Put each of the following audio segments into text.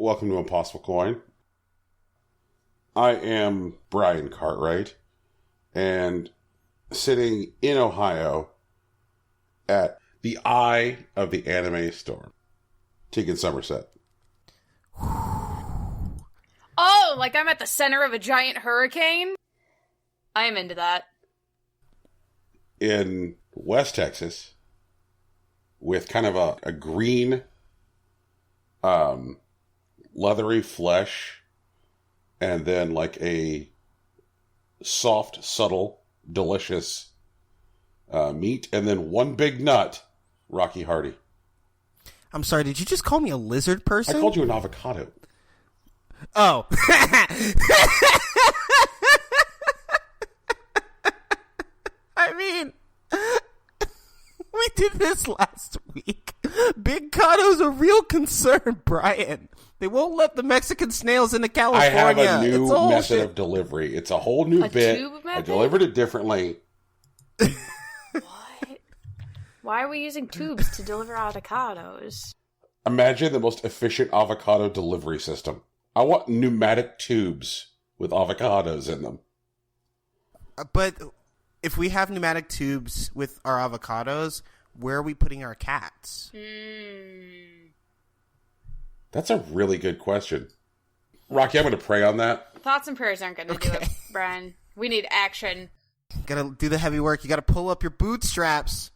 welcome to Impossible Coin. I am Brian Cartwright, and sitting in Ohio at the eye of the anime storm, Tegan Somerset. Oh, like I'm at the center of a giant hurricane? I am into that. In West Texas, with kind of a green, leathery flesh, and then like a soft, subtle, delicious meat, and then one big nut, Rocky Hardy. I'm sorry, did you just call me a lizard person? I called you an avocado. Oh. I mean, we did this last week. Big Cato's a real concern, Brian. They won't let the Mexican snails into California. I have a new method of delivery. It's a whole new bit. Tube method? I delivered it differently. What? Why are we using tubes to deliver avocados? Imagine the most efficient avocado delivery system. I want pneumatic tubes with avocados in them. But if we have pneumatic tubes with our avocados, where are we putting our cats? That's a really good question. Rocky, I'm going to pray on that. Thoughts and prayers aren't going to do it, Brian. We need action. Gotta do the heavy work. You gotta pull up your bootstraps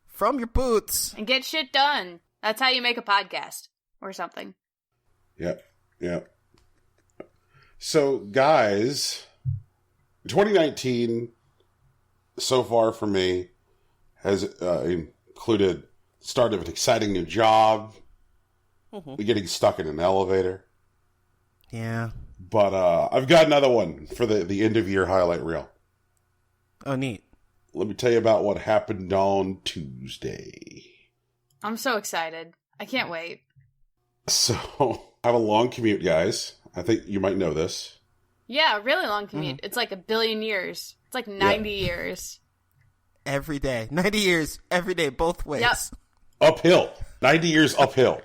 from your boots. And get shit done. That's how you make a podcast. Or something. Yep. So, guys, 2019, so far for me, has included the start of an exciting new job, getting stuck in an elevator. Yeah. But I've got another one for the end-of-year highlight reel. Oh, neat. Let me tell you about what happened on Tuesday. I'm so excited. I can't wait. So, I have a long commute, guys. I think you might know this. Yeah, a really long commute. It's like 1 billion years. It's like 90 years. Every day. 90 years, every day, both ways. Yep. Uphill. 90 years uphill.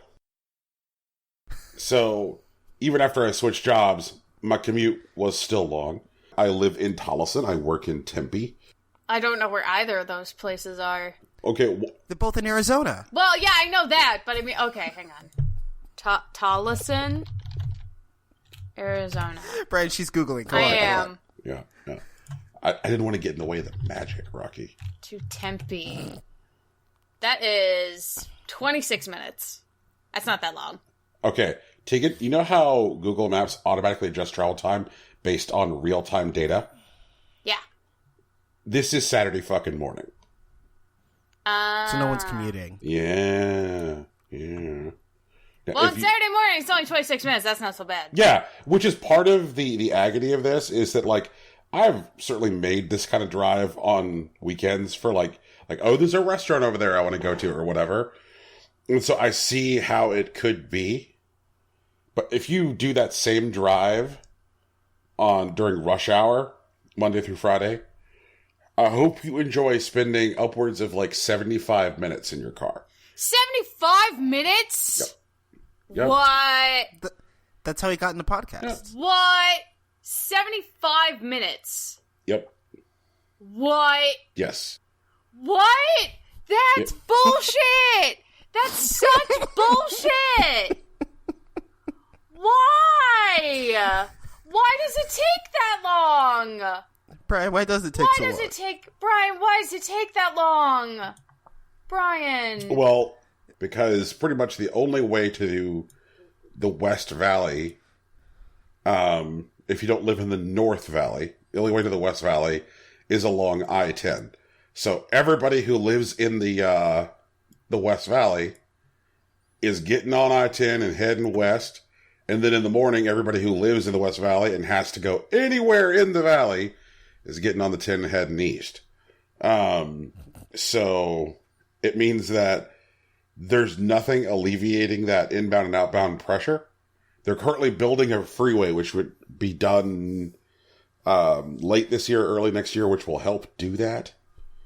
So, even after I switched jobs, my commute was still long. I live in Tolleson. I work in Tempe. I don't know where either of those places are. Okay. They're both in Arizona. Well, yeah, I know that, but I mean, okay, hang on. Tolleson, Arizona. Brian, she's Googling. I am. Yeah. I didn't want to get in the way of the magic, Rocky. To Tempe. That is 26 minutes. That's not that long. Okay. Tegan, you know how Google Maps automatically adjusts travel time based on real-time data? Yeah. This is Saturday fucking morning. So no one's commuting. Yeah. Now, well, it's Saturday morning. It's only 26 minutes. That's not so bad. Yeah, which is part of the agony of this is that, like, I've certainly made this kind of drive on weekends for, like, oh, there's a restaurant over there I want to go to or whatever. And so I see how it could be. But if you do that same drive during rush hour, Monday through Friday, I hope you enjoy spending upwards of, like, 75 minutes in your car. 75 minutes? Yep. What? That's how he got into podcasts. Yep. What? 75 minutes? Yep. What? Yes. What? That's bullshit! That's such bullshit! Why? Why does it take that long? Brian, why does it take so long? Brian, why does it take that long? Brian. Well, because pretty much the only way to the West Valley, if you don't live in the North Valley, the only way to the West Valley is along I-10. So everybody who lives in the West Valley is getting on I-10 and heading west. And then in the morning, everybody who lives in the West Valley and has to go anywhere in the valley is getting on the 10 and heading east. So it means that there's nothing alleviating that inbound and outbound pressure. They're currently building a freeway, which would be done late this year, early next year, which will help do that.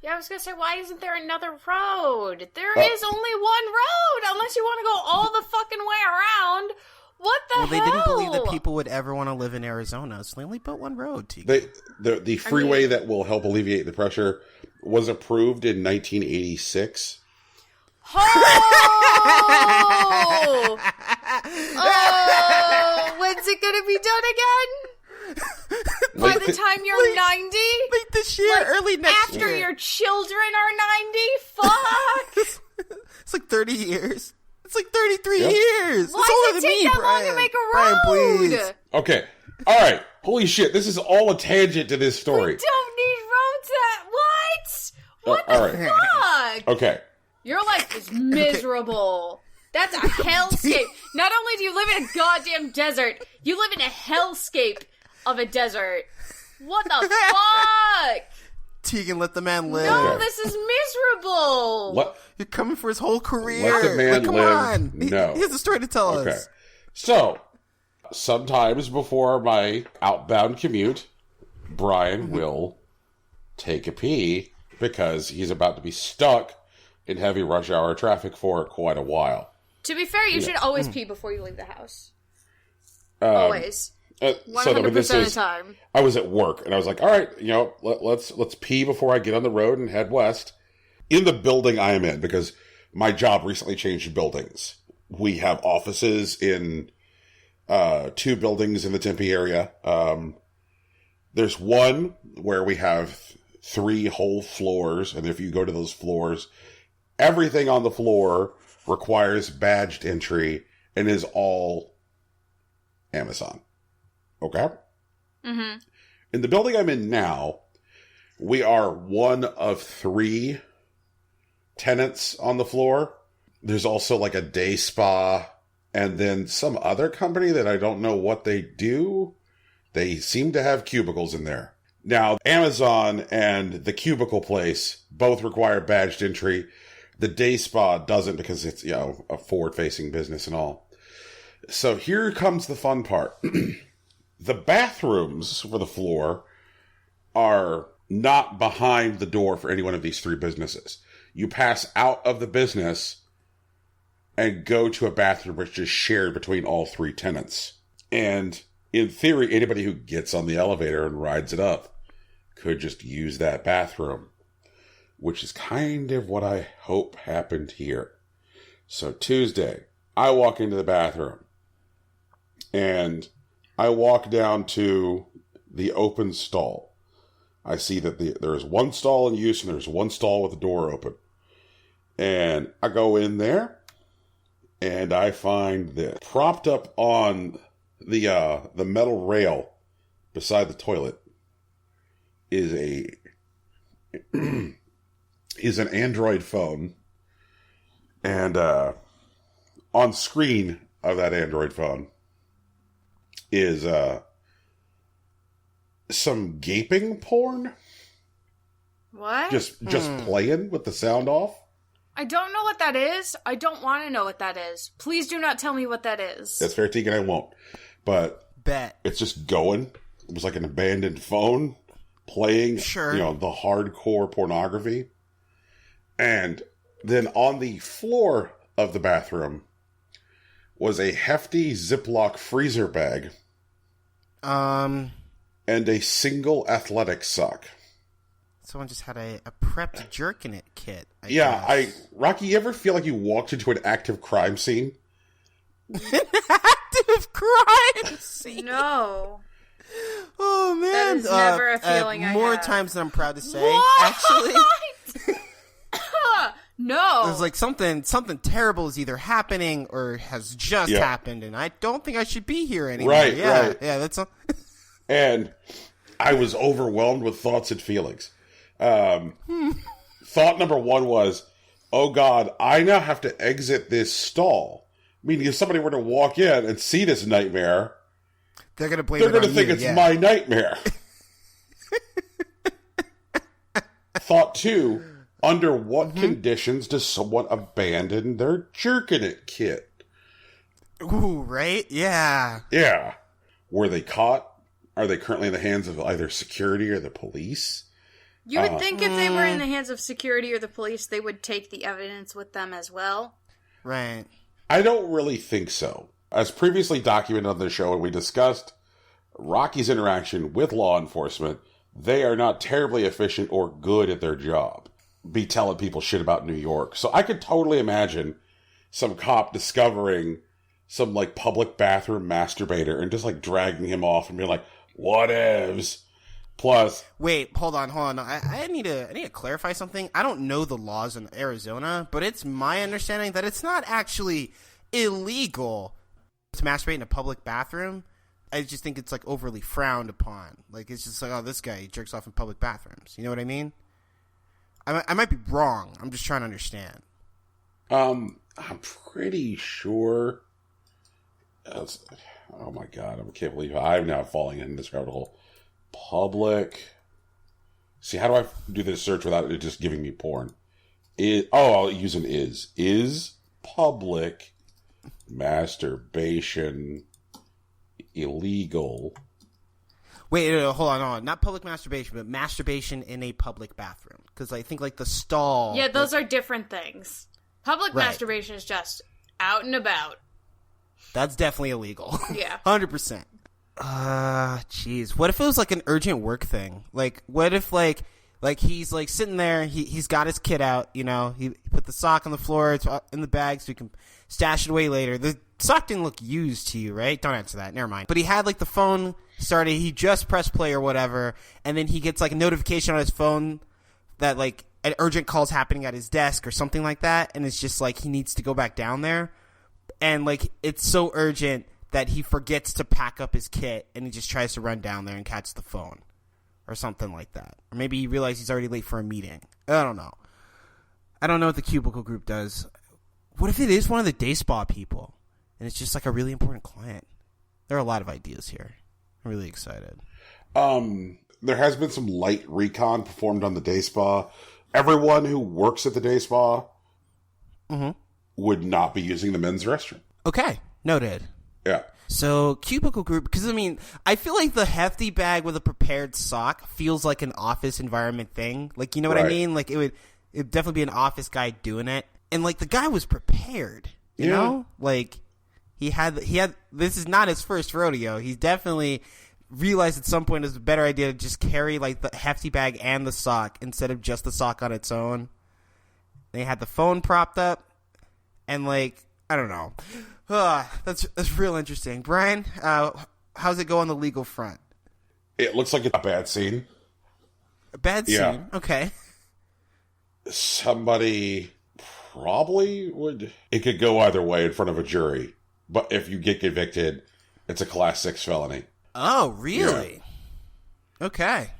Yeah, I was going to say, why isn't there another road? There is only one road, unless you want to go all the fucking way around. What the Well, they hell? didn't believe that people would ever want to live in Arizona, so they only built one road. The freeway that will help alleviate the pressure was approved in 1986. Oh! When's it gonna be done again? By the time you're 90? Like this year, early next year. After your children are 90? Fuck! It's like 30 years. It's like 33 Yep. years. Why it's does older it than take me, that Brian. long to make a Brian, road? please. Okay. All right. Holy shit. This is all a tangent to this story. We don't need roads what? What the all right. fuck? Okay. Your life is miserable. That's a hellscape. Not only do you live in a goddamn desert, you live in a hellscape of a desert. What the fuck? Tegan, let the man live. No, Okay. this is miserable. What? You're coming for his whole career. Let the man Like, come live. on. No. He has a story to tell Okay. us. So, sometimes before my outbound commute, Brian will take a pee because he's about to be stuck in heavy rush hour traffic for quite a while. To be fair, you should always pee before you leave the house. Always. 100% this of the is, time. I was at work and I was like, all right, let's pee before I get on the road and head west. In the building I am in, because my job recently changed buildings. We have offices in 2 buildings in the Tempe area. There's one where we have 3 whole floors, and if you go to those floors, everything on the floor requires badged entry and is all Amazon. Okay? Mm-hmm. In the building I'm in now, we are one of 3 tenants on the floor. There's also like a day spa and then some other company that I don't know what they do. They seem to have cubicles in there. Now, Amazon and the cubicle place both require badged entry. The day spa doesn't because it's, a forward-facing business and all. So here comes the fun part. The bathrooms for the floor are not behind the door for any one of these 3 businesses. You pass out of the business and go to a bathroom which is shared between all 3 tenants. And in theory, anybody who gets on the elevator and rides it up could just use that bathroom, which is kind of what I hope happened here. So Tuesday, I walk into the bathroom and I walk down to the open stall. I see that there is 1 stall in use and there's 1 stall with the door open. And I go in there and I find that propped up on the metal rail beside the toilet is an Android phone. And on screen of that Android phone is some gaping porn. What? Just playing with the sound off. I don't know what that is. I don't want to know what that is. Please do not tell me what that is. That's fair, Tegan, I won't. But Bet. it's just going. It was like an abandoned phone playing, Sure. The hardcore pornography. And then on the floor of the bathroom was a hefty Ziploc freezer bag and a single athletic sock. Someone just had a prepped jerkin it kit. I guess. Rocky, you ever feel like you walked into an active crime scene? Active crime scene. No. Oh man, That is never a feeling I more have. times than I'm proud to say. What? Actually, No. there's like something terrible is either happening or has just happened, and I don't think I should be here anymore. Right, yeah, right. yeah. That's And I was overwhelmed with thoughts and feelings. Thought number 1 was, oh God, I now have to exit this stall. Meaning if somebody were to walk in and see this nightmare, they're gonna blame. they're going going to think it's my nightmare. Thought 2, under what conditions does someone abandon their jerkin it kit? Ooh, right? Yeah. Yeah. Were they caught? Are they currently in the hands of either security or the police? You would think if they were in the hands of security or the police, they would take the evidence with them as well. Right. I don't really think so. As previously documented on the show, and we discussed Rocky's interaction with law enforcement, they are not terribly efficient or good at their job. Be telling people shit about New York. So I could totally imagine some cop discovering some, like, public bathroom masturbator and just, like, dragging him off and being like, whatevs. Plus... Wait, hold on. I need to clarify something. I don't know the laws in Arizona, but it's my understanding that it's not actually illegal to masturbate in a public bathroom. I just think it's, like, overly frowned upon. Like, it's just like, oh, this guy, he jerks off in public bathrooms. You know what I mean? I might be wrong. I'm just trying to understand. I'm pretty sure... oh, my God. I can't believe I'm now falling in this rabbit hole. Public... See, how do I do this search without it just giving me porn? I'll use an is. Is public... masturbation illegal? Wait, no, hold on. Not public masturbation, but masturbation in a public bathroom. Because I think, like, the stall... Yeah, those are different things. Public Right. masturbation is just out and about. That's definitely illegal. Yeah. 100%. Jeez. What if it was, like, an urgent work thing? Like, what if, like he's, like, sitting there, he's got his kit out, you know, he put the sock on the floor, it's in the bag so he can stash it away later. The sock didn't look used to you, right? Don't answer that. Never mind. But he had, like, the phone started, he just pressed play or whatever, and then he gets, like, a notification on his phone that, like, an urgent call's happening at his desk or something like that, and it's just, like, he needs to go back down there. And, like, it's so urgent that he forgets to pack up his kit, and he just tries to run down there and catch the phone. Or something like that. Or maybe he realized he's already late for a meeting. I don't know. I don't know what the cubicle group does. What if it is one of the day spa people? And it's just like a really important client. There are a lot of ideas here. I'm really excited. There has been some light recon performed on the day spa. Everyone who works at the day spa would not be using the men's restroom. Okay. Noted. Yeah. So, cubicle group, because, I mean, I feel like the hefty bag with a prepared sock feels like an office environment thing. Like, you know what I Right. mean? Like, it'd definitely be an office guy doing it. And, like, the guy was prepared, you know? Like, he had, this is not his first rodeo. He definitely realized at some point it was a better idea to just carry, like, the hefty bag and the sock instead of just the sock on its own. They had the phone propped up, and, like, I don't know. That's real interesting. Brian, how's it go on the legal front? It looks like a bad scene. A bad scene? Yeah. Okay. Somebody probably would... It could go either way in front of a jury. But if you get convicted, it's a class 6 felony. Oh, really? Yeah. Okay.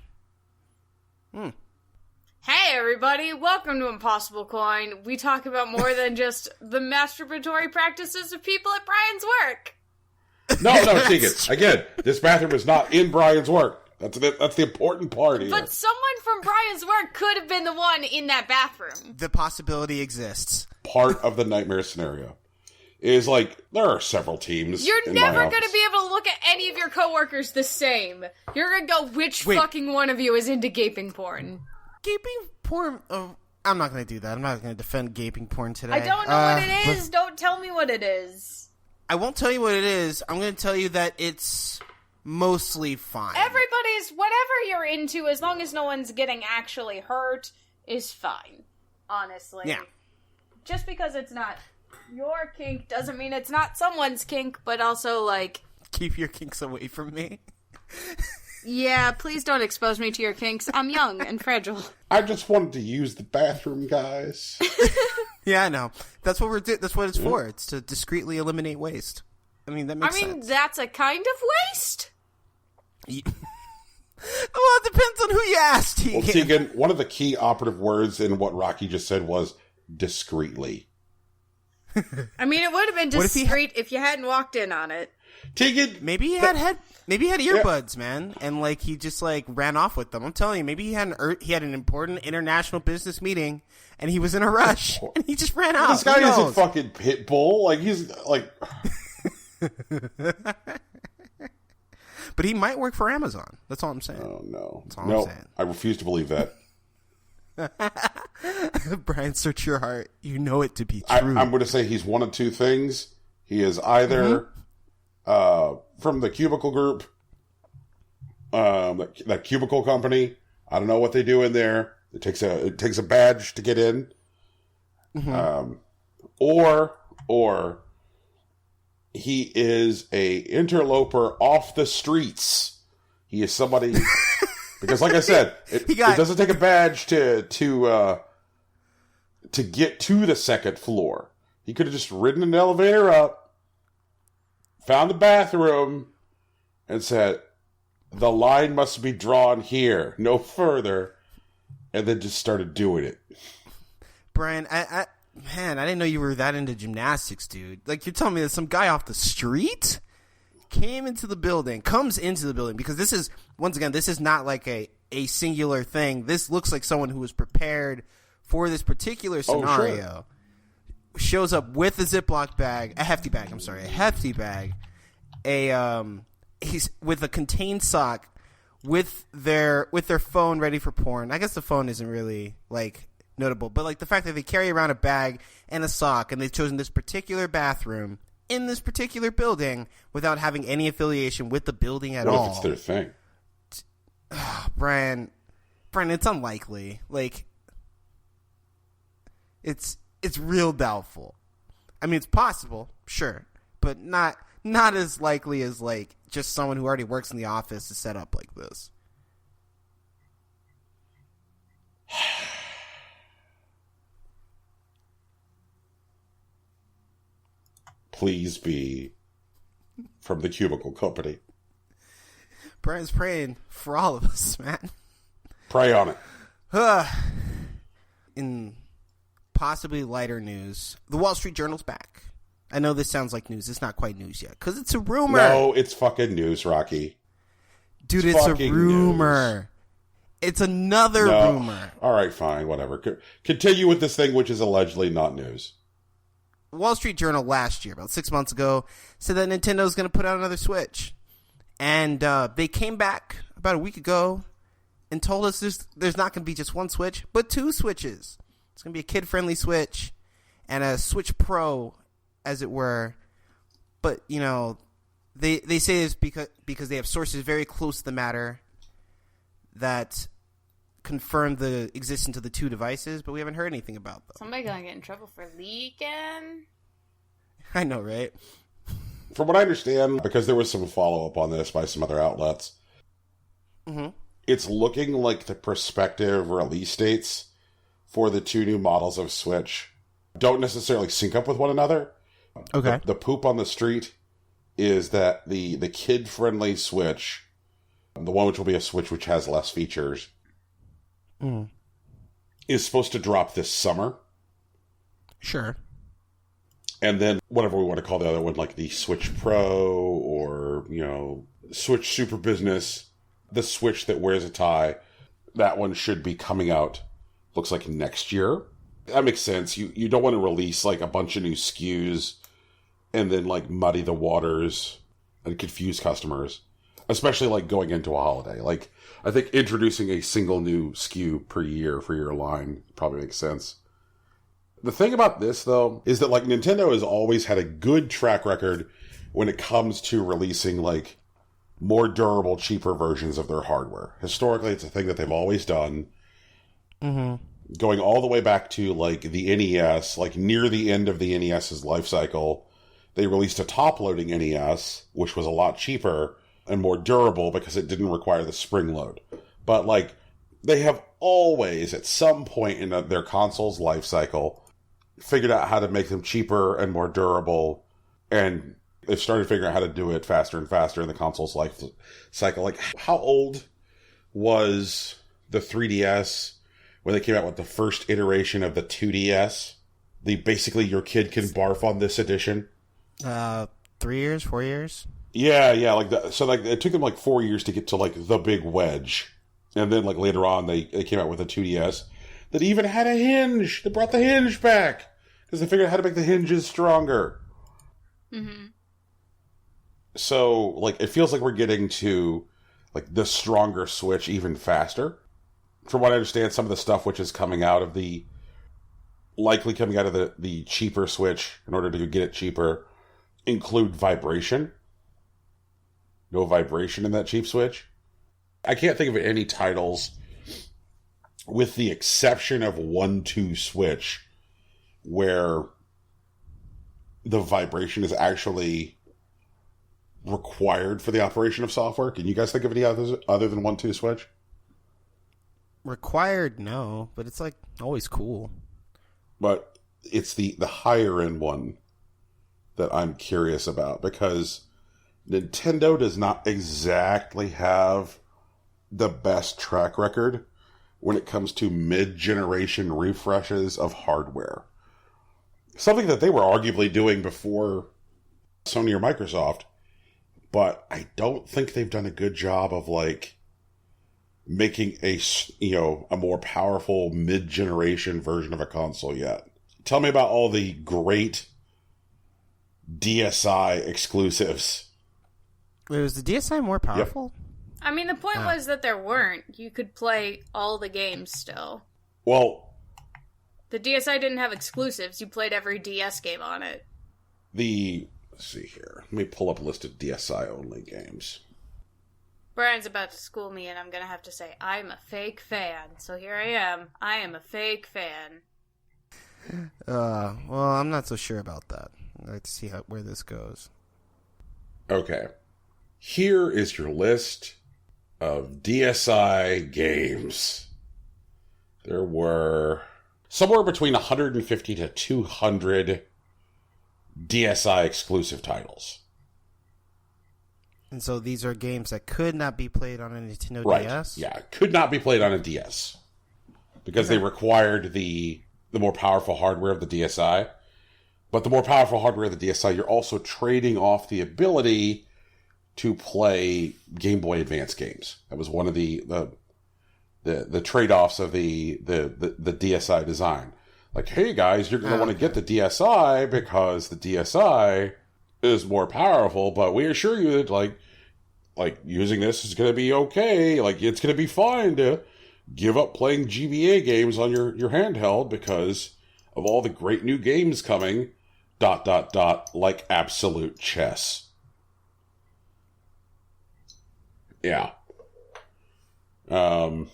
Hey everybody, welcome to Impossible Coin. We talk about more than just the masturbatory practices of people at Brian's work. No, Tegan. Again, this bathroom is not in Brian's work. That's the important part here. But someone from Brian's work could have been the one in that bathroom. The possibility exists. Part of the nightmare scenario is, like, there are several teams. You're in never my going to office. be able to look at any of your coworkers the same. You're going to go, which Wait. fucking one of you is into gaping porn? Gaping porn... I'm not going to do that. I'm not going to defend gaping porn today. I don't know what it is. Don't tell me what it is. I won't tell you what it is. I'm going to tell you that it's mostly fine. Everybody's, whatever you're into, as long as no one's getting actually hurt, is fine. Honestly. Yeah. Just because it's not your kink doesn't mean it's not someone's kink, but also, like... Keep your kinks away from me. Yeah, please don't expose me to your kinks. I'm young and fragile. I just wanted to use the bathroom, guys. Yeah, I know. That's what that's what it's for. It's to discreetly eliminate waste. I mean, that makes sense. That's a kind of waste. Well, it depends on who you ask, Tegan. Well, Tegan, one of the key operative words in what Rocky just said was discreetly. I mean, it would have been What if he discreet if you hadn't walked in on it. Tegan, Maybe he had earbuds, man, and like he just like ran off with them. I'm telling you, maybe he had an important international business meeting, and he was in a rush, and he just ran out. this guy Who isn't knows? fucking Pitbull. Like, he's like... But he might work for Amazon. That's all I'm saying. Oh, no. all I'm No, saying. I refuse to believe that. Brian, search your heart. You know it to be I'm true. going to say he's one of two things. He is either from the Cubicle Group, that Cubicle company. I don't know what they do in there. It takes a badge to get in. Mm-hmm. Or he is a interloper off the streets. He is somebody because, like I said, it doesn't take a badge to get to the second floor. He could have just ridden an elevator up, found the bathroom, and said, "The line must be drawn here, no further," and then just started doing it. Brian, I didn't know you were that into gymnastics, dude. Like, you're telling me that some guy off the street comes into the building, because this is, once again, this is not like a singular thing. This looks like someone who was prepared for this particular scenario. Oh, sure. Shows up with a Ziploc bag, a hefty bag, he's with a contained sock, with their phone ready for porn. I guess the phone isn't really, like, notable, but, like, the fact that they carry around a bag and a sock, and they've chosen this particular bathroom in this particular building without having any affiliation with the building at all. What if it's their thing? Brian, it's unlikely. Like, it's real doubtful. I mean, it's possible, sure, but not as likely as, like, just someone who already works in the office is set up like this. Please be from the Cubicle Company. Brian's praying for all of us, man. Pray on it. In possibly lighter news, the Wall Street Journal's back. I know this sounds like news. It's not quite news yet, because it's a rumor. No, it's fucking news, Rocky. Dude, it's a rumor. News. It's another rumor. All right, fine, whatever. Continue with this thing, which is allegedly not news. Wall Street Journal last year, about 6 months ago, said that Nintendo's going to put out another Switch. And they came back about a week ago and told us there's not going to be just one Switch, but two Switches. It's going to be a kid-friendly Switch and a Switch Pro, as it were. But, you know, they say it's because they have sources very close to the matter that confirm the existence of the two devices, but we haven't heard anything about them. Somebody gonna get in trouble for leaking? I know, right? From what I understand, because there was some follow-up on this by some other outlets, It's looking like the prospective release dates for the two new models of Switch don't necessarily sync up with one another. Okay. The poop on the street is that the kid-friendly Switch, the one which will be a Switch which has less features, is supposed to drop this summer. Sure. And then whatever we want to call the other one, like the Switch Pro or, you know, Switch Super Business, the Switch that wears a tie, that one should be coming out, looks like next year. That makes sense. You don't want to release like a bunch of new SKUs and then like muddy the waters and confuse customers, especially like going into a holiday. Like, I think introducing a single new SKU per year for your line probably makes sense. The thing about this, though, is that like Nintendo has always had a good track record when it comes to releasing like more durable, cheaper versions of their hardware. Historically, it's a thing that they've always done. Going all the way back to like the NES, like near the end of the NES's life cycle, they released a top-loading NES, which was a lot cheaper and more durable because it didn't require the spring load. But like, they have always, at some point in their console's life cycle, figured out how to make them cheaper and more durable, and they've started figuring out how to do it faster and faster in the console's life cycle. Like, how old was the 3DS when they came out with the first iteration of the 2DS? The basically your kid can barf on this edition. 3 years, 4 years. Yeah, like so like it took them like 4 years to get to like the big wedge, and then like later on they came out with a 2DS that even had a hinge. They brought the hinge back because they figured out how to make the hinges stronger. So like it feels like we're getting to like the stronger Switch even faster. From what I understand, some of the stuff which is coming out of likely coming out of the cheaper Switch in order to get it cheaper include vibration. no vibration in that cheap Switch. I can't think of any titles, with the exception of 1-2 Switch, where the vibration is actually required for the operation of software. Can you guys think of any others other than 1-2 Switch? Required, no, but it's like always cool. But it's the higher end one that I'm curious about, because Nintendo does not exactly have the best track record when it comes to mid-generation refreshes of hardware. Something that they were arguably doing before Sony or Microsoft, but I don't think they've done a good job of like making a more powerful mid-generation version of a console yet. Tell me about all the great DSi exclusives. Wait, was the DSi more powerful? Yep. I mean, the point was that there weren't. You could play all the games still. Well, the DSi didn't have exclusives. You played every DS game on it. Let's see here. Let me pull up a list of DSi-only games. Brian's about to school me, and I'm going to have to say, I'm a fake fan. So here I am. I am a fake fan. Well, I'm not so sure about that. I'd like to see where this goes. Okay. Here is your list of DSi games. There were somewhere between 150 to 200 DSi exclusive titles. And so these are games that could not be played on a Nintendo Right. DS? Yeah, could not be played on a DS because they required the more powerful hardware of the DSi. But the more powerful hardware of the DSi, you're also trading off the ability to play Game Boy Advance games. That was one of the trade-offs of the DSi design. Like, hey guys, you're going to want to get the DSi because the DSi is more powerful, but we assure you that like using this is going to be okay. Like, it's going to be fine to give up playing GBA games on your handheld because of all the great new games coming, ... like Absolute Chess. Yeah. And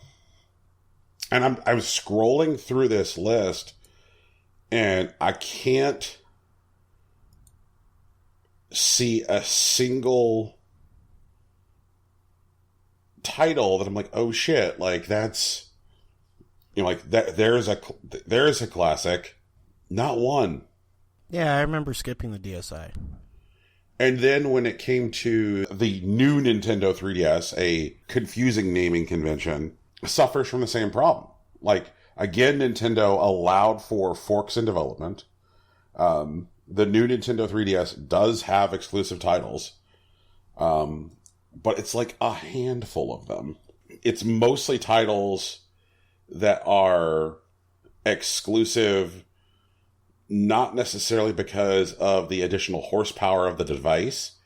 I was scrolling through this list, and I can't see a single title that I'm like, oh shit, like that's, like that. There's a classic. Not one. Yeah, I remember skipping the DSi. And then when it came to the new Nintendo 3DS, a confusing naming convention, suffers from the same problem. Like, again, Nintendo allowed for forks in development. The new Nintendo 3DS does have exclusive titles, but it's like a handful of them. It's mostly titles that are exclusive, not necessarily because of the additional horsepower of the device,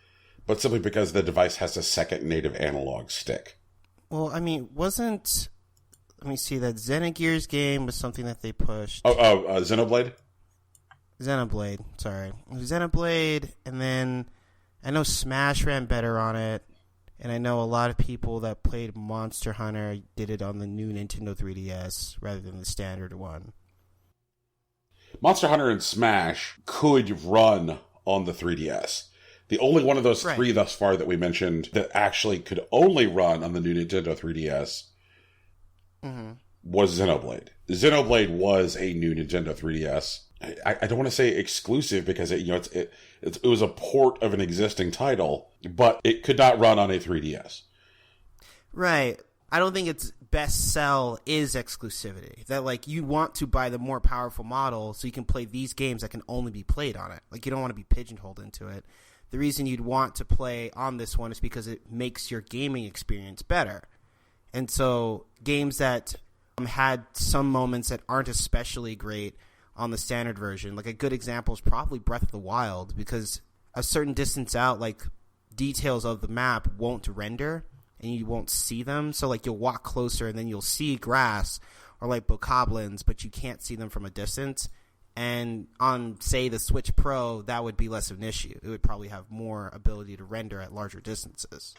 but simply because the device has a second native analog stick. Well, I mean, let me see, that Xenogears game was something that they pushed. Xenoblade? Xenoblade, sorry. Xenoblade, and then I know Smash ran better on it, and I know a lot of people that played Monster Hunter did it on the new Nintendo 3DS rather than the standard one. Monster Hunter and Smash could run on the 3DS. The only one of those three thus far that we mentioned that actually could only run on the new Nintendo 3DS was Xenoblade. Xenoblade was a new Nintendo 3DS. I don't want to say exclusive because it was a port of an existing title, but it could not run on a 3DS. Right. I don't think its best sell is exclusivity. That, like, you want to buy the more powerful model so you can play these games that can only be played on it. Like, you don't want to be pigeonholed into it. The reason you'd want to play on this one is because it makes your gaming experience better. And so games that had some moments that aren't especially great on the standard version, like a good example is probably Breath of the Wild, because a certain distance out, like, details of the map won't render and you won't see them. So, like, you'll walk closer and then you'll see grass or, like, bokoblins, but you can't see them from a distance. And on, say, the Switch Pro, that would be less of an issue. It would probably have more ability to render at larger distances.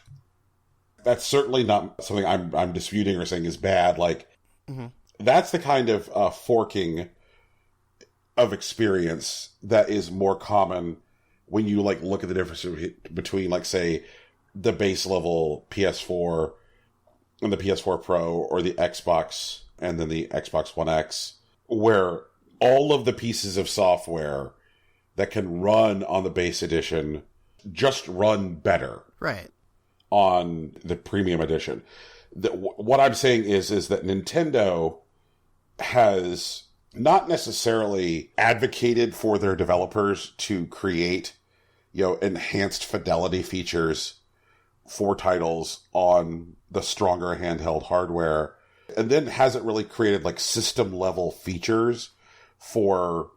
That's certainly not something I'm disputing or saying is bad. Like, that's the kind of forking of experience that is more common when you, like, look at the difference between, like, say, the base level PS4 and the PS4 Pro, or the Xbox and then the Xbox One X, where all of the pieces of software that can run on the base edition just run better. Right. On the premium edition. What I'm saying is that Nintendo has not necessarily advocated for their developers to create, enhanced fidelity features for titles on the stronger handheld hardware, and then hasn't really created like system level features for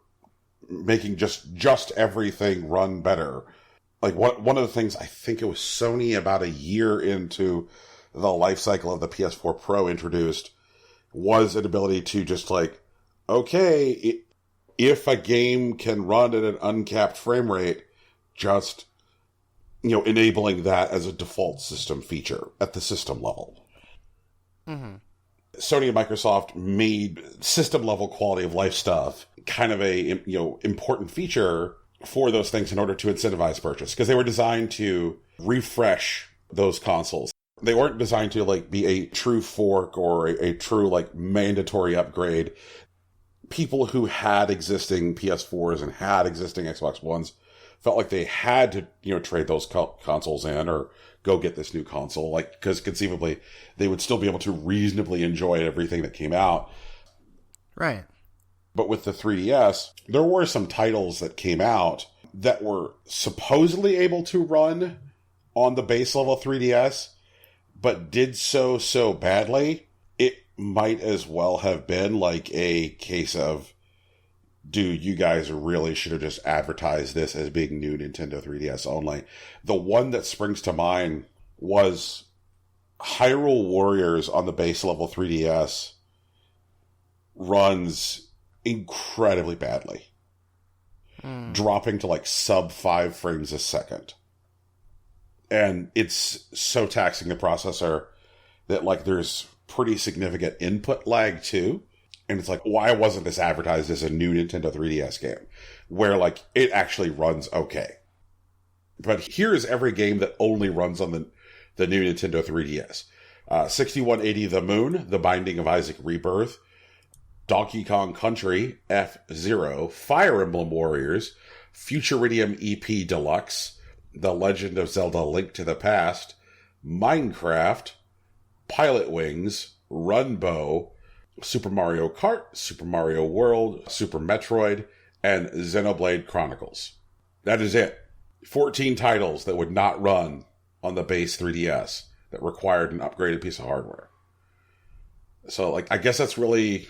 making just everything run better. Like, one of the things, I think it was Sony about a year into the life cycle of the PS4 Pro introduced, was an ability to just like, okay, if a game can run at an uncapped frame rate, just, enabling that as a default system feature at the system level. Mm-hmm. Sony and Microsoft made system level quality of life stuff kind of a, important feature for those things in order to incentivize purchase, because they were designed to refresh those consoles. They weren't designed to like be a true fork or a true like mandatory upgrade. People who had existing PS4s and had existing Xbox Ones felt like they had to, trade those consoles in or go get this new console, like, because conceivably they would still be able to reasonably enjoy everything that came out. Right. But with the 3DS, there were some titles that came out that were supposedly able to run on the base level 3DS, but did so badly, it might as well have been like a case of, dude, you guys really should have just advertised this as being new Nintendo 3DS only. The one that springs to mind was Hyrule Warriors on the base level 3DS runs incredibly badly. Dropping to like sub 5 frames a second. And it's so taxing the processor that like there's pretty significant input lag too. And it's like, why wasn't this advertised as a new Nintendo 3DS game? Where like it actually runs okay. But here's every game that only runs on the new Nintendo 3DS. 6180 The Moon, The Binding of Isaac Rebirth, Donkey Kong Country, F-Zero, Fire Emblem Warriors, Futuridium EP Deluxe, The Legend of Zelda Link to the Past, Minecraft, Pilot Wings, Runbow, Super Mario Kart, Super Mario World, Super Metroid, and Xenoblade Chronicles. That is it. 14 titles that would not run on the base 3DS that required an upgraded piece of hardware. So, like, I guess that's really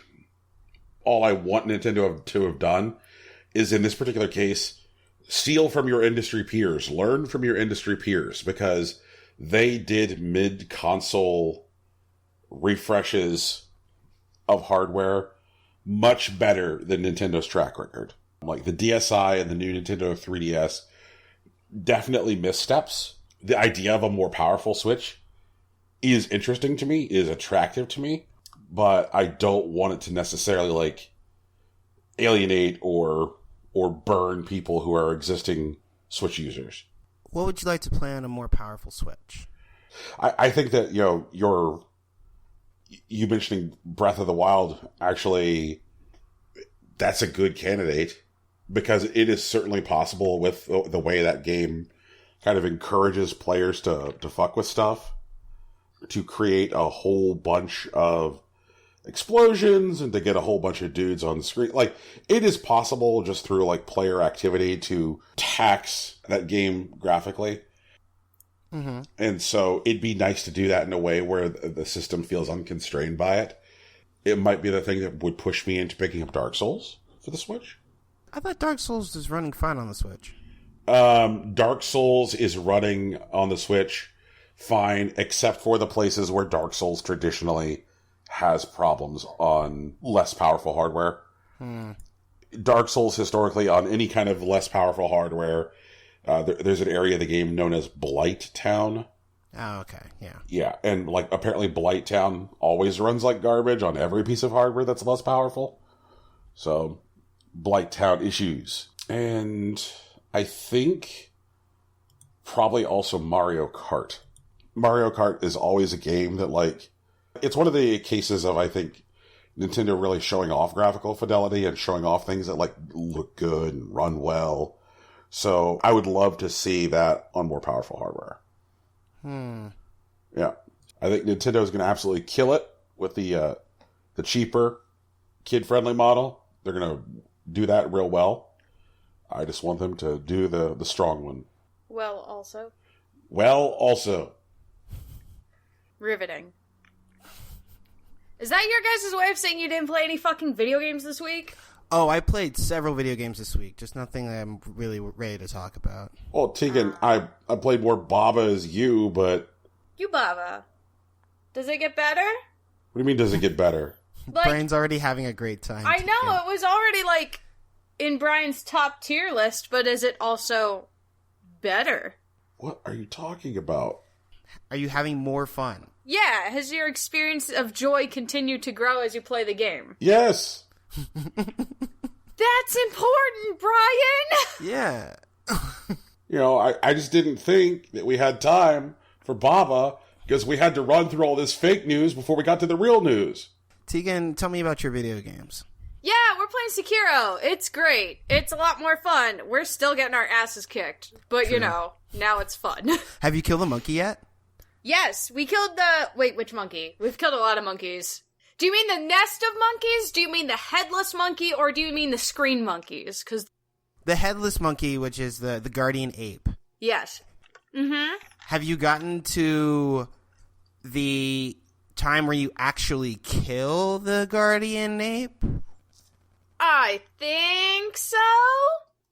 all I want Nintendo to have done, is in this particular case, steal from your industry peers, learn from your industry peers, because they did mid-console refreshes of hardware much better than Nintendo's track record. Like the DSi and the new Nintendo 3DS definitely missteps. The idea of a more powerful Switch is interesting to me, is attractive to me, but I don't want it to necessarily like alienate or burn people who are existing Switch users. What would you like to play on a more powerful Switch? I think that, you mentioning Breath of the Wild, actually, that's a good candidate, because it is certainly possible with the way that game kind of encourages players to fuck with stuff, to create a whole bunch of explosions and to get a whole bunch of dudes on the screen. Like, it is possible just through like player activity to tax that game graphically. Mm-hmm. And so it'd be nice to do that in a way where the system feels unconstrained by it. It might be the thing that would push me into picking up Dark Souls for the Switch. I thought Dark Souls is running fine on the Switch. Dark Souls is running on the Switch fine, except for the places where Dark Souls traditionally has problems on less powerful hardware. Dark Souls historically on any kind of less powerful hardware, there's an area of the game known as Blight Town. Oh, okay, yeah. Yeah, and like apparently Blight Town always runs like garbage on every piece of hardware that's less powerful. So, Blight Town issues. And I think probably also Mario Kart. Mario Kart is always a game that, like, it's one of the cases of, I think, Nintendo really showing off graphical fidelity and showing off things that, like, look good and run well. So I would love to see that on more powerful hardware. Yeah. I think Nintendo is going to absolutely kill it with the cheaper, kid-friendly model. They're going to do that real well. I just want them to do the strong one. Well, also. Riveting. Is that your guys' way of saying you didn't play any fucking video games this week? Oh, I played several video games this week. Just nothing that I'm really ready to talk about. Well, Tegan, I played more Baba as you, but... You Baba. Does it get better? What do you mean, does it get better? Like, Brian's already having a great time. I know, it was already, like, in Brian's top tier list, but is it also better? What are you talking about? Are you having more fun? Yeah, has your experience of joy continued to grow as you play the game? Yes! That's important, Brian! Yeah. You know, I just didn't think that we had time for Baba because we had to run through all this fake news before we got to the real news. Tegan, tell me about your video games. Yeah, we're playing Sekiro. It's great. It's a lot more fun. We're still getting our asses kicked. But, True. you know, now it's fun. Have you killed the monkey yet? Yes, we killed the... Wait, which monkey? We've killed a lot of monkeys. Do you mean the nest of monkeys? Do you mean the headless monkey? Or do you mean the screen monkeys? Because... The headless monkey, which is the guardian ape. Yes. Mm-hmm. Have you gotten to the time where you actually kill the guardian ape? I think so.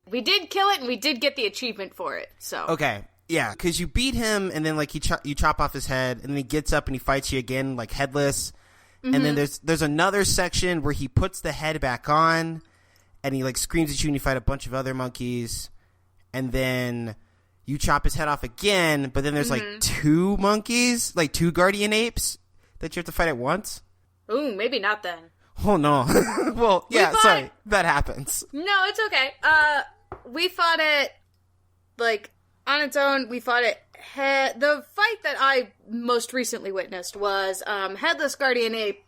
We did kill it, and we did get the achievement for it, so... Okay, yeah, because you beat him, and then, like, you chop off his head, and then he gets up and he fights you again, like, headless. Mm-hmm. And then there's another section where he puts the head back on, and he, like, screams at you, and you fight a bunch of other monkeys. And then you chop his head off again, but then there's, like, two monkeys, like, two guardian apes that you have to fight at once. Ooh, maybe not then. Oh, no. Well, yeah, sorry. That happens. No, it's okay. We fought it, like, on its own. We fought it. The fight that I most recently witnessed was headless guardian ape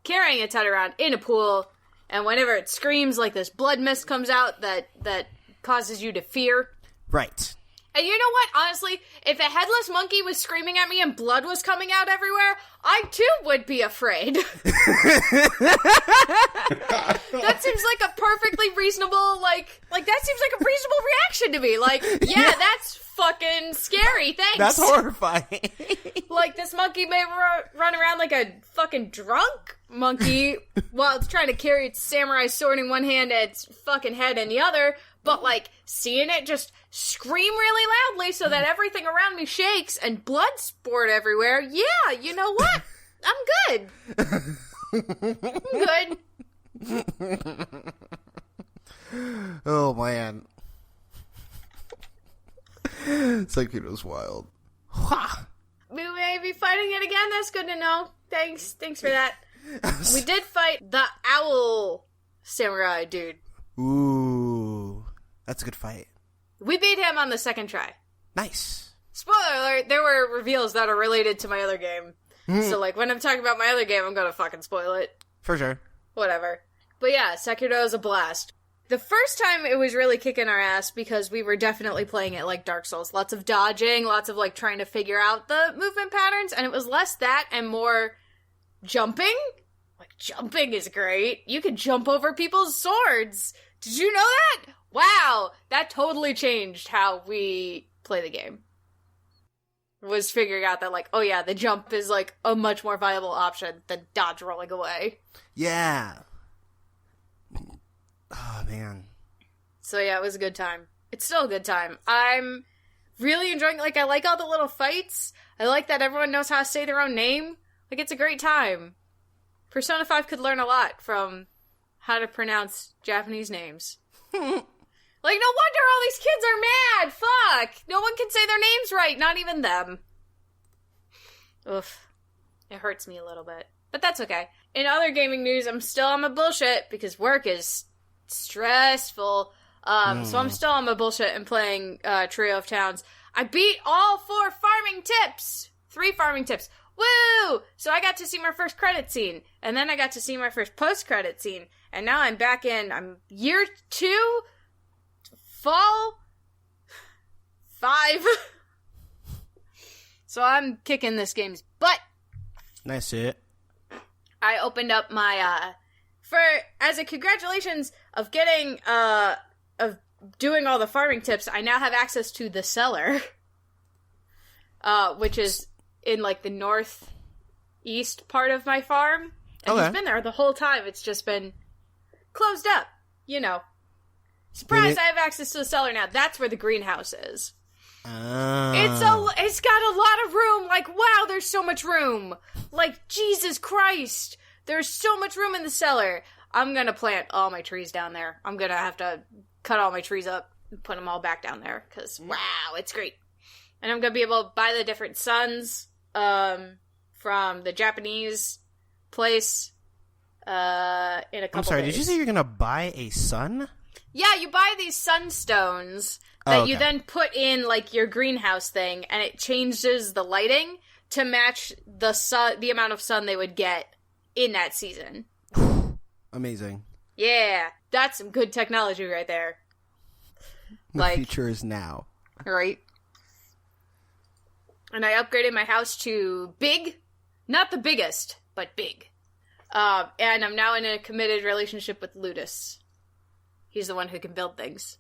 carrying its head around in a pool, and whenever it screams, like, this blood mist comes out that causes you to fear. Right. And you know what? Honestly, if a headless monkey was screaming at me and blood was coming out everywhere, I too would be afraid. That seems like a perfectly reasonable, like that seems like a reasonable reaction to me. Like, yeah, that's fucking scary, thanks. That's horrifying. Like, this monkey may run around like a fucking drunk monkey while it's trying to carry its samurai sword in one hand and its fucking head in the other, but, like, seeing it just scream really loudly so that everything around me shakes and blood sport everywhere, yeah, you know what? I'm good. I'm good. Oh, man. Sekiro's wild. We may be fighting it again. That's good to know. Thanks for that. We did fight the owl samurai dude. Ooh. That's a good fight. We beat him on the second try. Nice. Spoiler alert, there were reveals that are related to my other game. So, like, when I'm talking about my other game, I'm gonna fucking spoil it. For sure. Whatever. But yeah, Sekiro is a blast. The first time it was really kicking our ass because we were definitely playing it like Dark Souls. Lots of dodging, lots of, like, trying to figure out the movement patterns, and it was less that and more jumping. Like, jumping is great. You can jump over people's swords. Did you know that? Wow, that totally changed how we play the game. Was figuring out that, like, oh yeah, the jump is, like, a much more viable option than dodge rolling away. Yeah. Oh, man. So yeah, it was a good time. It's still a good time. I'm really enjoying, like, I like all the little fights. I like that everyone knows how to say their own name. Like, it's a great time. Persona 5 could learn a lot from how to pronounce Japanese names. Like, no wonder all these kids are mad! Fuck! No one can say their names right, not even them. Oof. It hurts me a little bit. But that's okay. In other gaming news, I'm still on my bullshit because work is stressful. So I'm still on my bullshit and playing Trio of Towns. I beat all 4 farming tips! 3 farming tips. Woo! So I got to see my first credit scene. And then I got to see my first post-credit scene. And now I'm back in, I'm year 2? Fall 5. So I'm kicking this game's butt. Nice shit. I opened up my as a congratulations of getting of doing all the farming tips, I now have access to the cellar. Which is in like the northeast part of my farm. And he's been there the whole time. It's just been closed up, you know. Surprise, I have access to the cellar now. That's where the greenhouse is. It's got a lot of room. Like, wow, there's so much room. Like, Jesus Christ. There's so much room in the cellar. I'm gonna plant all my trees down there. I'm gonna have to cut all my trees up and put them all back down there. Because, wow, it's great. And I'm gonna be able to buy the different suns from the Japanese place in a couple I'm sorry, days. did you say you're gonna buy a sun? Yeah, you buy these sunstones that you then put in, like, your greenhouse thing, and it changes the lighting to match the amount of sun they would get in that season. Amazing. Yeah, that's some good technology right there. The future is now. Right? And I upgraded my house to big. Not the biggest, but big. And I'm now in a committed relationship with Ludus. He's the one who can build things.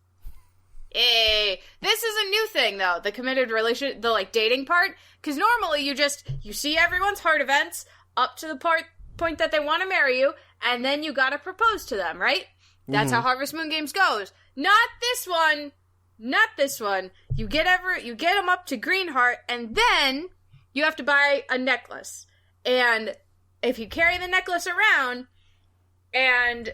Hey, this is a new thing, though. The committed relation, the, like, dating part. Because normally you see everyone's heart events up to the point that they want to marry you, and then you gotta propose to them, right? That's how Harvest Moon Games goes. Not this one. Not this one. You get them up to Greenheart, and then you have to buy a necklace. And if you carry the necklace around, and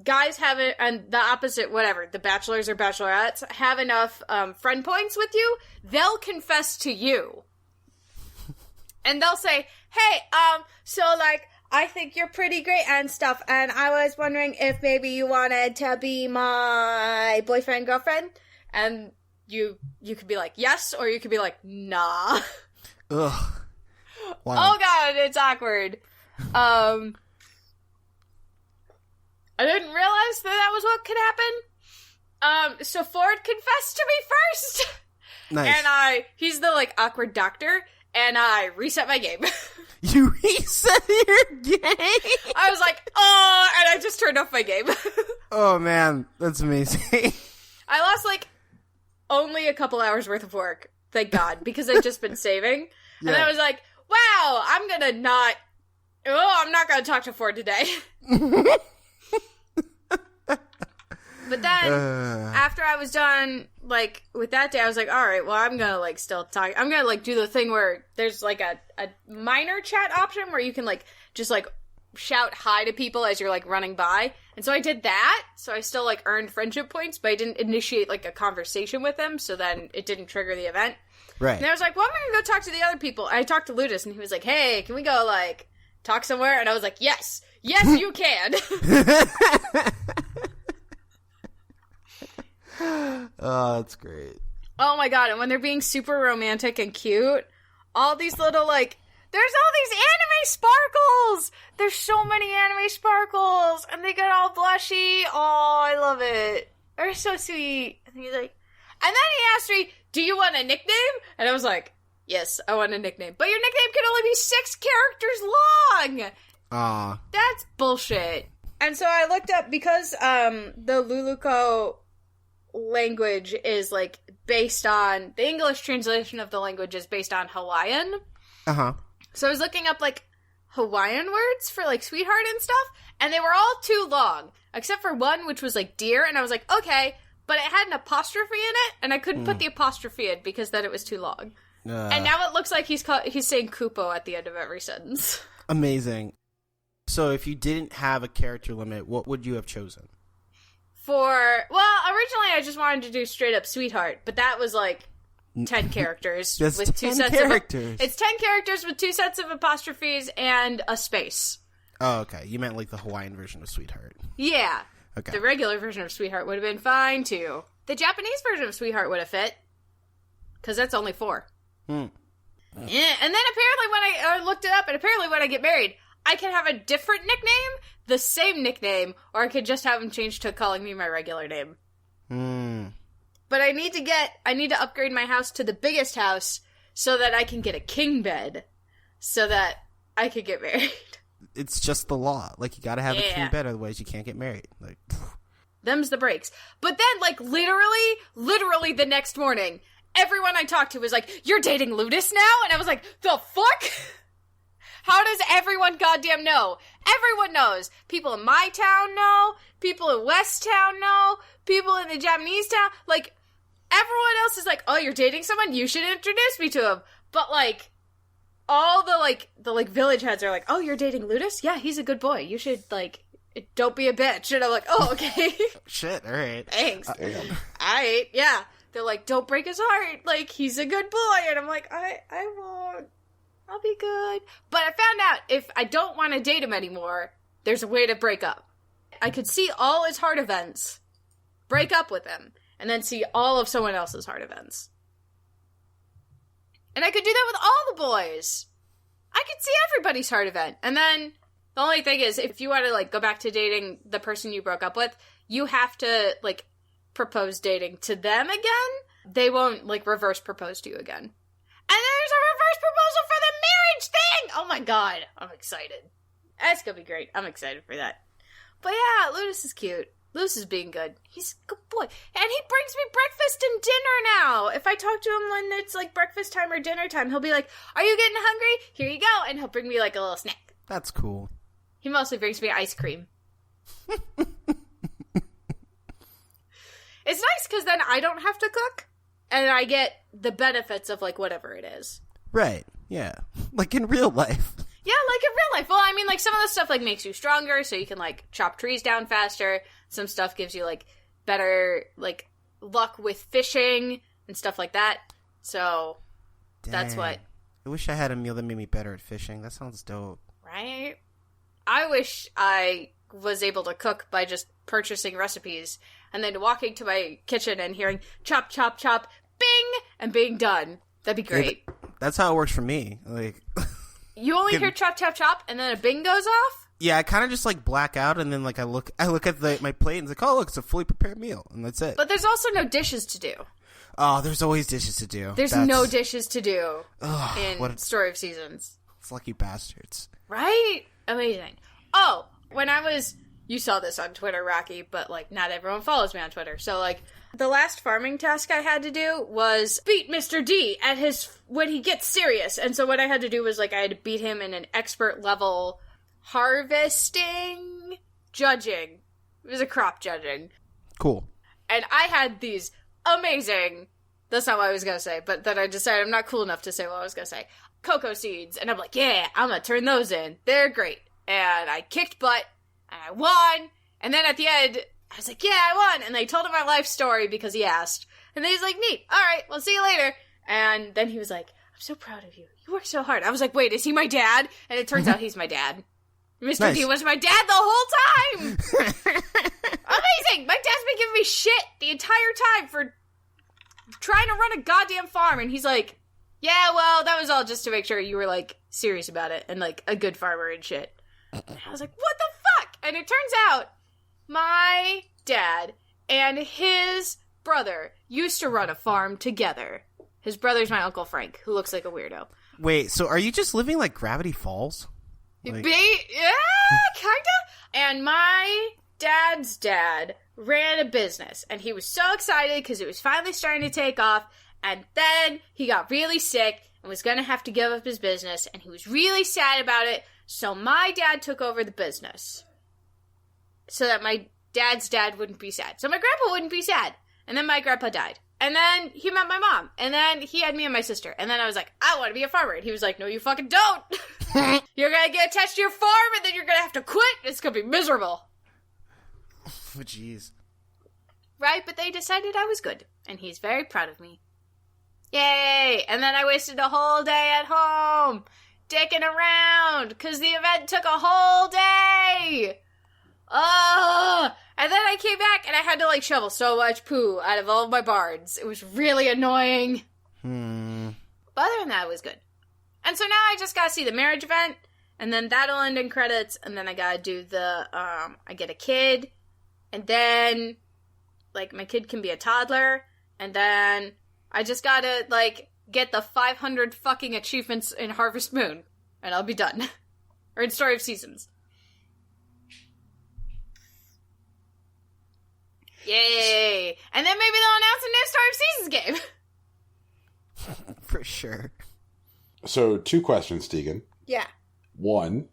guys have it, and the opposite, whatever, the bachelors or bachelorettes have enough friend points with you, they'll confess to you. And they'll say, hey, so, like, I think you're pretty great and stuff, and I was wondering if maybe you wanted to be my boyfriend, girlfriend, and you could be like, yes, or you could be like, nah. Ugh. Wow. Oh god, it's awkward. I didn't realize that was what could happen. So Ford confessed to me first. Nice. And he's the, like, awkward doctor, and I reset my game. You reset your game? I was like, oh, and I just turned off my game. Oh, man. That's amazing. I lost, like, only a couple hours worth of work. Thank God, because I'd just been saving. Yeah. And I was like, wow, I'm not gonna talk to Ford today. But then, after I was done, like, with that day, I was like, alright, well, I'm gonna, like, still talk. I'm gonna, like, do the thing where there's, like, a minor chat option where you can, like, just, like, shout hi to people as you're, like, running by. And so I did that, so I still, like, earned friendship points, but I didn't initiate, like, a conversation with them, so then it didn't trigger the event. Right. And I was like, well, I'm gonna go talk to the other people. I talked to Ludus, and he was like, hey, can we go, like, talk somewhere? And I was like, yes, you can. Oh, that's great. Oh my god, and when they're being super romantic and cute, all these little, like, there's all these anime sparkles! There's so many anime sparkles! And they get all blushy. Oh, I love it. They're so sweet. And he's like, and then he asked me, do you want a nickname? And I was like, yes, I want a nickname. But your nickname can only be 6 characters long! That's bullshit. And so I looked up, because the Luluco language is, like, based on, the English translation of the language is based on Hawaiian. So I was looking up, like, Hawaiian words for, like, sweetheart and stuff, and they were all too long, except for one, which was, like, dear, and I was like, okay, but it had an apostrophe in it, and I couldn't put the apostrophe in because then it was too long. And now it looks like he's saying Kupo at the end of every sentence. Amazing. So if you didn't have a character limit, what would you have chosen? Originally I just wanted to do straight up sweetheart, but that was like 10 characters That's with 10 two sets characters. It's 10 characters with 2 sets of apostrophes and a space. Oh, okay. You meant like the Hawaiian version of sweetheart. Yeah. Okay. The regular version of sweetheart would have been fine too. The Japanese version of sweetheart would have fit, because that's only 4. Yeah, and then apparently when I looked it up, and apparently when I get married, I can have a different nickname, the same nickname, or I could just have them change to calling me my regular name. But I need to upgrade my house to the biggest house so that I can get a king bed, so that I could get married. It's just the law. Like, you gotta have a king bed, otherwise you can't get married. Like, them's the breaks. But then, like, literally the next morning, everyone I talked to was like, "You're dating Ludus now?" And I was like, "The fuck?" How does everyone goddamn know? Everyone knows. People in my town know. People in West Town know. People in the Japanese town. Like, everyone else is like, "Oh, you're dating someone? You should introduce me to him." But, like, all the village heads are like, "Oh, you're dating Ludus? Yeah, he's a good boy. You should, like, don't be a bitch." And I'm like, "Oh, okay." Shit, alright. Thanks. Alright, yeah. They're like, "Don't break his heart. Like, he's a good boy." And I'm like, I won't. I'll be good. But I found out if I don't want to date him anymore, there's a way to break up. I could see all his heart events, break up with him, and then see all of someone else's heart events. And I could do that with all the boys. I could see everybody's heart event. And then the only thing is, if you want to, like, go back to dating the person you broke up with, you have to, like, propose dating to them again. They won't, like, reverse propose to you again. And there's a reverse proposal for the marriage thing! Oh my god, I'm excited. That's gonna be great. I'm excited for that. But yeah, Ludus is cute. Ludus is being good. He's a good boy. And he brings me breakfast and dinner now. If I talk to him when it's like breakfast time or dinner time, he'll be like, "Are you getting hungry? Here you go." And he'll bring me like a little snack. That's cool. He mostly brings me ice cream. It's nice because then I don't have to cook. And I get the benefits of, like, whatever it is. Right, yeah. Like in real life. Yeah, like in real life. Well, I mean, like, some of the stuff, like, makes you stronger, so you can, like, chop trees down faster. Some stuff gives you, like, better, like, luck with fishing and stuff like that. So, that's what... I wish I had a meal that made me better at fishing. That sounds dope. Right? I wish I was able to cook by just purchasing recipes and then walking to my kitchen and hearing chop, chop, chop, bing, and being done. That'd be great. That's how it works for me. Like, you only hear chop, chop, chop, and then a bing goes off? Yeah, I kind of just like black out, and then like I look at my plate and it's like, "Oh, look, it's a fully prepared meal," and that's it. But there's also no dishes to do. Oh, there's always dishes to do. There's no dishes to do in Story of Seasons. It's lucky bastards. Right? Amazing. Oh, when I was... You saw this on Twitter, Rocky, but, like, not everyone follows me on Twitter. So, like, the last farming task I had to do was beat Mr. D at when he gets serious. And so what I had to do was, like, I had to beat him in an expert level harvesting judging. It was a crop judging. Cool. And I had these amazing... That's not what I was going to say, but then I decided I'm not cool enough to say what I was going to say. Cocoa seeds. And I'm like, yeah, I'm going to turn those in. They're great. And I kicked butt. And I won. And then at the end, I was like, yeah, I won. And I told him my life story because he asked. And then he's like, neat. All right, we'll see you later. And then he was like, I'm so proud of you. You worked so hard. I was like, wait, is he my dad? And it turns out he's my dad. Mr. D was my dad the whole time. Amazing. My dad's been giving me shit the entire time for trying to run a goddamn farm. And he's like, yeah, well, that was all just to make sure you were, like, serious about it and, like, a good farmer and shit. And I was like, what the fuck? And it turns out my dad and his brother used to run a farm together. His brother's my Uncle Frank, who looks like a weirdo. Wait, so are you just living like Gravity Falls? Like... Yeah, kinda. And my dad's dad ran a business, and he was so excited because it was finally starting to take off, and then he got really sick and was going to have to give up his business, and he was really sad about it, so my dad took over the business so that my dad's dad wouldn't be sad. So my grandpa wouldn't be sad. And then my grandpa died. And then he met my mom. And then he had me and my sister. And then I was like, I want to be a farmer. And he was like, no, you fucking don't. You're gonna get attached to your farm, and then you're gonna have to quit. It's gonna be miserable. Oh, jeez. Right, but they decided I was good, and he's very proud of me. Yay! And then I wasted a whole day at home, dicking around, because the event took a whole day! Ugh! And then I came back, and I had to, like, shovel so much poo out of all of my barns. It was really annoying. But other than that, it was good. And so now I just gotta see the marriage event, and then that'll end in credits, and then I gotta do the, I get a kid, and then, like, my kid can be a toddler, and then I just gotta, like, get the 500 fucking achievements in Harvest Moon, and I'll be done. Or in Story of Seasons. Yay! And then maybe they'll announce a new Story of Seasons game! For sure. So, 2 questions, Tegan. Yeah. 1,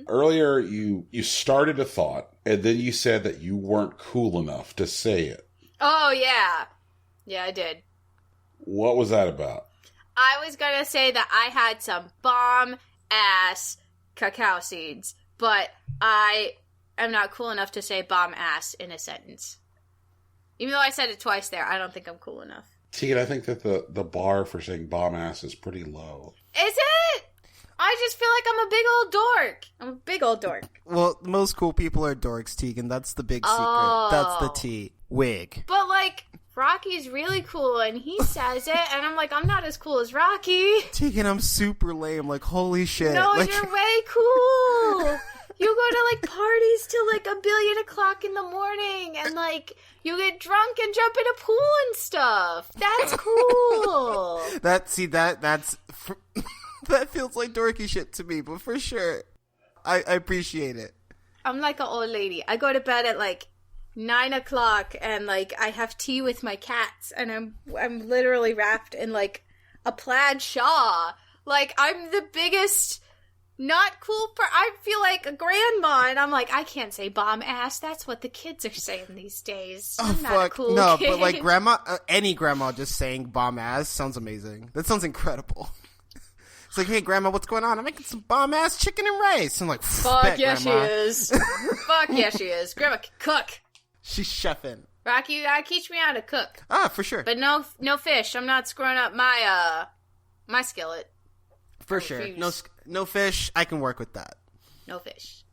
earlier you started a thought, and then you said that you weren't cool enough to say it. Oh, yeah. Yeah, I did. What was that about? I was gonna say that I had some bomb-ass cacao seeds, but I am not cool enough to say bomb-ass in a sentence. Even though I said it twice there, I don't think I'm cool enough. Tegan, I think that the bar for saying bomb ass is pretty low. Is it? I just feel like I'm a big old dork. I'm a big old dork. Well, most cool people are dorks, Tegan. That's the big secret. That's the T. Wig. But, like, Rocky's really cool, and he says it, and I'm like, I'm not as cool as Rocky. Tegan, I'm super lame. Like, holy shit. No, like, you're way cool. You go to, like, parties till, like, 1,000,000,000 o'clock in the morning, and, like, you get drunk and jump in a pool and stuff. That's cool. that's that feels like dorky shit to me, but for sure. I appreciate it. I'm like an old lady. I go to bed at, like, 9 o'clock, and, like, I have tea with my cats, and I'm literally wrapped in, like, a plaid shawl. Like, I'm the biggest... not cool I feel like a grandma, and I'm like, I can't say bomb ass. That's what the kids are saying these days. I'm not a cool no, kid. but like grandma, any grandma just saying bomb ass sounds amazing. That sounds incredible. It's like, hey grandma, what's going on? I'm making some bomb ass chicken and rice. I'm like, fuck yeah, grandma. she is. Fuck yeah, she is. Grandma can cook. She's chefing. Rocky, you gotta teach me how to cook. Ah, for sure. But no fish. I'm not screwing up my skillet. For sure. No fish. I can work with that. No fish.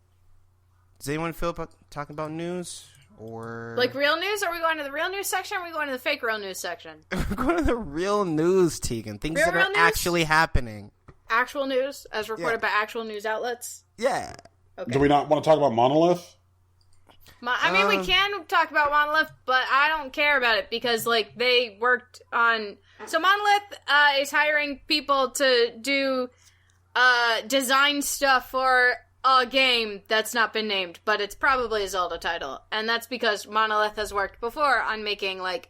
Does anyone feel about talking about news? Or like real news? Are we going to the real news section or are we going to the fake real news section? We're going to the real news, Tegan. Things that are actually happening. Actual news? As reported by actual news outlets? Yeah. Okay. Do we not want to talk about Monolith? I mean, we can talk about Monolith, but I don't care about it because, like, they worked on... So Monolith is hiring people to do design stuff for a game that's not been named, but it's probably a Zelda title. And that's because Monolith has worked before on making, like,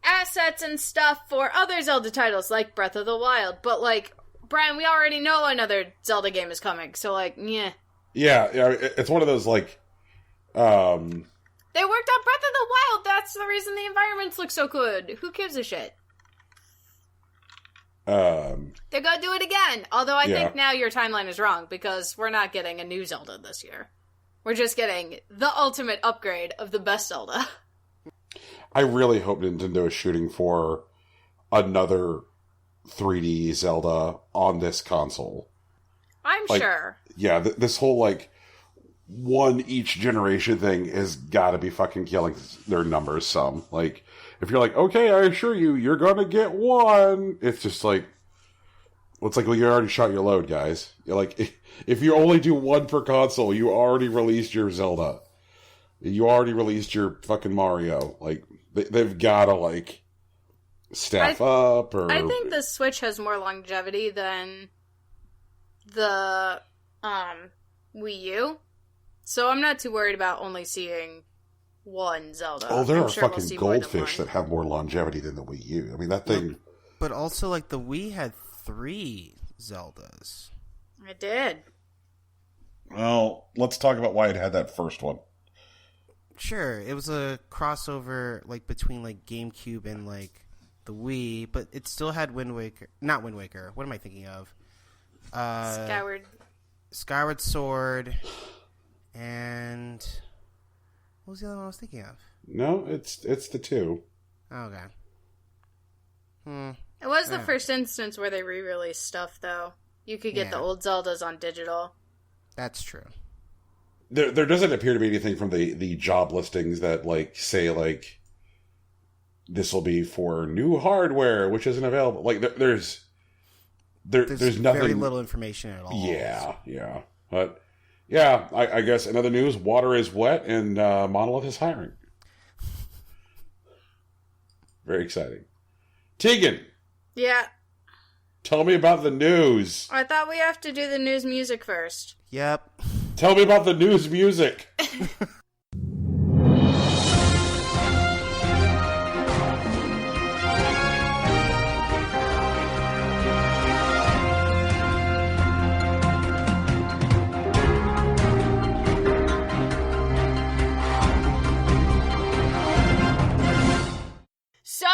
assets and stuff for other Zelda titles, like Breath of the Wild. But, like, Brian, we already know another Zelda game is coming, so, like, yeah. Yeah, it's one of those, like... They worked on Breath of the Wild. That's the reason the environments look so good. Who gives a shit? They're gonna do it again. Although I think now your timeline is wrong because we're not getting a new Zelda this year. We're just getting the ultimate upgrade of the best Zelda. I really hope Nintendo is shooting for another 3D Zelda on this console. I'm sure. Yeah, this whole, like, one each generation thing has got to be fucking killing their numbers some. Like, if you're like, okay, I assure you, you're gonna get one, it's just like, well, it's like, well, you already shot your load, guys. You're like, if you only do one per console, you already released your Zelda. You already released your fucking Mario. Like, they've got to, like, staff up, or... I think the Switch has more longevity than the, Wii U. So I'm not too worried about only seeing one Zelda. Oh, there I'm are sure fucking we'll see more than goldfish one. that have more longevity than the Wii U. I mean, that thing... But also, like, the Wii had 3 Zeldas. It did. Well, let's talk about why it had that first one. Sure, it was a crossover, like, between, like, GameCube and, like, the Wii, but it still had Wind Waker... Not Wind Waker. What am I thinking of? Skyward Sword, and what was the other one I was thinking of? No, it's the two. Okay. It was the first instance where they re-released stuff, though. You could get the old Zeldas on digital. That's true. There doesn't appear to be anything from the job listings that say this will be for new hardware, which isn't available. Like there's nothing. Very little information at all. Yeah. But yeah, I guess in other news, water is wet and Monolith is hiring. Very exciting. Tegan. Yeah. Tell me about the news. I thought we have to do the news music first. Yep. Tell me about the news music. So,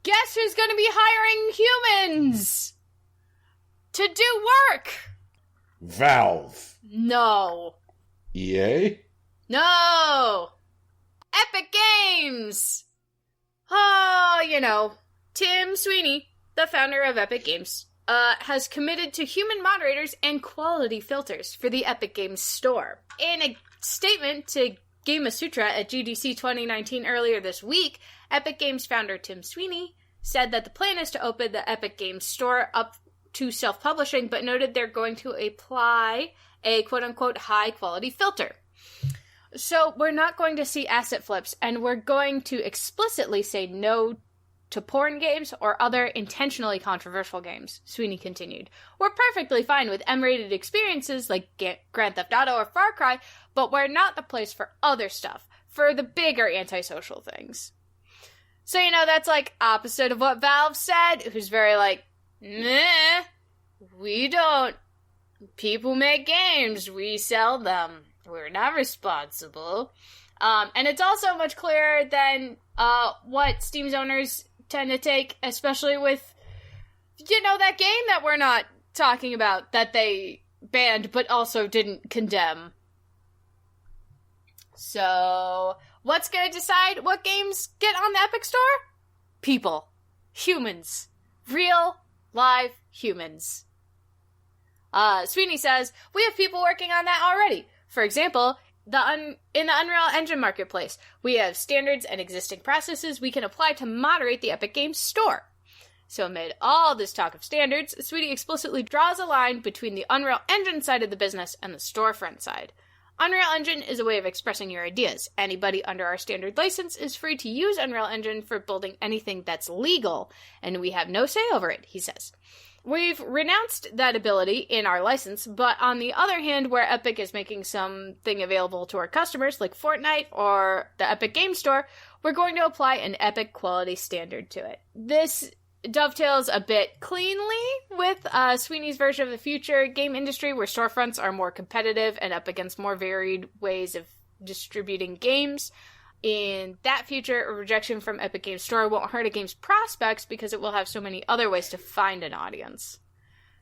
guess who's going to be hiring humans to do work? Valve. No. EA? No. Epic Games. Oh, Tim Sweeney, the founder of Epic Games, has committed to human moderators and quality filters for the Epic Games store. In a statement to Gamasutra at GDC 2019 earlier this week, Epic Games founder Tim Sweeney said that the plan is to open the Epic Games store up to self-publishing, but noted they're going to apply a quote-unquote high-quality filter. So we're not going to see asset flips, and we're going to explicitly say no to porn games or other intentionally controversial games, Sweeney continued. We're perfectly fine with M-rated experiences like Grand Theft Auto or Far Cry, but we're not the place for other stuff, for the bigger antisocial things. So, that's opposite of what Valve said, who's very nah, we don't. People make games, we sell them. We're not responsible. And it's also much clearer than what Steam's owners tend to take, especially with, that game that we're not talking about, that they banned but also didn't condemn. So, what's going to decide what games get on the Epic Store? People. Humans. Real, live humans. Sweeney says, we have people working on that already. For example, in the Unreal Engine marketplace, we have standards and existing processes we can apply to moderate the Epic Games Store. So amid all this talk of standards, Sweeney explicitly draws a line between the Unreal Engine side of the business and the storefront side. Unreal Engine is a way of expressing your ideas. Anybody under our standard license is free to use Unreal Engine for building anything that's legal, and we have no say over it, he says. We've renounced that ability in our license, but on the other hand, where Epic is making something available to our customers, like Fortnite or the Epic Game Store, we're going to apply an Epic quality standard to it. This dovetails a bit cleanly with Sweeney's version of the future game industry, where storefronts are more competitive and up against more varied ways of distributing games. In that future, a rejection from Epic Games Store won't hurt a game's prospects because it will have so many other ways to find an audience.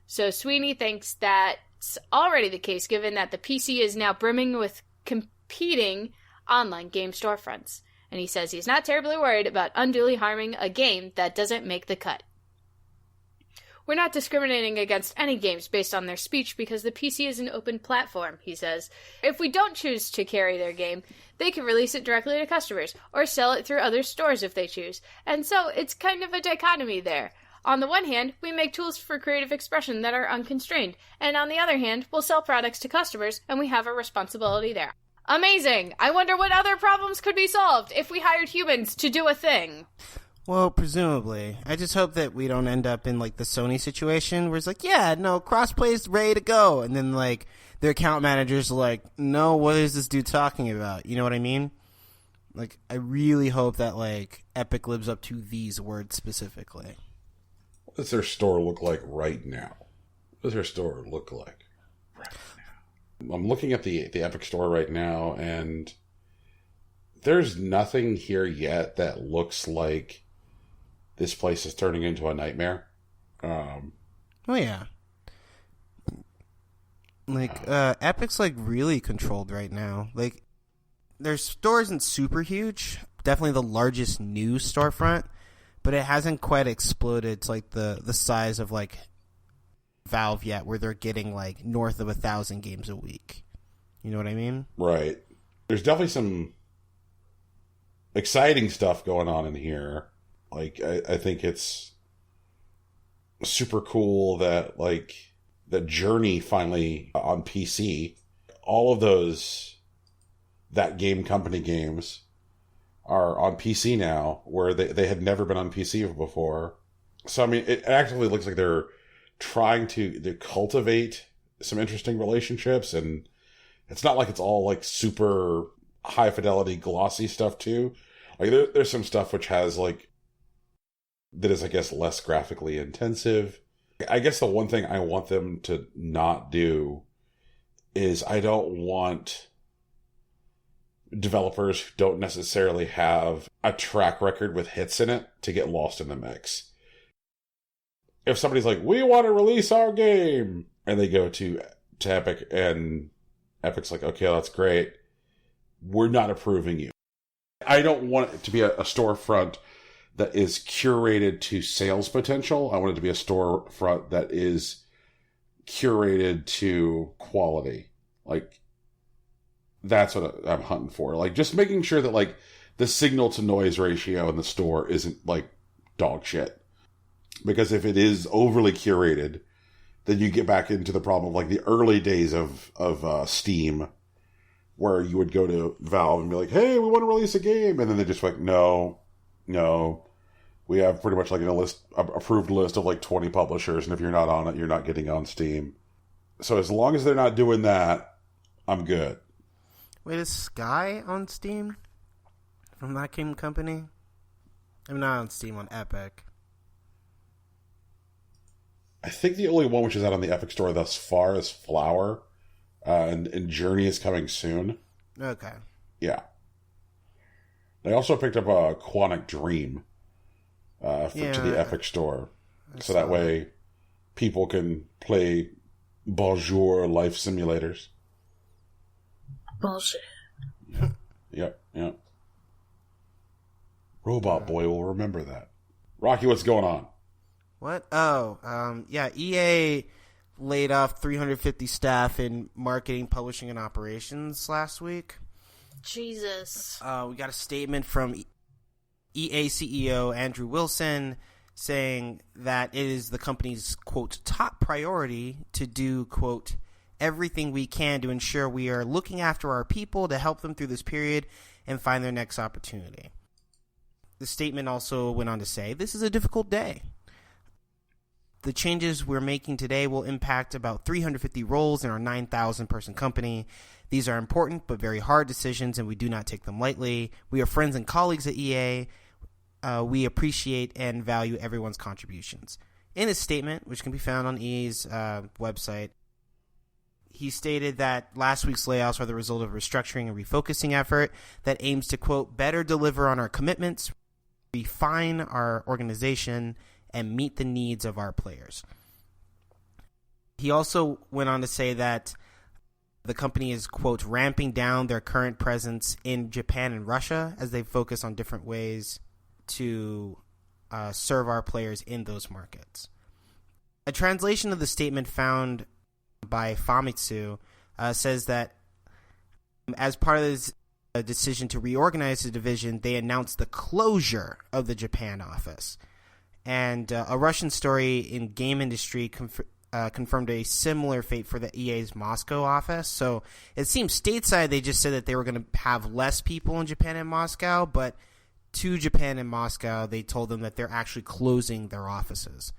So Sweeney thinks that's already the case, given that the PC is now brimming with competing online game storefronts. And he says he's not terribly worried about unduly harming a game that doesn't make the cut. We're not discriminating against any games based on their speech because the PC is an open platform, he says. If we don't choose to carry their game, they can release it directly to customers, or sell it through other stores if they choose. And so it's kind of a dichotomy there. On the one hand, we make tools for creative expression that are unconstrained, and on the other hand, we'll sell products to customers, and we have a responsibility there. Amazing! I wonder what other problems could be solved if we hired humans to do a thing. Well, presumably. I just hope that we don't end up in, the Sony situation where it's crossplay's ready to go. And then, their account manager's no, what is this dude talking about? You know what I mean? I really hope that, Epic lives up to these words specifically. What does their store look like right now? What does their store look like right now? I'm looking at the Epic Store right now, and there's nothing here yet that looks like this place is turning into a nightmare. Oh, yeah. Like, Epic's, like, really controlled right now. Like, their store isn't super huge. Definitely the largest new storefront. But it hasn't quite exploded to, like, the size of, like, Valve yet, where they're getting, like, north of 1,000 games a week. You know what I mean? Right. There's definitely some exciting stuff going on in here. Like, I think it's super cool that, like, that Journey finally on PC, all of those That Game Company games are on PC now, where they had never been on PC before. So, I mean, it actually looks like they're trying to cultivate some interesting relationships, and it's not like it's all, like, super high fidelity, glossy stuff, too. Like, there's some stuff which has, like, that is, I guess, less graphically intensive. I guess the one thing I want them to not do is I don't want developers who don't necessarily have a track record with hits in it to get lost in the mix. If somebody's like, we want to release our game, and they go to Epic, and Epic's like, okay, that's great, we're not approving you. I don't want it to be a storefront that is curated to sales potential. I want it to be a storefront that is curated to quality. Like, that's what I'm hunting for. Like, just making sure that, like, the signal to noise ratio in the store isn't, like, dog shit. Because if it is overly curated, then you get back into the problem of, like, the early days of Steam, where you would go to Valve and be like, hey, we want to release a game. And then they're just like, no. We have pretty much, like, approved list of, like, 20 publishers, and if you're not on it, you're not getting on Steam. So as long as they're not doing that, I'm good. Wait, is Sky on Steam? From That Game Company? I'm not on Steam, on Epic. I think the only one which is out on the Epic Store thus far is Flower, and Journey is coming soon. Okay. Yeah. They also picked up a Quantic Dream to the Epic Store. So that way people can play Bonjour life simulators. Bullshit. Yep. Robot Boy will remember that. Rocky, what's going on? What? Oh, EA laid off 350 staff in marketing, publishing, and operations last week. Jesus. We got a statement from EA CEO Andrew Wilson saying that it is the company's, quote, top priority to do, quote, everything we can to ensure we are looking after our people to help them through this period and find their next opportunity. The statement also went on to say, this is a difficult day. The changes we're making today will impact about 350 roles in our 9,000 person company. These are important but very hard decisions, and we do not take them lightly. We are friends and colleagues at EA. We appreciate and value everyone's contributions. In his statement, which can be found on EA's website, he stated that last week's layoffs are the result of a restructuring and refocusing effort that aims to, quote, better deliver on our commitments, refine our organization, and meet the needs of our players. He also went on to say that the company is, quote, ramping down their current presence in Japan and Russia as they focus on different ways to serve our players in those markets. A translation of the statement found by Famitsu says that as part of this decision to reorganize the division, they announced the closure of the Japan office. And a Russian story in game industry confirmed a similar fate for the EA's Moscow office. So it seems stateside they just said that they were going to have less people in Japan and Moscow, but to Japan and Moscow, they told them that they're actually closing their offices.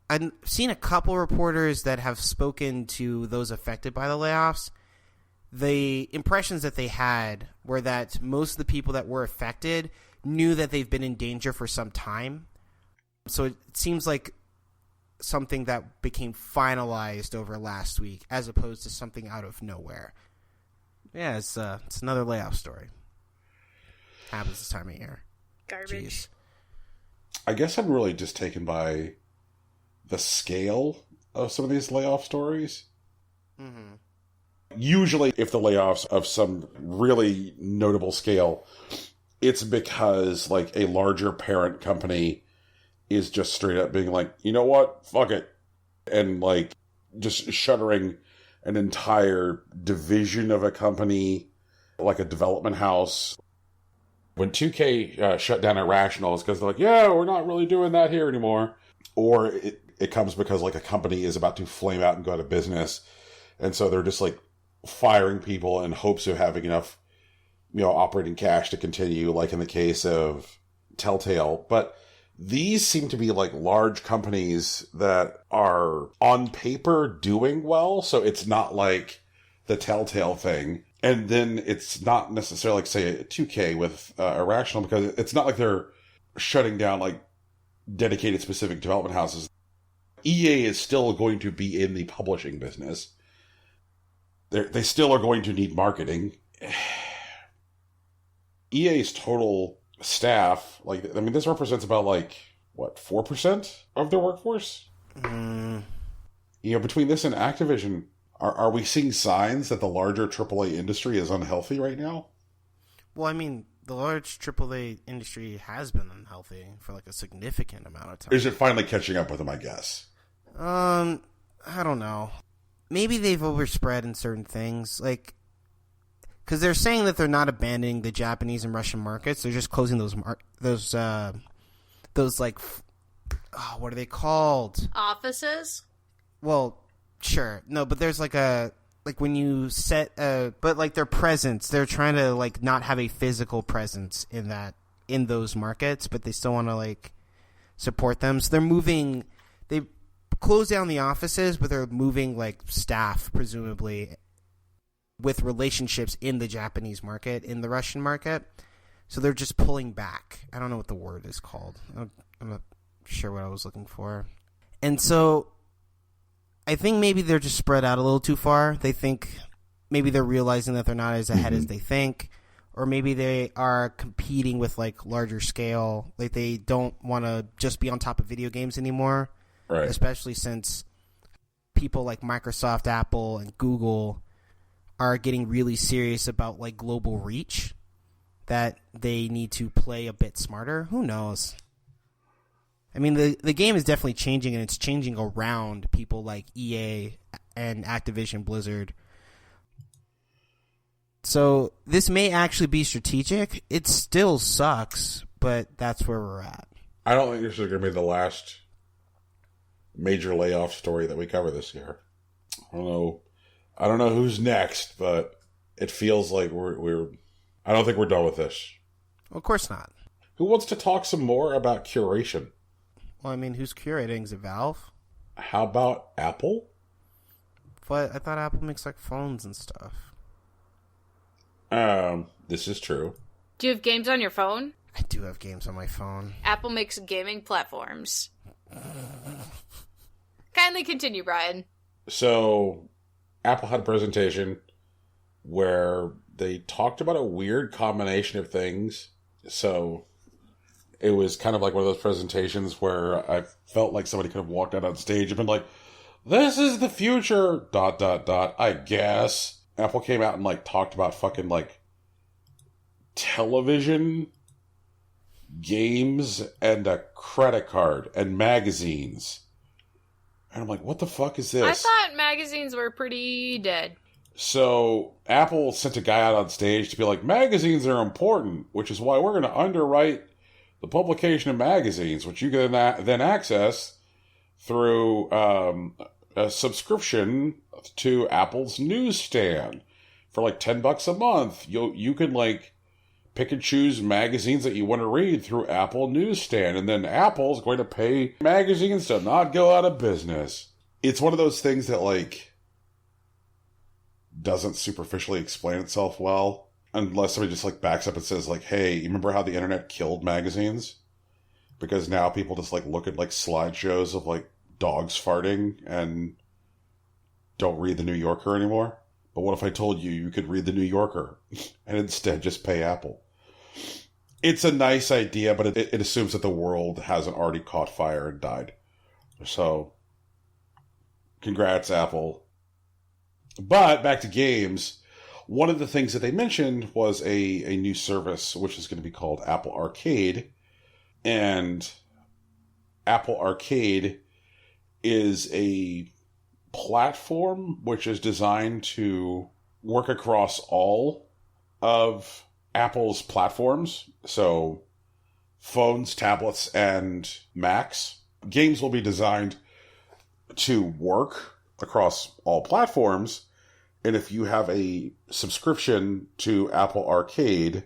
I've seen a couple reporters that have spoken to those affected by the layoffs. The impressions that they had were that most of the people that were affected knew that they've been in danger for some time. So it seems like something that became finalized over last week as opposed to something out of nowhere. Yeah, it's another layoff story. Happens this time of year. Garbage. Jeez. I guess I'm really just taken by the scale of some of these layoff stories. Mm-hmm. Usually, if the layoffs of some really notable scale, it's because like a larger parent company is just straight up being like, you know what, fuck it, and like just shuttering an entire division of a company, like a development house. When 2K shut down Irrational, it's because they're like, yeah, we're not really doing that here anymore. Or it comes because like a company is about to flame out and go out of business, and so they're just like firing people in hopes of having enough, operating cash to continue, like in the case of Telltale. But these seem to be like large companies that are on paper doing well, so it's not like the Telltale thing. And then it's not necessarily like, say, a 2K with Irrational, because it's not like they're shutting down like dedicated specific development houses. EA is still going to be in the publishing business. They still are going to need marketing. EA's total staff, this represents about 4% of their workforce? Between this and Activision, are we seeing signs that the larger AAA industry is unhealthy right now? Well, the large AAA industry has been unhealthy for a significant amount of time. Is it finally catching up with them, I guess? I don't know. Maybe they've overspread in certain things, because they're saying that they're not abandoning the Japanese and Russian markets. They're just closing those what are they called? Offices? Well, sure. No, but there's when you set their presence, they're trying to not have a physical presence in those markets, but they still want to support them. So they close down the offices, but they're moving staff, presumably, with relationships in the Japanese market, in the Russian market. So they're just pulling back. I don't know what the word is called. I'm not sure what I was looking for. And so I think maybe they're just spread out a little too far. They think maybe they're realizing that they're not as ahead as they think, or maybe they are competing with larger scale. They don't want to just be on top of video games anymore. Right. Especially since people like Microsoft, Apple, and Google are getting really serious about global reach, that they need to play a bit smarter. Who knows? The game is definitely changing, and it's changing around people like EA and Activision Blizzard. So this may actually be strategic. It still sucks, but that's where we're at. I don't think this is going to be the last major layoff story that we cover this year. I don't know who's next, but it feels like I don't think we're done with this. Well, of course not. Who wants to talk some more about curation? Well, who's curating? Is it Valve? How about Apple? But I thought Apple makes phones and stuff. This is true. Do you have games on your phone? I do have games on my phone. Apple makes gaming platforms. Kindly continue, Brian. So, Apple had a presentation where they talked about a weird combination of things. So, it was kind of like one of those presentations where I felt like somebody could have walked out on stage and been like, this is the future, ... I guess. Apple came out and talked about fucking television, games, and a credit card, and magazines. And I'm like, what the fuck is this? I thought magazines were pretty dead. So Apple sent a guy out on stage to be like, magazines are important, which is why we're going to underwrite the publication of magazines, which you can then access through a subscription to Apple's newsstand for $10 a month. You can pick and choose magazines that you want to read through Apple Newsstand, and then Apple's going to pay magazines to not go out of business. It's one of those things that doesn't superficially explain itself well, unless somebody just backs up and says hey, you remember how the internet killed magazines? Because now people just look at slideshows of dogs farting and don't read the New Yorker anymore. But what if I told you could read the New Yorker and instead just pay Apple? It's a nice idea, but it assumes that the world hasn't already caught fire and died. So Congrats, Apple. But back to games. One of the things that they mentioned was a new service, which is going to be called Apple Arcade. And Apple Arcade is a platform which is designed to work across all of Apple's platforms. So phones, tablets, and Macs. Games will be designed to work across all platforms. And if you have a subscription to Apple Arcade,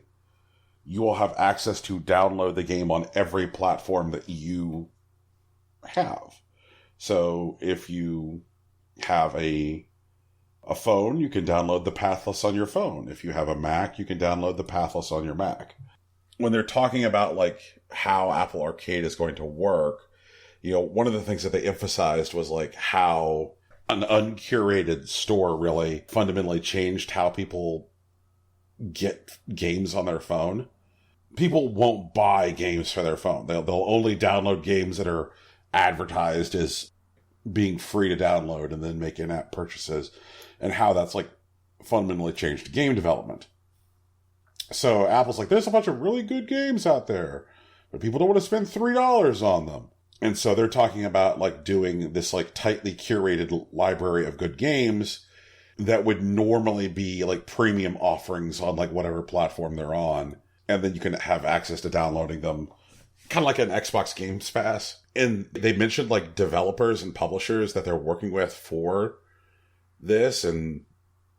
you will have access to download the game on every platform that you have. So if you have a phone, you can download the Pathless on your phone. If you have a Mac, you can download the Pathless on your Mac. When they're talking about like how Apple Arcade is going to work, one of the things that they emphasized was like how an uncurated store really fundamentally changed how people get games on their phone. People won't buy games for their phone. They'll only download games that are advertised as being free to download and then make in-app purchases, and how that's like fundamentally changed game development. So Apple's like, there's a bunch of really good games out there, but people don't want to spend $3 on them. And so they're talking about like doing this like tightly curated library of good games that would normally be like premium offerings on like whatever platform they're on. And then you can have access to downloading them, kind of like an Xbox Games Pass. And they mentioned like developers and publishers that they're working with for this, and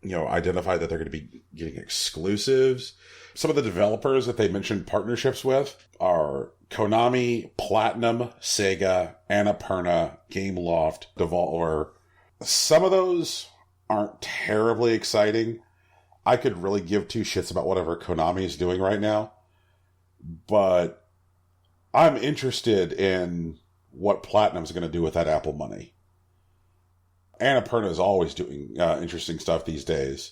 identify that they're going to be getting exclusives. Some of the developers that they mentioned partnerships with are Konami, Platinum, Sega, Annapurna, Gameloft, Devolver. Some of those aren't terribly exciting. I could really give two shits about whatever Konami is doing right now, but I'm interested in what Platinum's going to do with that Apple money. Annapurna is always doing interesting stuff these days.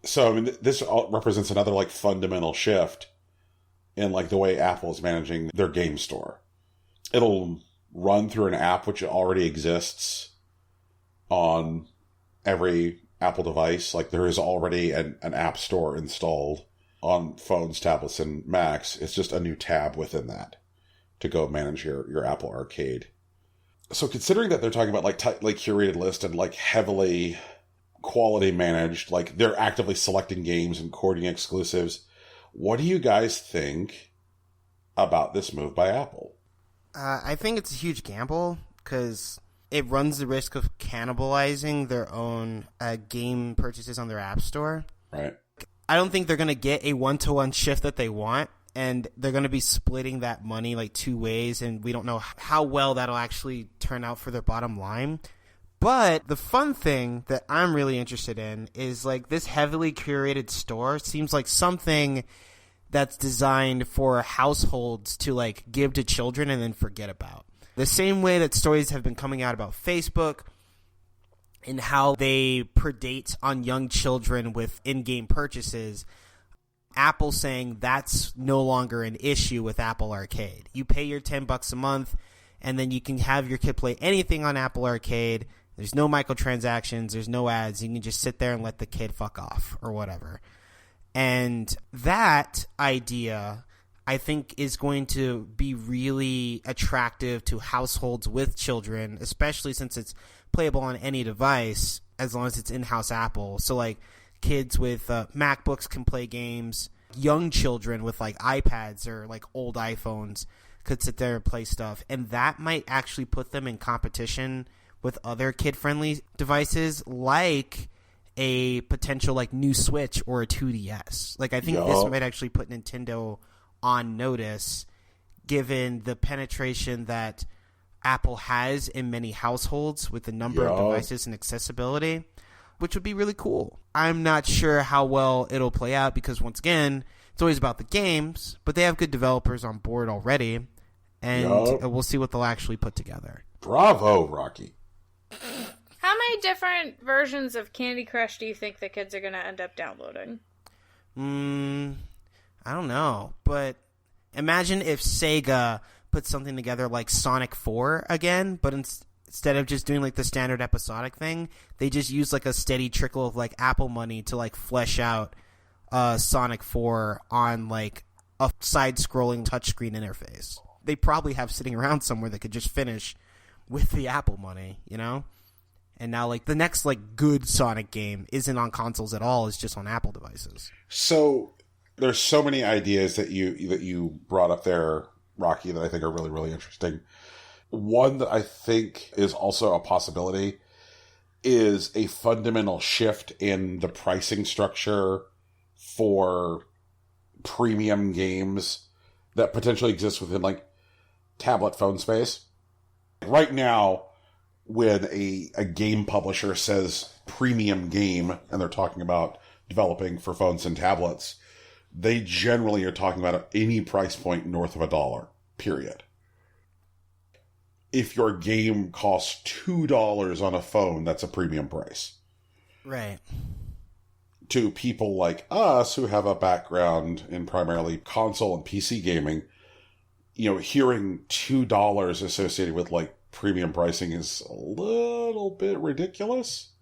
So, I mean, this represents another, like, fundamental shift in, like, the way Apple is managing their game store. It'll run through an app which already exists on every Apple device. Like, there is already an app store installed on phones, tablets, and Macs. It's just a new tab within that to go manage your Apple Arcade. So considering that they're talking about like tightly curated list and like heavily quality managed, like they're actively selecting games and courting exclusives, what do you guys think about this move by Apple? I think it's a huge gamble because it runs the risk of cannibalizing their own game purchases on their app store. Right. I don't think they're going to get a one-to-one shift that they want, and they're going to be splitting that money like two ways, and we don't know how well that'll actually turn out for their bottom line. But the fun thing that I'm really interested in is like this heavily curated store seems like something that's designed for households to like give to children and then forget about. The same way that stories have been coming out about Facebook and how they predate on young children with in-game purchases, Apple saying that's no longer an issue with Apple Arcade. You pay your $10 a month, and then you can have your kid play anything on Apple Arcade. There's no microtransactions. There's no ads. You can just sit there and let the kid fuck off or whatever. And that idea, I think, is going to be really attractive to households with children, especially since it's playable on any device as long as it's in-house Apple. So, like, kids with MacBooks can play games. Young children with like iPads or like old iPhones could sit there and play stuff. And that might actually put them in competition with other kid-friendly devices like a potential like new Switch or a 2DS. Like, I think this might actually put Nintendo on notice given the penetration that Apple has in many households with the number of devices and accessibility, which would be really cool. I'm not sure how well it'll play out because, once again, it's always about the games, but they have good developers on board already, and we'll see what they'll actually put together. Bravo, Rocky. How many different versions of Candy Crush do you think the kids are going to end up downloading? I don't know, but imagine if Sega put something together like Sonic 4 again, but instead of just doing like the standard episodic thing, they just use like a steady trickle of like Apple money to like flesh out Sonic 4 on like a side-scrolling touchscreen interface. They probably have sitting around somewhere that could just finish with the Apple money, you know? And now like the next like good Sonic game isn't on consoles at all, it's just on Apple devices. So there's so many ideas that you brought up there, Rocky, that I think are really, really interesting. One that I think is also a possibility is a fundamental shift in the pricing structure for premium games that potentially exist within like tablet phone space. Right now, when a game publisher says premium game, and they're talking about developing for phones and tablets, they generally are talking about any price point north of $1, period. If your game costs $2 on a phone, that's a premium price. Right. To people like us who have a background in primarily console and PC gaming, you know, hearing $2 associated with like premium pricing is a little bit ridiculous.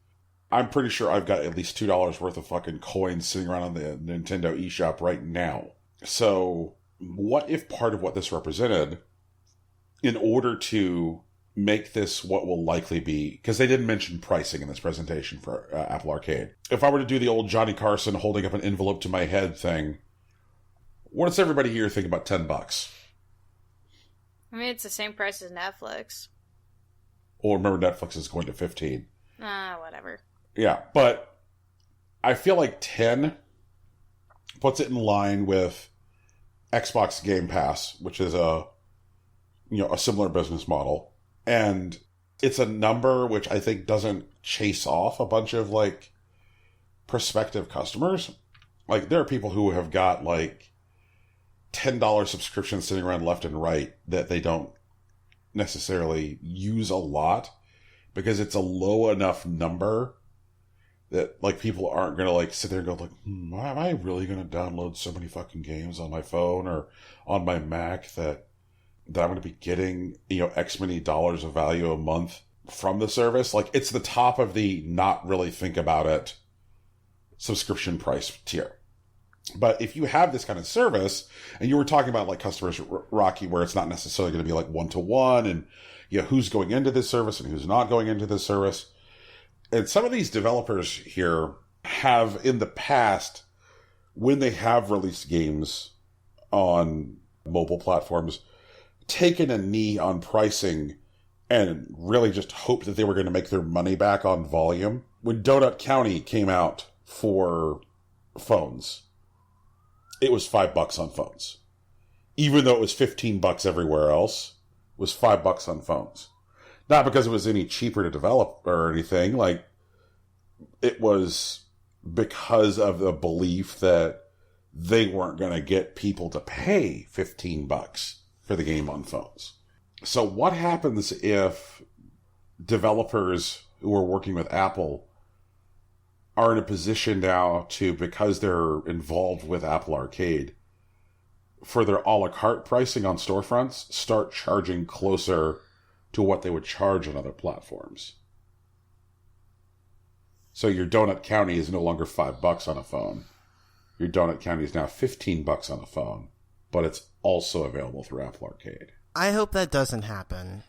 I'm pretty sure I've got at least $2 worth of fucking coins sitting around on the Nintendo eShop right now. So what if part of what this represented, in order to make this what will likely be, because they didn't mention pricing in this presentation for Apple Arcade. If I were to do the old Johnny Carson holding up an envelope to my head thing, what does everybody here think about $10? I mean, it's the same price as Netflix. Well, remember Netflix is going to 15. Whatever. Yeah, but I feel like 10 puts it in line with Xbox Game Pass, which is a similar business model. And it's a number which I think doesn't chase off a bunch of like prospective customers. Like there are people who have got like $10 subscriptions sitting around left and right that they don't necessarily use a lot because it's a low enough number that like people aren't going to like sit there and go like, am I really going to download so many fucking games on my phone or on my Mac that I'm going to be getting, X many dollars of value a month from the service? Like it's the top of the not really think about it subscription price tier. But if you have this kind of service, and you were talking about like customers, Rocky, where it's not necessarily going to be like one-to-one and who's going into this service and who's not going into this service. And some of these developers here have in the past, when they have released games on mobile platforms, taken a knee on pricing and really just hoped that they were going to make their money back on volume. When Donut County came out for phones, it was $5 on phones. Even though it was $15 everywhere else, it was $5 on phones. Not because it was any cheaper to develop or anything. Like, it was because of the belief that they weren't going to get people to pay $15 for the game on phones. So what happens if developers who are working with Apple are in a position now to, because they're involved with Apple Arcade, for their a la carte pricing on storefronts, start charging closer to what they would charge on other platforms? So your Donut County is no longer $5 on a phone. Your Donut County is now $15 on a phone, but it's also available through Apple Arcade. I hope that doesn't happen.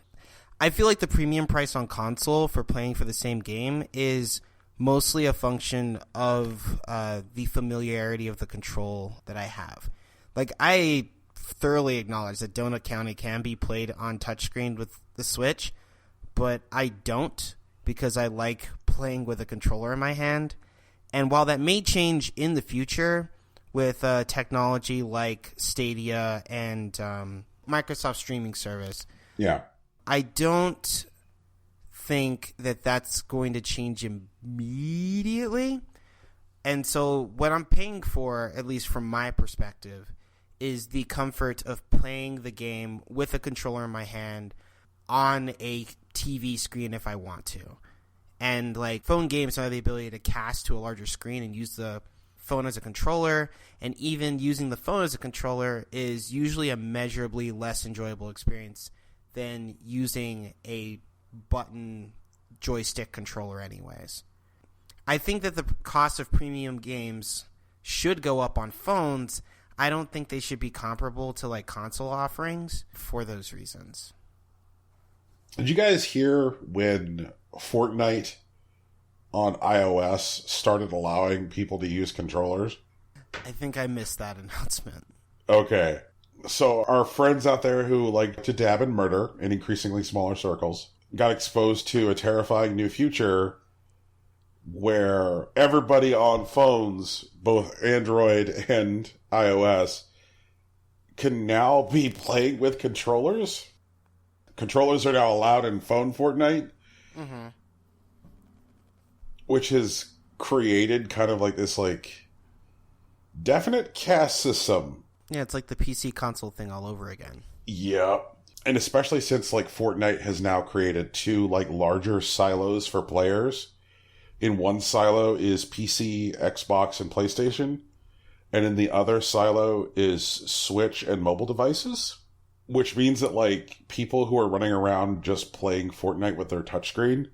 I feel like the premium price on console for playing for the same game is mostly a function of the familiarity of the control that I have. Like, I thoroughly acknowledge that Donut County can be played on touchscreen with the Switch, but I don't, because I like playing with a controller in my hand. And while that may change in the future with technology like Stadia and Microsoft streaming service, yeah, I don't think that that's going to change immediately. And so what I'm paying for, at least from my perspective, is the comfort of playing the game with a controller in my hand on a TV screen if I want to. And like phone games have the ability to cast to a larger screen and use the phone as a controller, and even using the phone as a controller is usually a measurably less enjoyable experience than using a button joystick controller anyways. I think that the cost of premium games should go up on phones. I don't think they should be comparable to like console offerings for those reasons. Did you guys hear when Fortnite on iOS started allowing people to use controllers? I think I missed that announcement. Okay. So our friends out there who like to dab in murder in increasingly smaller circles got exposed to a terrifying new future where everybody on phones, both Android and iOS, can now be playing with controllers. Controllers are now allowed in phone Fortnite, which has created kind of like this like definite caste system. Yeah, it's like the PC console thing all over again. Yeah. And especially since like Fortnite has now created two like larger silos for players. In one silo is PC, Xbox, and PlayStation. And in the other silo is Switch and mobile devices. Which means that like people who are running around just playing Fortnite with their touchscreen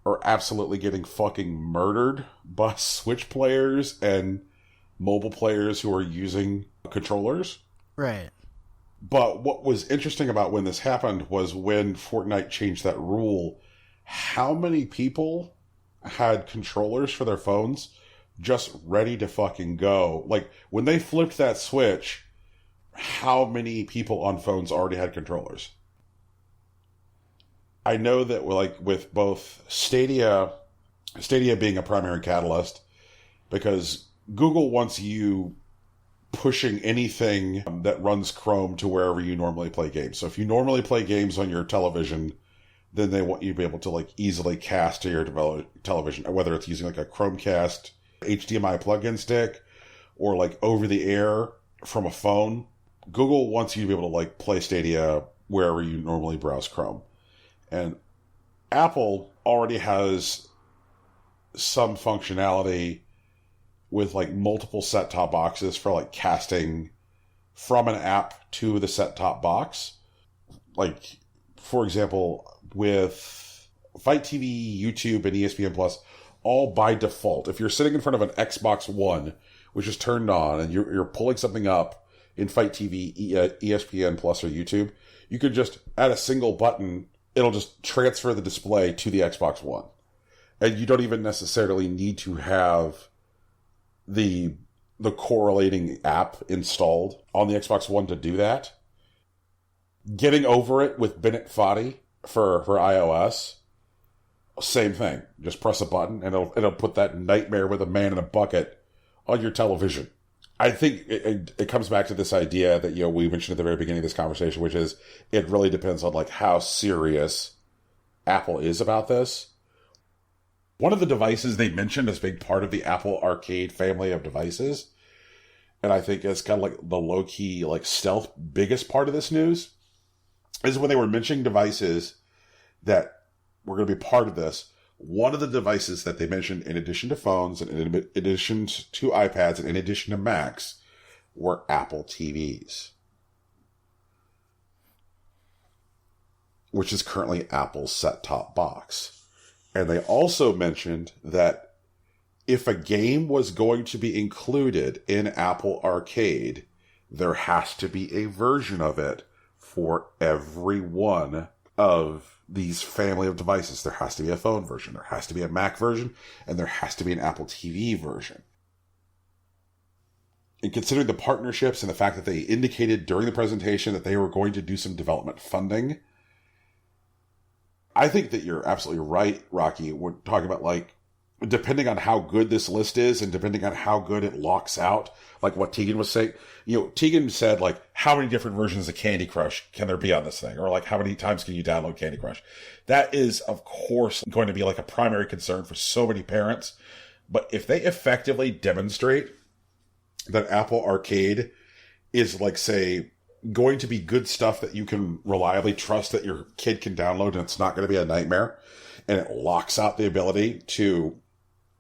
are absolutely getting fucking murdered by Switch players and mobile players who are using controllers. Right. But what was interesting about when this happened was when Fortnite changed that rule, how many people had controllers for their phones just ready to fucking go. Like, when they flipped that switch, how many people on phones already had controllers? I know that, like, with both Stadia being a primary catalyst, because Google wants you pushing anything that runs Chrome to wherever you normally play games. So if you normally play games on your television, then they want you to be able to like easily cast to your television, whether it's using like a Chromecast HDMI plug-in stick or like over the air from a phone. Google wants you to be able to like play Stadia wherever you normally browse Chrome. And Apple already has some functionality with like multiple set-top boxes for like casting from an app to the set-top box. Like, for example, with Fight TV, YouTube, and ESPN Plus, all by default, if you're sitting in front of an Xbox One, which is turned on, and you're pulling something up in Fight TV, ESPN Plus, or YouTube, you could just, at a single button, it'll just transfer the display to the Xbox One. And you don't even necessarily need to have the correlating app installed on the Xbox One to do that. Getting over it with Bennett Foddy for iOS, same thing. Just press a button and it'll put that nightmare with a man in a bucket on your television. I think it comes back to this idea that, you know, we mentioned at the very beginning of this conversation, which is it really depends on like how serious Apple is about this. One of the devices they mentioned as being part of the Apple Arcade family of devices, and I think it's kind of like the low-key, like stealth biggest part of this news, is when they were mentioning devices that were going to be part of this. One of the devices that they mentioned, in addition to phones, and in addition to iPads, and in addition to Macs, were Apple TVs, which is currently Apple's set-top box. And they also mentioned that if a game was going to be included in Apple Arcade, there has to be a version of it for every one of these family of devices. There has to be a phone version, there has to be a Mac version, and there has to be an Apple TV version. And considering the partnerships and the fact that they indicated during the presentation that they were going to do some development funding, I think that you're absolutely right, Rocky. We're talking about, like, depending on how good this list is and depending on how good it locks out, like what Tegan was saying. You know, Tegan said, like, how many different versions of Candy Crush can there be on this thing? Or, like, how many times can you download Candy Crush? That is, of course, going to be, like, a primary concern for so many parents. But if they effectively demonstrate that Apple Arcade is, like, say, going to be good stuff that you can reliably trust that your kid can download and it's not going to be a nightmare, and it locks out the ability to,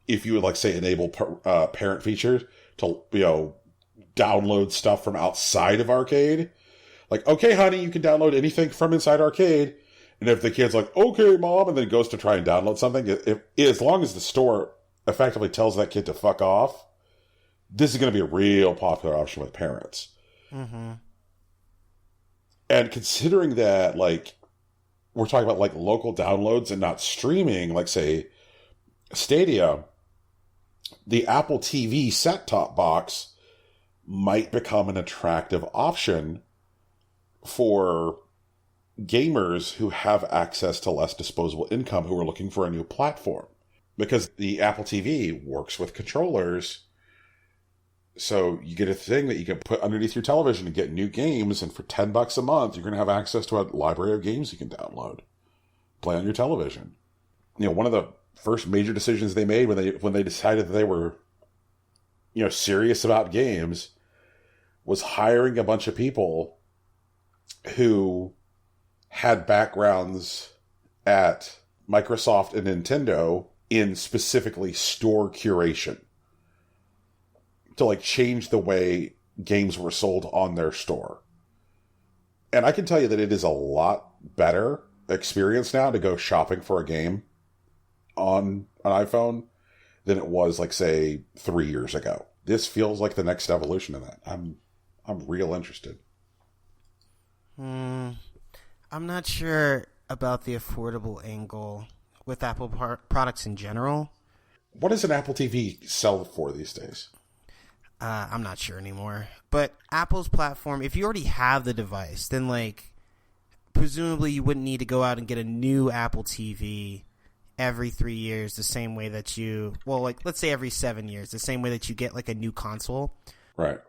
if you would like say enable parent features to, you know, download stuff from outside of Arcade, like, okay honey, you can download anything from inside Arcade, And if the kid's like, okay, mom, and then goes to try and download something, as long as the store effectively tells that kid to fuck off, this is going to be a real popular option with parents. Mm-hmm. And considering that, like, we're talking about, like, local downloads and not streaming, like, say, Stadia, the Apple TV set-top box might become an attractive option for gamers who have access to less disposable income who are looking for a new platform. Because the Apple TV works with controllers, so you get a thing that you can put underneath your television and get new games, and for $10 a month, you're going to have access to a library of games you can download, play on your television. You know, one of the first major decisions they made when they decided that they were, you know, serious about games was hiring a bunch of people who had backgrounds at Microsoft and Nintendo in specifically store curation to, like, change the way games were sold on their store. And I can tell you that it is a lot better experience now to go shopping for a game on an iPhone than it was, like, say, 3 years ago. This feels like the next evolution of that. I'm real interested. I'm not sure about the affordable angle with Apple products in general. What does an Apple TV sell for these days? I'm not sure anymore. But Apple's platform, if you already have the device, then, like, presumably you wouldn't need to go out and get a new Apple TV every 3 years the same way that you, well, like, let's say every 7 years, the same way that you get, like, a new console. Right.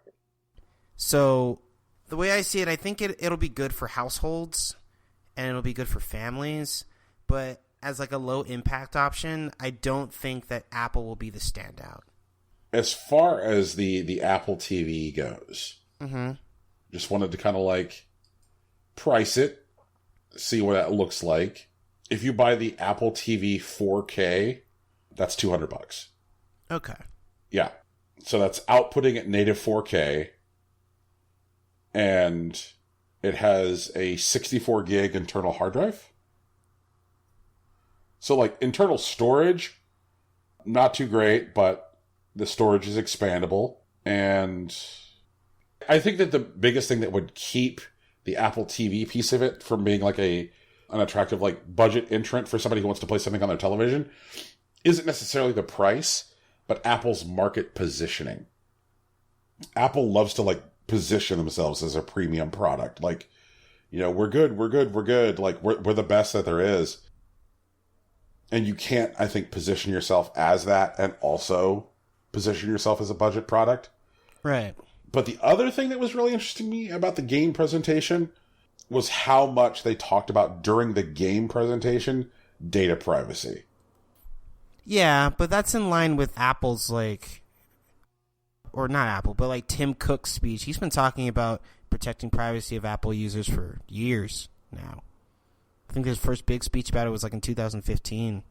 So the way I see it, I think it'll be good for households and it'll be good for families. But as, like, a low-impact option, I don't think that Apple will be the standout. As far as the Apple TV goes, just wanted to kind of, like, price it, see what that looks like. If you buy the Apple TV 4K, that's $200. Okay. Yeah. So that's outputting at native 4K, and it has a 64 gig internal hard drive. So, like, internal storage, not too great, but the storage is expandable. And I think that the biggest thing that would keep the Apple TV piece of it from being, like, an attractive, like, budget entrant for somebody who wants to play something on their television isn't necessarily the price, but Apple's market positioning. Apple loves to, like, position themselves as a premium product. Like, you know, we're good. Like, we're the best that there is. And you can't, I think, position yourself as that and also position yourself as a budget product. Right. But the other thing that was really interesting to me about the game presentation was how much they talked about during the game presentation data privacy. Yeah, but that's in line with Apple's, like, or not Apple, but, like, Tim Cook's speech. He's been talking about protecting privacy of Apple users for years now. I think his first big speech about it was, like, in 2015.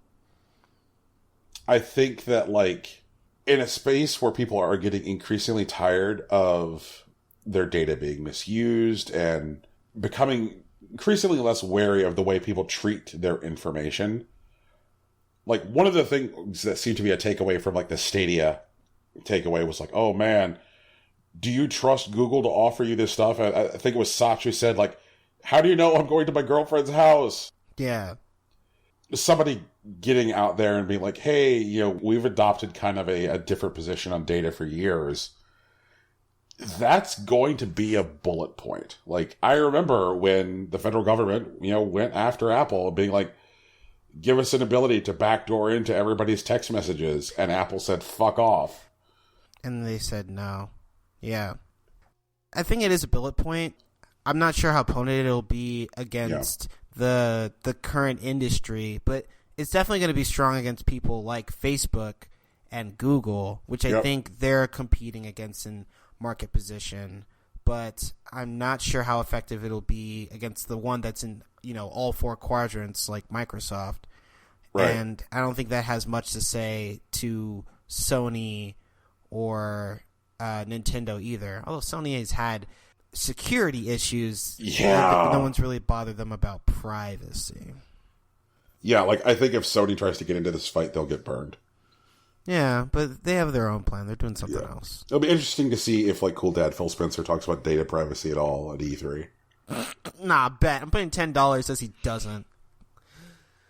I think that, like, in a space where people are getting increasingly tired of their data being misused and becoming increasingly less wary of the way people treat their information, like, one of the things that seemed to be a takeaway from, like, the Stadia takeaway was like, oh man, do you trust Google to offer you this stuff? I think it was Satya said, like, how do you know I'm going to my girlfriend's house? Yeah. Somebody getting out there and being like, hey, you know, we've adopted kind of a different position on data for years. That's going to be a bullet point. Like, I remember when the federal government, you know, went after Apple being like, give us an ability to backdoor into everybody's text messages. And Apple said, fuck off. And they said no. Yeah. I think it is a bullet point. I'm not sure how potent it'll be against the current industry, but it's definitely going to be strong against people like Facebook and Google, which I think they're competing against in market position. But I'm not sure how effective it'll be against the one that's in, you know, all four quadrants like Microsoft. Right. And I don't think that has much to say to Sony or Nintendo either. Although Sony has had security issues. Yeah. No one's really bothered them about privacy. Yeah, like, I think if Sony tries to get into this fight, they'll get burned. Yeah, but they have their own plan. They're doing something else. It'll be interesting to see if, like, Cool Dad Phil Spencer talks about data privacy at all at E3. Nah, bet. I'm putting $10 as he doesn't.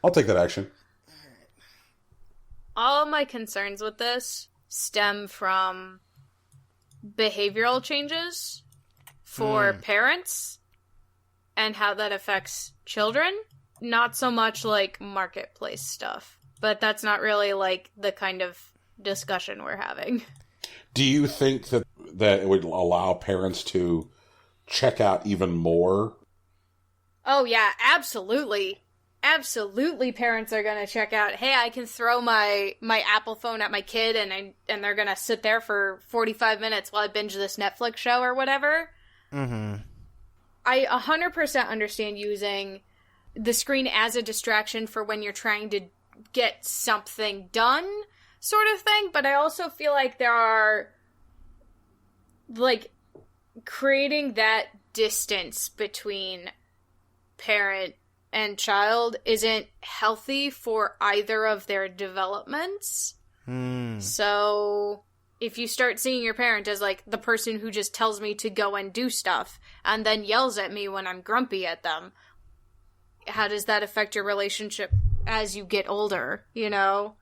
I'll take that action. All of my concerns with this stem from behavioral changes for parents and how that affects children. Not so much like marketplace stuff, but that's not really like the kind of discussion we're having. Do you think that it would allow parents to check out even more? Oh yeah, absolutely. Absolutely, parents are gonna check out, hey, I can throw my Apple phone at my kid and they're gonna sit there for 45 minutes while I binge this Netflix show or whatever. Mm-hmm. I 100% understand using the screen as a distraction for when you're trying to get something done, sort of thing, but I also feel like there are, like, creating that distance between parent and child isn't healthy for either of their developments. So if you start seeing your parent as, like, the person who just tells me to go and do stuff and then yells at me when I'm grumpy at them, how does that affect your relationship as you get older, you know?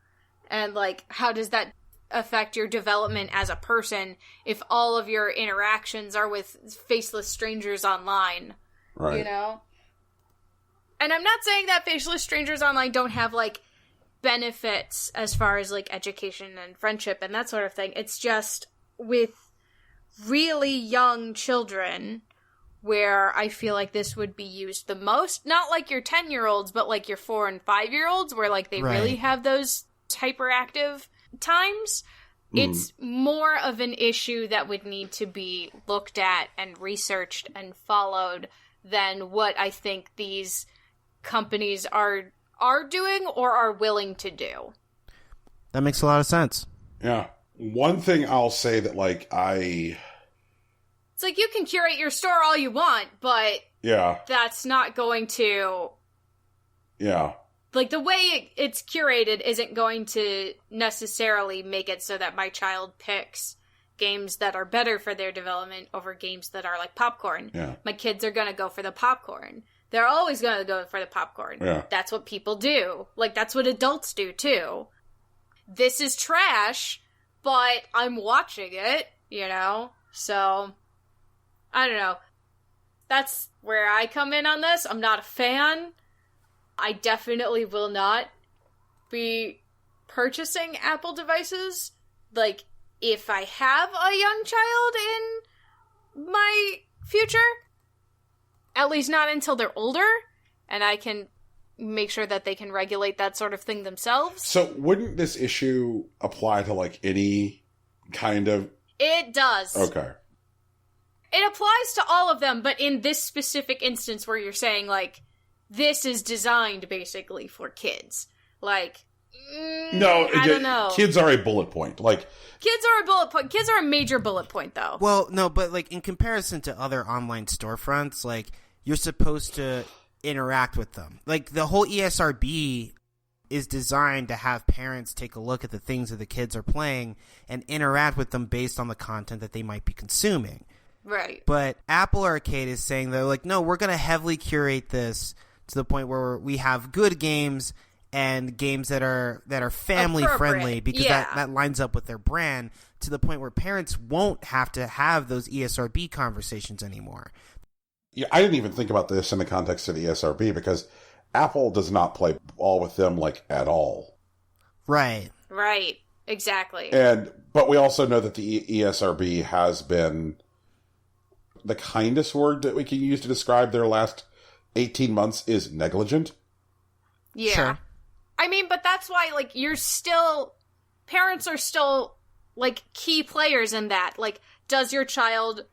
And, like, how does that affect your development as a person if all of your interactions are with faceless strangers online? Right. You know? And I'm not saying that faceless strangers online don't have, like, benefits as far as, like, education and friendship and that sort of thing. It's just with really young children where I feel like this would be used the most. Not like your 10-year-olds, but like your 4 and 5-year-olds where, like, they really have those hyperactive times. It's more of an issue that would need to be looked at and researched and followed than what I think these companies are doing or are willing to do. That makes a lot of sense. Yeah. One thing I'll say that, like, it's like, you can curate your store all you want, but that's not going to, like, the way it's curated isn't going to necessarily make it so that my child picks games that are better for their development over games that are like popcorn. Yeah. My kids are going to go for the popcorn. They're always going to go for the popcorn. Yeah. That's what people do. Like, that's what adults do, too. This is trash, but I'm watching it, you know? So, I don't know. That's where I come in on this. I'm not a fan. I definitely will not be purchasing Apple devices. Like, if I have a young child in my future, at least not until they're older, and I can make sure that they can regulate that sort of thing themselves. So wouldn't this issue apply to, like, any kind of... It does. Okay. It applies to all of them, but in this specific instance where you're saying, like, this is designed basically for kids. Like, No, I don't know. Kids are a bullet point. Like, Kids are a bullet point. Kids are a major bullet point, though. Well, no, but, like, in comparison to other online storefronts, like, you're supposed to interact with them. Like, the whole ESRB is designed to have parents take a look at the things that the kids are playing and interact with them based on the content that they might be consuming. Right. But Apple Arcade is saying, they're like, no, we're going to heavily curate this to the point where we have good games and games that are family friendly, because that lines up with their brand, to the point where parents won't have to have those ESRB conversations anymore. yeah, I didn't even think about this in the context of the ESRB, because Apple does not play ball with them, like, at all. Right. Right. Exactly. But we also know that the ESRB has been the kindest word that we can use to describe their last 18 months is negligent. Yeah. Sure. I mean, but that's why, like, parents are still, like, key players in that. Like, does your child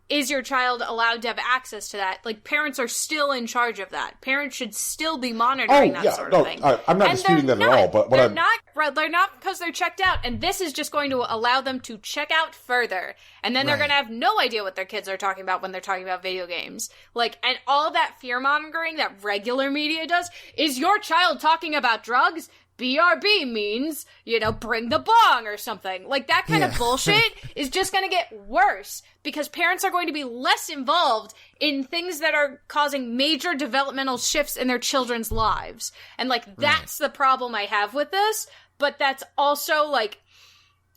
is your child allowed to have access to that? Like, parents are still in charge of that. Parents should still be monitoring that sort of thing. I'm not disputing that at all. But they're not because they're checked out, and this is just going to allow them to check out further, and then they're going to have no idea what their kids are talking about when they're talking about video games. Like, and all that fear mongering that regular media does. Is your child talking about drugs? BRB means, bring the bong or something. Like, that kind of bullshit is just going to get worse because parents are going to be less involved in things that are causing major developmental shifts in their children's lives. And, like, that's the problem I have with this. But that's also, like,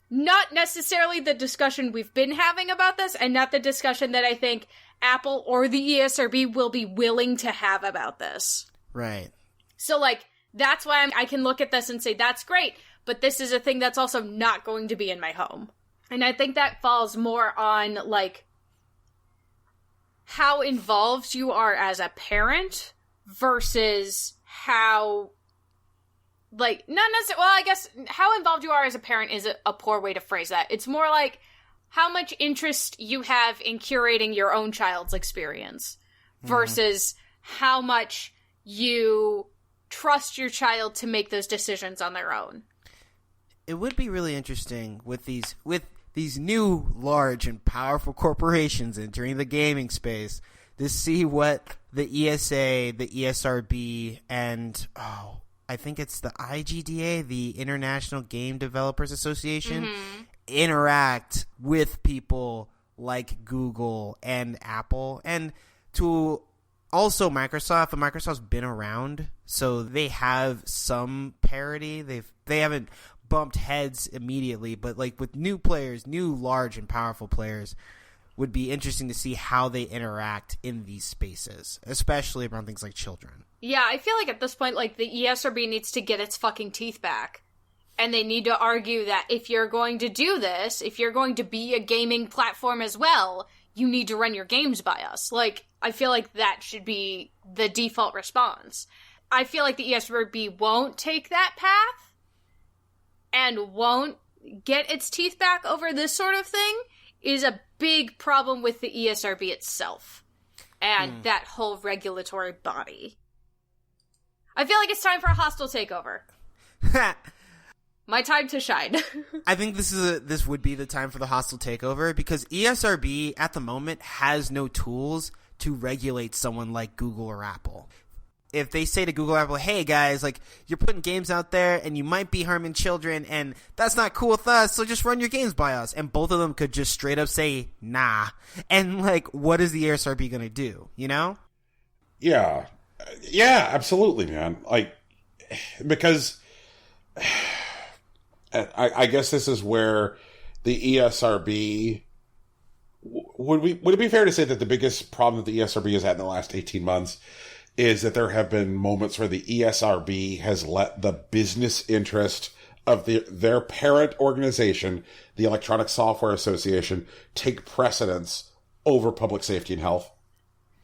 not necessarily the discussion we've been having about this and not the discussion that I think Apple or the ESRB will be willing to have about this. Right. So, like, that's why I can look at this and say, that's great, but this is a thing that's also not going to be in my home. And I think that falls more on, like, how involved you are as a parent versus how, like, not necessarily, well, I guess how involved you are as a parent is a poor way to phrase that. It's more like how much interest you have in curating your own child's experience versus how much you trust your child to make those decisions on their own. It would be really interesting with these new large and powerful corporations entering the gaming space to see what the ESA, the ESRB, and I think it's the IGDA, the International Game Developers Association, interact with people like Google and Apple, and to also Microsoft. And Microsoft's been around, so they have some parity. They haven't bumped heads immediately, but like with new players, new large and powerful players, would be interesting to see how they interact in these spaces, especially around things like children. Yeah, I feel like at this point, like, the ESRB needs to get its fucking teeth back. And they need to argue that if you're going to do this, if you're going to be a gaming platform as well, you need to run your games by us. Like, I feel like that should be the default response. I feel like the ESRB won't take that path and won't get its teeth back over this sort of thing is a big problem with the ESRB itself and that whole regulatory body. I feel like it's time for a hostile takeover. My time to shine. I think this would be the time for the hostile takeover because ESRB at the moment has no tools to regulate someone like Google or Apple. If they say to Google or Apple, hey guys, like, you're putting games out there and you might be harming children and that's not cool with us, so just run your games by us. And both of them could just straight up say, nah. And, like, what is the ESRB going to do, you know? Yeah. Yeah, absolutely, man. Like, because I guess this is where the ESRB... Would it be fair to say that the biggest problem that the ESRB has had in the last 18 months is that there have been moments where the ESRB has let the business interest of their parent organization, the Electronic Software Association, take precedence over public safety and health?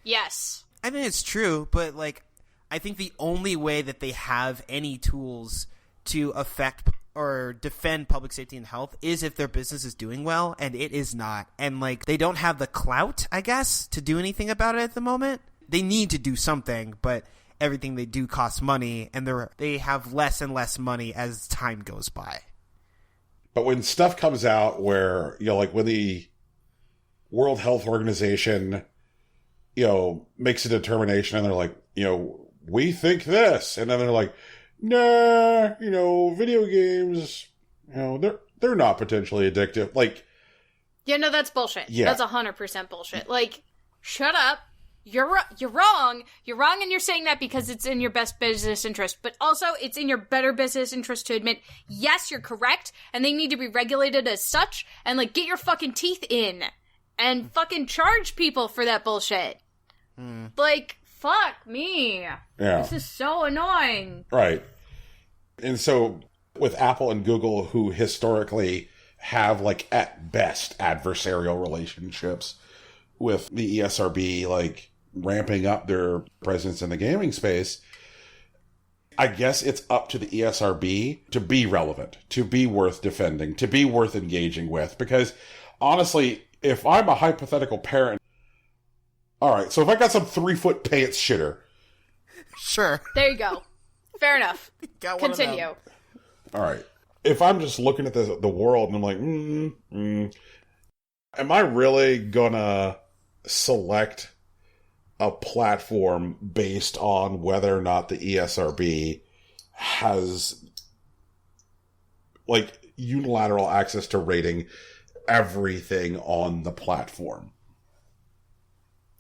Yes. I mean, it's true, but, like, I think the only way that they have any tools to affect or defend public safety and health is if their business is doing well, and it is not. And, like, they don't have the clout, I guess, to do anything about it at the moment. They need to do something, but everything they do costs money, and they have less and less money as time goes by. But when stuff comes out where, like when the World Health Organization, makes a determination and they're like, we think this, and then they're like, nah, video games, they're not potentially addictive. Like, yeah, no, that's bullshit. Yeah. That's 100% bullshit. Like, shut up. You're wrong. You're wrong, and you're saying that because it's in your best business interest. But also, it's in your better business interest to admit, yes, you're correct, and they need to be regulated as such, and, like, get your fucking teeth in, and fucking charge people for that bullshit. Like, fuck me. Yeah. This is so annoying. Right. And so, with Apple and Google, who historically have, like, at best, adversarial relationships with the ESRB, like, ramping up their presence in the gaming space, I guess it's up to the ESRB to be relevant, to be worth defending, to be worth engaging with. Because, honestly, if I'm a hypothetical parent, all right, so if I got some 3-foot pants shitter. Sure. There you go. Fair enough. Got one of them. Continue. All right. If I'm just looking at the world and I'm like, am I really gonna select a platform based on whether or not the ESRB has like unilateral access to rating everything on the platform?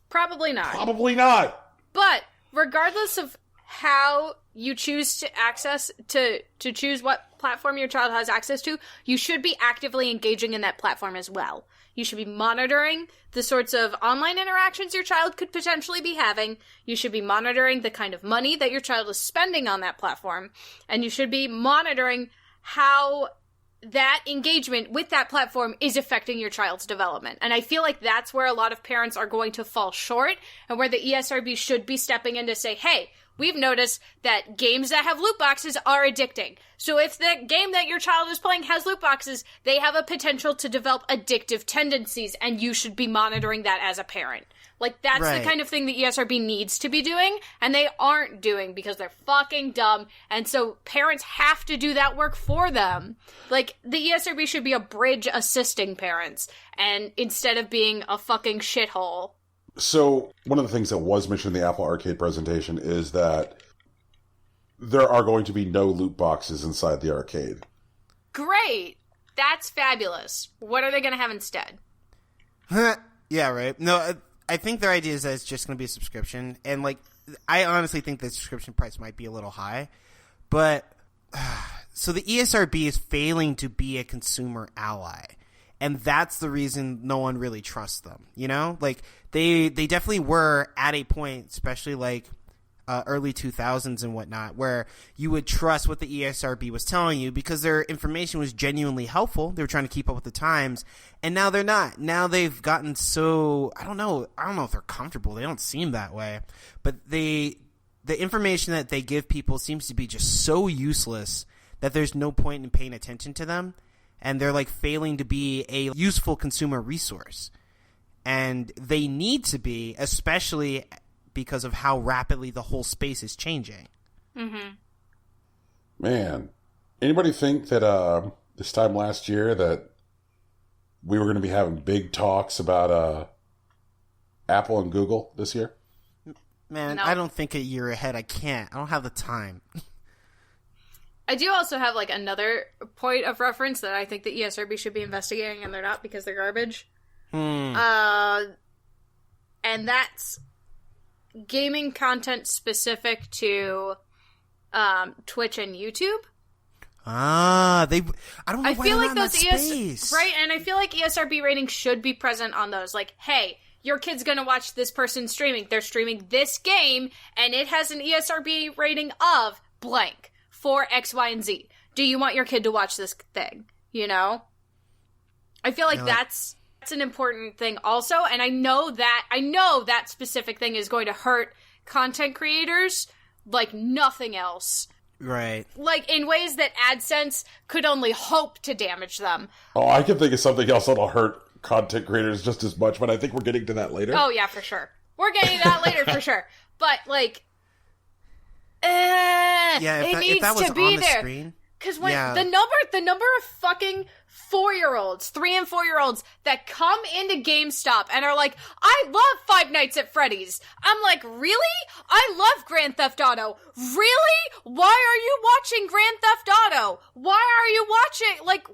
Probably not. Probably not. But regardless of how you choose to access to choose what platform your child has access to, you should be actively engaging in that platform as well. You should be monitoring the sorts of online interactions your child could potentially be having. You should be monitoring the kind of money that your child is spending on that platform. And you should be monitoring how that engagement with that platform is affecting your child's development. And I feel like that's where a lot of parents are going to fall short, and where the ESRB should be stepping in to say, hey, we've noticed that games that have loot boxes are addicting. So if the game that your child is playing has loot boxes, they have a potential to develop addictive tendencies, and you should be monitoring that as a parent. Like, that's Right. the kind of thing the ESRB needs to be doing, and they aren't doing because they're fucking dumb, and so parents have to do that work for them. Like, the ESRB should be a bridge assisting parents, and instead of being a fucking shithole. So, one of the things that was mentioned in the Apple Arcade presentation is that there are going to be no loot boxes inside the arcade. Great! That's fabulous. What are they going to have instead? Yeah, right. No, I think their idea is that it's just going to be a subscription. And, like, I honestly think the subscription price might be a little high. But, so the ESRB is failing to be a consumer ally. And that's the reason no one really trusts them, you know? Like, they definitely were at a point, especially, like, early 2000s and whatnot, where you would trust what the ESRB was telling you because their information was genuinely helpful. They were trying to keep up with the times, and now they're not. Now they've gotten so, I don't know if they're comfortable. They don't seem that way, but the information that they give people seems to be just so useless that there's no point in paying attention to them, and they're like failing to be a useful consumer resource. And they need to be, especially because of how rapidly the whole space is changing. Mm-hmm. Man, anybody think that this time last year that we were going to be having big talks about Apple and Google this year? Man, No. I don't think a year ahead. I can't. I don't have the time. I do also have, like, another point of reference that I think the ESRB should be investigating, and they're not because they're garbage. And that's gaming content specific to Twitch and YouTube. I don't know I why feel they're like not those in that space. right, and I feel like ESRB ratings should be present on those. Like, hey, your kid's gonna watch this person streaming. They're streaming this game, and it has an ESRB rating of blank for X, Y, and Z. Do you want your kid to watch this thing? You know? I feel like that's an important thing also, and I know that specific thing is going to hurt content creators like nothing else. Right. Like, in ways that AdSense could only hope to damage them. Oh, I can think of something else that'll hurt content creators just as much, but I think we're getting to that later. Oh, yeah, for sure. We're getting to that later, for sure. But, like, it needs if that was to be on the there. screen. Because when Yeah. the number of fucking 4-year-olds, 3 and 4-year-olds that come into GameStop and are like, I love Five Nights at Freddy's. I'm like, really? I love Grand Theft Auto. Really? Why are you watching Grand Theft Auto? Why are you watching, like,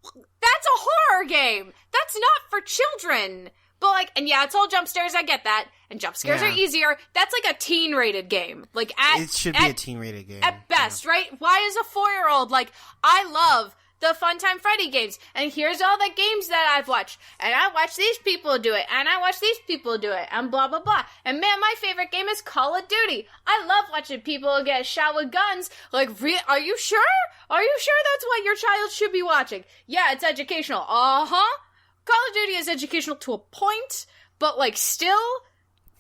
that's a horror game. That's not for children. But, like, and yeah, it's all jump scares, I get that. And jump scares are easier. That's like a teen-rated game. Like, It should be a teen-rated game. at best, right? Why is a 4-year-old like, I love the Funtime Freddy games, and here's all the games that I've watched, and I watch these people do it, and I watch these people do it, and blah, blah, blah. And man, my favorite game is Call of Duty. I love watching people get shot with guns. Like, are you sure? Are you sure that's what your child should be watching? Yeah, it's educational. Uh-huh. Call of Duty is educational to a point, but, like, still...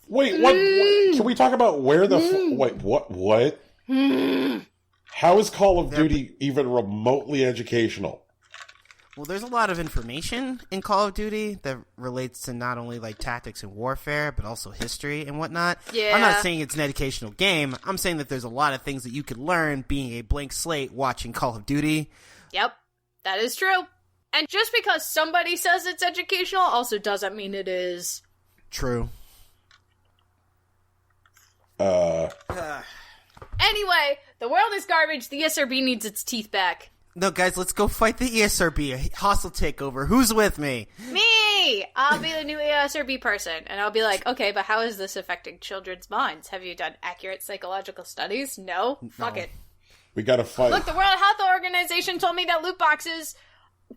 Wait, what? Can we talk about where the... wait, what? How is Call of Duty even remotely educational? Well, there's a lot of information in Call of Duty that relates to not only like tactics and warfare, but also history and whatnot. Yeah. I'm not saying it's an educational game. I'm saying that there's a lot of things that you could learn being a blank slate watching Call of Duty. Yep, that is true. And just because somebody says it's educational also doesn't mean it is. True. Anyway, the world is garbage. The ESRB needs its teeth back. No, guys, let's go fight the ESRB. A hostile takeover. Who's with me? Me! I'll be the new ESRB person. And I'll be like, okay, but how is this affecting children's minds? Have you done accurate psychological studies? No? Fuck it. We gotta fight. Look, the World Health Organization told me that loot boxes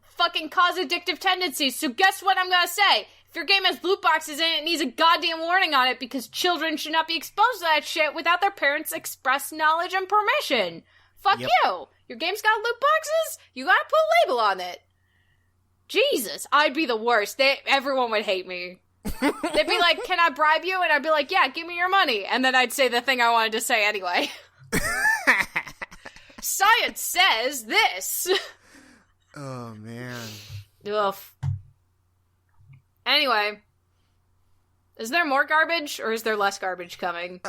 fucking cause addictive tendencies. So guess what I'm gonna say? If your game has loot boxes in it, it needs a goddamn warning on it because children should not be exposed to that shit without their parents' express knowledge and permission. Fuck you! Your game's got loot boxes? You gotta put a label on it. Jesus, I'd be the worst. Everyone would hate me. They'd be like, can I bribe you? And I'd be like, yeah, give me your money. And then I'd say the thing I wanted to say anyway. Science says this. Oh, man. Ugh. Anyway. Is there more garbage, or is there less garbage coming?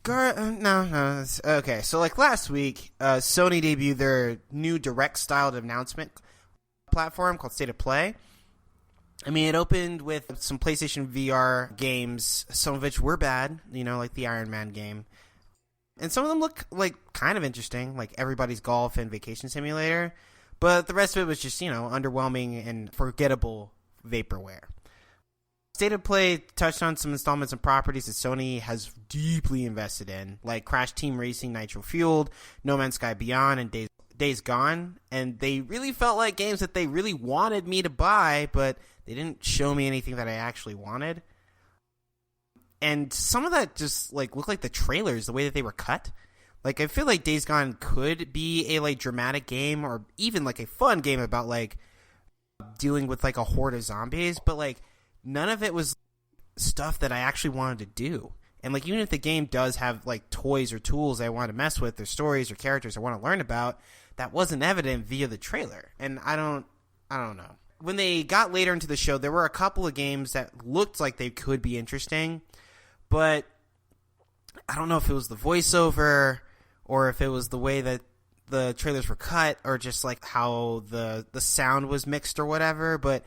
No. Okay, so like last week, Sony debuted their new direct-styled announcement platform called State of Play. I mean, it opened with some PlayStation VR games, some of which were bad, like the Iron Man game. And some of them look like kind of interesting, like Everybody's Golf and Vacation Simulator. But the rest of it was just, underwhelming and forgettable vaporware. State of Play touched on some installments and properties that Sony has deeply invested in, like Crash Team Racing Nitro Fueled, No Man's Sky Beyond, and Days Gone. And they really felt like games that they really wanted me to buy, but they didn't show me anything that I actually wanted. And some of that just looked like the trailers, the way that they were cut. Like, I feel like Days Gone could be a dramatic game, or even a fun game about dealing with a horde of zombies, but none of it was stuff that I actually wanted to do. And even if the game does have toys or tools I want to mess with, or stories or characters I want to learn about, that wasn't evident via the trailer. And I don't know. When they got later into the show, there were a couple of games that looked like they could be interesting, but I don't know if it was the voiceover or if it was the way that the trailers were cut, or just how the sound was mixed or whatever, but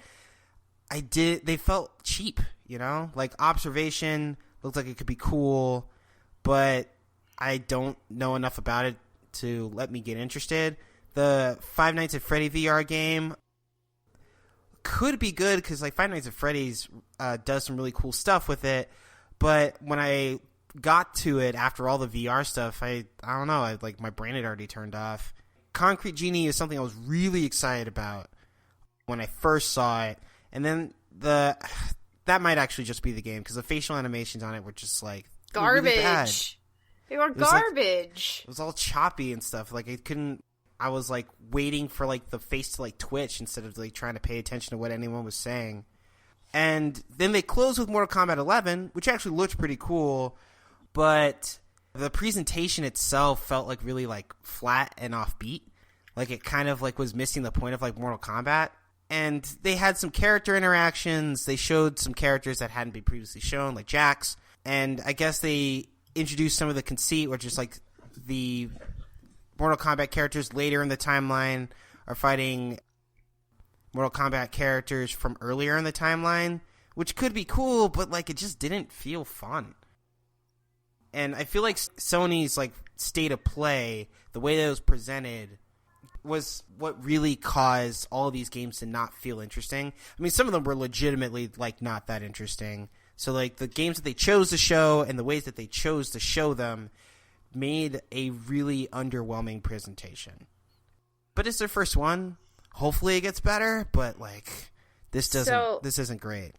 they felt cheap, Observation looked like it could be cool, but I don't know enough about it to let me get interested. The Five Nights at Freddy VR game could be good because Five Nights at Freddy's does some really cool stuff with it, but when I got to it after all the VR stuff, I don't know, my brain had already turned off. Concrete Genie is something I was really excited about when I first saw it, and then that might actually just be the game because the facial animations on it were just garbage. Really bad. They were garbage. It was all choppy and stuff. I was waiting for the face to twitch instead of trying to pay attention to what anyone was saying. And then they closed with Mortal Kombat 11, which actually looked pretty cool, but the presentation itself felt really flat and offbeat. It kind of was missing the point of Mortal Kombat. And they had some character interactions. They showed some characters that hadn't been previously shown, like Jax. And I guess they introduced some of the conceit, which is the Mortal Kombat characters later in the timeline are fighting Mortal Kombat characters from earlier in the timeline, which could be cool, but it just didn't feel fun. And I feel like Sony's State of Play, the way that it was presented, was what really caused all these games to not feel interesting. I mean, some of them were legitimately not that interesting. So the games that they chose to show and the ways that they chose to show them made a really underwhelming presentation. But it's their first one. Hopefully it gets better, but this isn't great.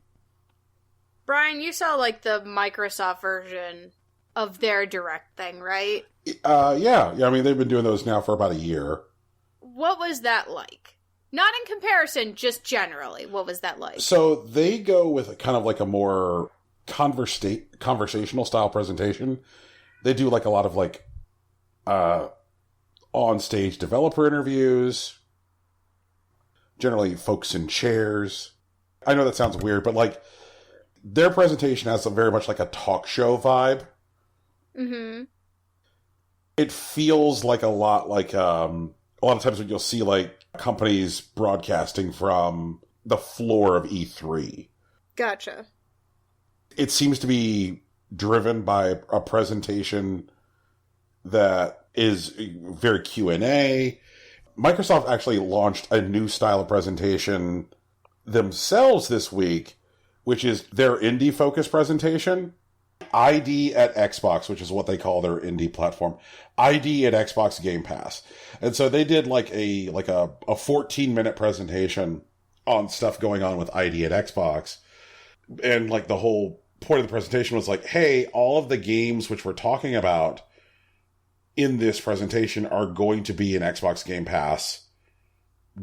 Brian, you saw the Microsoft version of their Direct thing, right? Yeah. I mean, they've been doing those now for about a year. What was that like? Not in comparison, just generally. What was that like? So they go with kind of a more conversational style presentation. They do a lot of on-stage developer interviews. generally folks in chairs. I know that sounds weird, but like their presentation has very much like a talk show vibe. Mm-hmm. It feels like a lot of times when you'll see like companies broadcasting from the floor of E3. Gotcha. It seems to be driven by a presentation that is very Q&A. Microsoft actually launched a new style of presentation themselves this week, which is their indie-focused presentation. ID at Xbox, which is what they call their indie platform. ID at Xbox Game Pass. And so they did like a 14-minute presentation on stuff going on with ID at Xbox. And like the whole point of the presentation was like, hey, all of the games which we're talking about in this presentation are going to be in Xbox Game Pass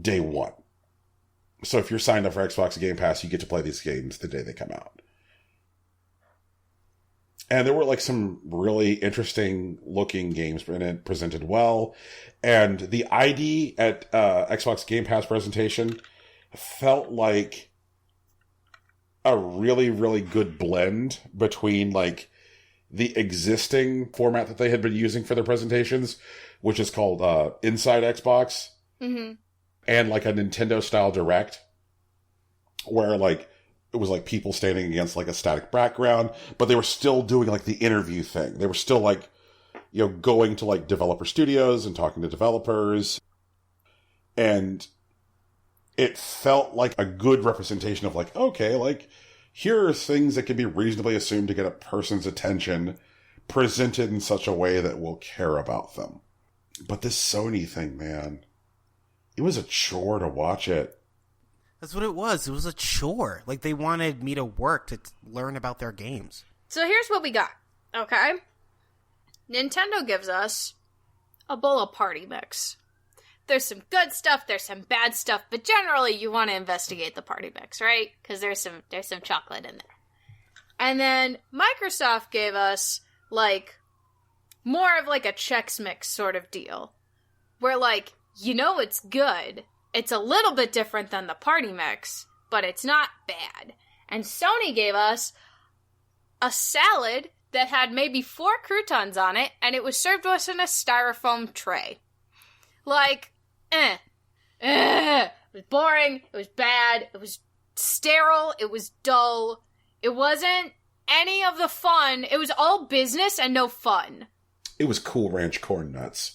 day one. So if you're signed up for Xbox Game Pass, you get to play these games the day they come out. And there were like some really interesting looking games in it, presented well. And the ID at Xbox Game Pass presentation felt like a really, really good blend between like the existing format that they had been using for their presentations, which is called Inside Xbox, mm-hmm. and like a Nintendo style Direct, where like it was like people standing against like a static background, but they were still doing like the interview thing. They were still like, you know, going to like developer studios and talking to developers. And it felt like a good representation of like, okay, like here are things that can be reasonably assumed to get a person's attention presented in such a way that we'll care about them. But this Sony thing, man, it was a chore to watch it. That's what it was. It was a chore. Like, they wanted me to work to learn about their games. So here's what we got, okay? Nintendo gives us a bowl of party mix. There's some good stuff, there's some bad stuff, but generally you want to investigate the party mix, right? Because there's some chocolate in there. And then Microsoft gave us, like, more of like a Chex Mix sort of deal. Where, like, you know it's good. It's a little bit different than the party mix, but it's not bad. And Sony gave us a salad that had maybe 4 croutons on it, and it was served to us in a styrofoam tray. Like, It was boring, it was bad, it was sterile, it was dull. It wasn't any of the fun. It was all business and no fun. It was Cool Ranch Corn Nuts.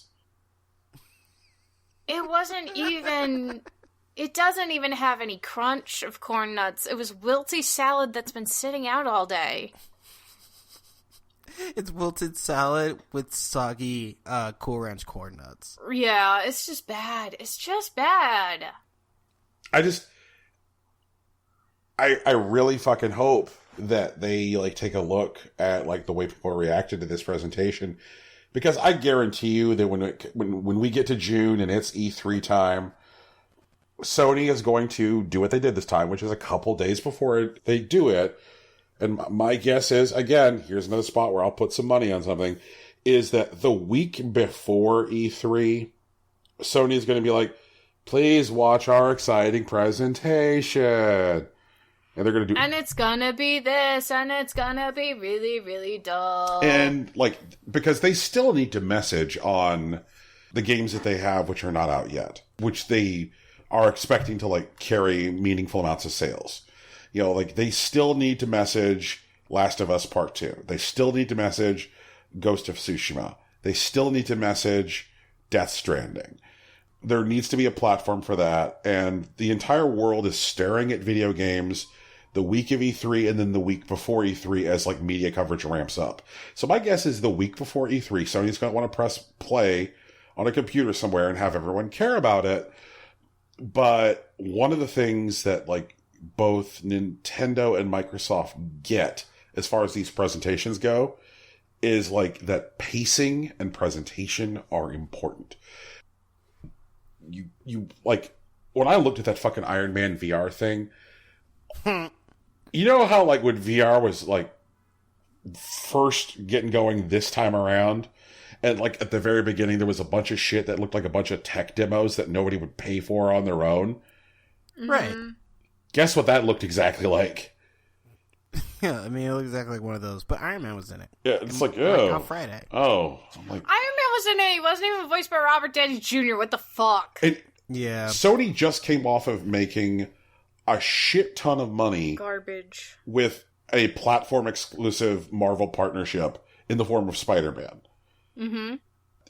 It wasn't even... It doesn't even have any crunch of corn nuts. It was wilty salad that's been sitting out all day. It's wilted salad with soggy Cool Ranch Corn Nuts. Yeah, it's just bad. It's just bad. I really fucking hope that they like take a look at like the way people reacted to this presentation, because I guarantee you that when we get to June and it's E3 time, Sony is going to do what they did this time, which is a couple days before they do it. And my guess is, again, here's another spot where I'll put some money on something, is that the week before E3, Sony is going to be like, please watch our exciting presentation. And they're going to do... And it's going to be this, and it's going to be really, really dull. And, like, because they still need to message on the games that they have, which are not out yet, which they are expecting to, like, carry meaningful amounts of sales. You know, like, they still need to message Last of Us Part 2. They still need to message Ghost of Tsushima. They still need to message Death Stranding. There needs to be a platform for that, and the entire world is staring at video games the week of E3 and then the week before E3 as, like, media coverage ramps up. So my guess is the week before E3, Sony's going to want to press play on a computer somewhere and have everyone care about it. But one of the things that, like, both Nintendo and Microsoft get as far as these presentations go is, like, that pacing and presentation are important. You like, when I looked at that fucking Iron Man VR thing, you know how, like, when VR was, like, first getting going this time around, and, like, at the very beginning there was a bunch of shit that looked like a bunch of tech demos that nobody would pay for on their own? Right. Guess what that looked exactly like? Yeah, I mean, it looks exactly like one of those. But Iron Man was in it. Yeah, it's like, On Friday. Oh. I'm like, Iron Man was in it. He wasn't even voiced by Robert Downey Jr. What the fuck? Yeah. Sony just came off of making a shit ton of money Garbage. with a platform-exclusive Marvel partnership in the form of Spider-Man. Mm-hmm.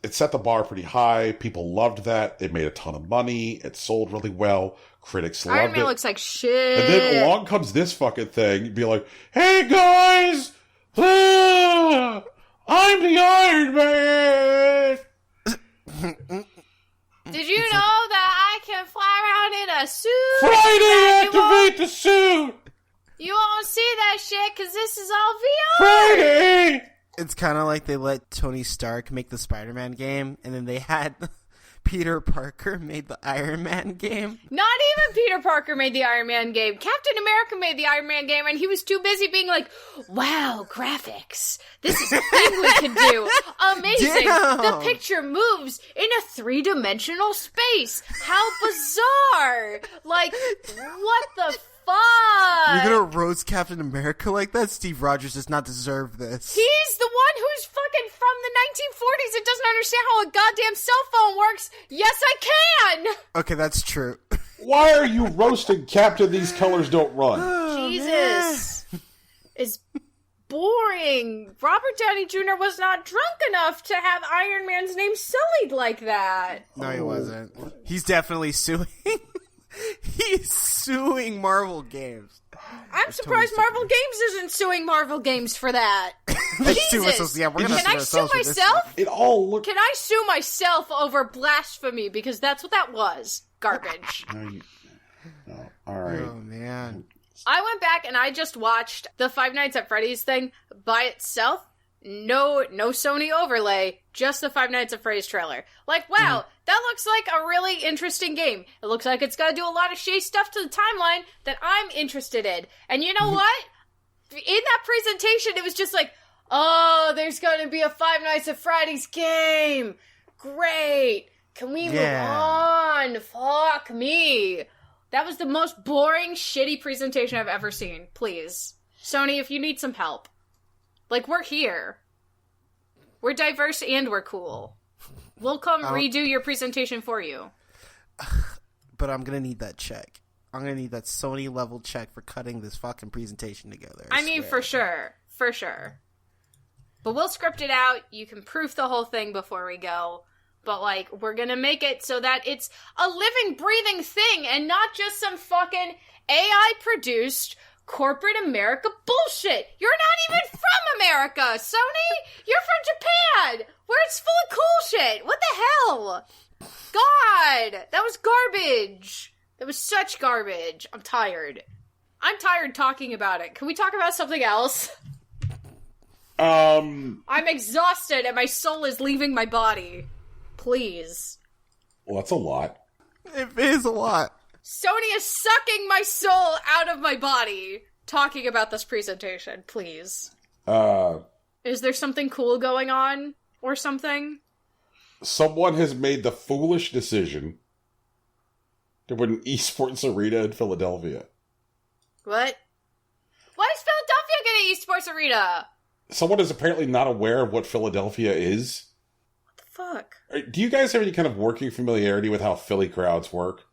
It set the bar pretty high. People loved that. It made a ton of money. It sold really well. Critics loved Iron Man it. looks like shit. And then along comes this fucking thing. You'd be like, hey guys! I'm the Iron Man! Did you know that I can fly around in a suit? Friday, activate the suit! You won't see that shit because this is all VR. Friday! It's kind of like they let Tony Stark make the Spider-Man game, and then they had Peter Parker made the Iron Man game. Not even Peter Parker made the Iron Man game. Captain America made the Iron Man game, and he was too busy being like, wow, graphics. This is a thing we can do. Amazing. Damn. The picture moves in a 3-dimensional space. How bizarre. Like, what the fuck? You're gonna roast Captain America like that? Steve Rogers does not deserve this. He's the one who's fucking from the 1940s and doesn't understand how a goddamn cell phone works. Yes, I can! Okay, that's true. Why are you roasting Captain These Colors Don't Run? Jesus. It's boring. Robert Downey Jr. was not drunk enough to have Iron Man's name sullied like that. No, he wasn't. He's definitely suing. He's suing Marvel Games. I'm surprised Marvel Games isn't suing Marvel Games for that. Jesus. Yeah, we're gonna Can I sue ourselves for this. myself? It all looked... Can I sue myself over blasphemy? Because that's what that was. Garbage. No, all right. Oh, man. I went back and I just watched the Five Nights at Freddy's thing by itself. No Sony overlay, just the Five Nights at Freddy's trailer. Like, wow, that looks like a really interesting game. It looks like it's gonna do a lot of shady stuff to the timeline that I'm interested in. And you know what? In that presentation, it was just like, oh, there's gonna be a Five Nights at Freddy's game. Great. Can we move on? Fuck me. That was the most boring, shitty presentation I've ever seen. Please. Sony, if you need some help. Like, we're here. We're diverse and we're cool. We'll come redo your presentation for you. But I'm gonna need that check. I'm gonna need that Sony level check for cutting this fucking presentation together. I mean, for sure. For sure. But we'll script it out. You can proof the whole thing before we go. But, like, we're gonna make it so that it's a living, breathing thing and not just some fucking AI-produced corporate America bullshit. You're not even from America, Sony! You're from Japan, where it's full of cool shit. What the hell? God, that was garbage. That was such garbage. I'm tired. I'm tired talking about it. Can we talk about something else? I'm exhausted and my soul is leaving my body. Please. Well, that's a lot. It is a lot. Sony is sucking my soul out of my body talking about this presentation, please. Is there something cool going on or something? Someone has made the foolish decision to put an esports arena in Philadelphia. What? Why is Philadelphia getting an esports arena? Someone is apparently not aware of what Philadelphia is. What the fuck? Do you guys have any kind of working familiarity with how Philly crowds work?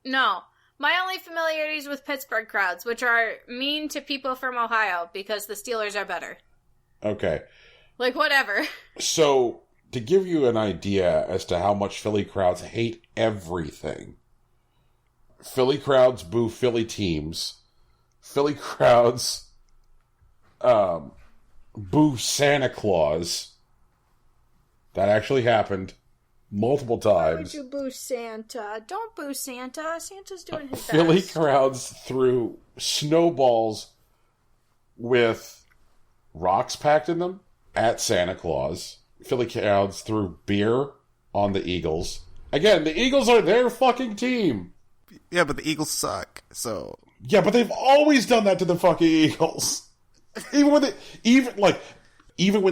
No. My only familiarity is with Pittsburgh crowds, which are mean to people from Ohio because the Steelers are better. Okay. Like, whatever. So, to give you an idea as to how much Philly crowds hate everything, Philly crowds boo Philly teams. Philly crowds boo Santa Claus. That actually happened multiple times. Why would you boo Santa? Don't boo Santa. Santa's doing his Philly best. crowds threw snowballs with rocks packed in them at Santa Claus. Philly crowds threw beer on the Eagles. Again, the Eagles are their fucking team. Yeah, but the Eagles suck, so... Yeah, but they've always done that to the fucking Eagles. Even when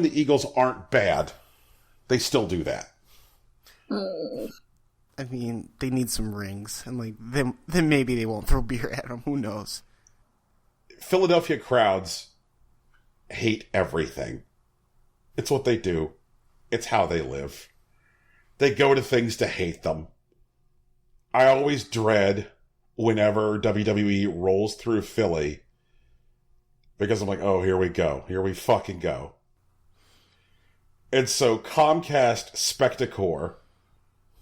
the Eagles aren't bad, they still do that. I mean, they need some rings, and like then maybe they won't throw beer at them. Who knows? Philadelphia crowds hate everything. It's what they do. It's how they live. They go to things to hate them. I always dread whenever WWE rolls through Philly because I'm like, oh, here we go. Here we fucking go. And so Comcast Spectacor,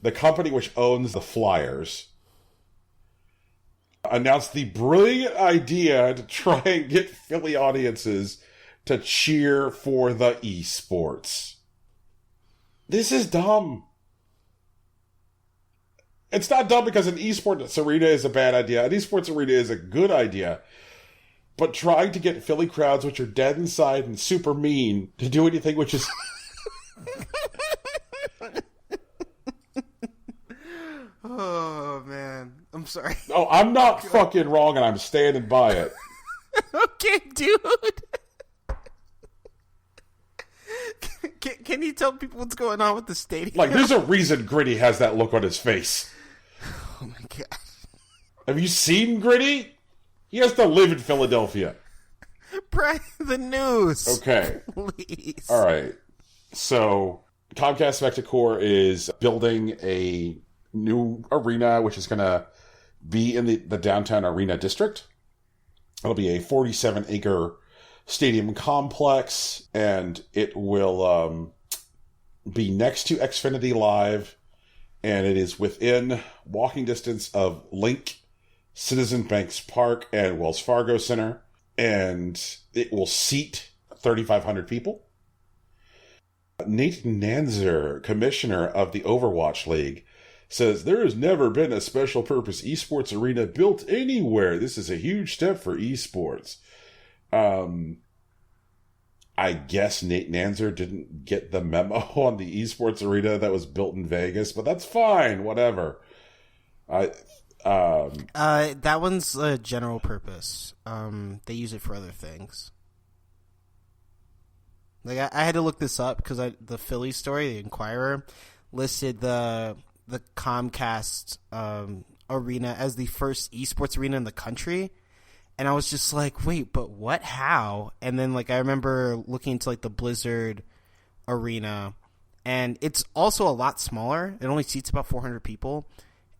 the company which owns the Flyers, announced the brilliant idea to try and get Philly audiences to cheer for the esports. This is dumb. It's not dumb because an esports arena is a bad idea. An esports arena is a good idea. But trying to get Philly crowds, which are dead inside and super mean, to do anything which is... Oh, man. I'm sorry. Oh, I'm not fucking wrong, and I'm standing by it. Okay, dude. Can you tell people what's going on with the stadium? Like, there's a reason Gritty has that look on his face. Oh, my God. Have you seen Gritty? He has to live in Philadelphia. Brian, the news. Okay. Please. All right. So, Comcast Spectacor is building a new arena, which is going to be in the downtown arena district. It'll be a 47-acre stadium complex, and it will be next to Xfinity Live, and it is within walking distance of Link, Citizen Banks Park, and Wells Fargo Center, and it will seat 3,500 people. Nate Nanzer, commissioner of the Overwatch League, says there has never been a special purpose esports arena built anywhere. This is a huge step for esports. I guess Nate Nanzer didn't get the memo on the esports arena that was built in Vegas, but that's fine. Whatever. That one's a general purpose. They use it for other things. Like I had to look this up because the Philly story, the Inquirer, listed the Comcast arena as the first esports arena in the country. And I was just like, wait, but what? How? And then, like, I remember looking into, like, the Blizzard arena, and it's also a lot smaller. It only seats about 400 people,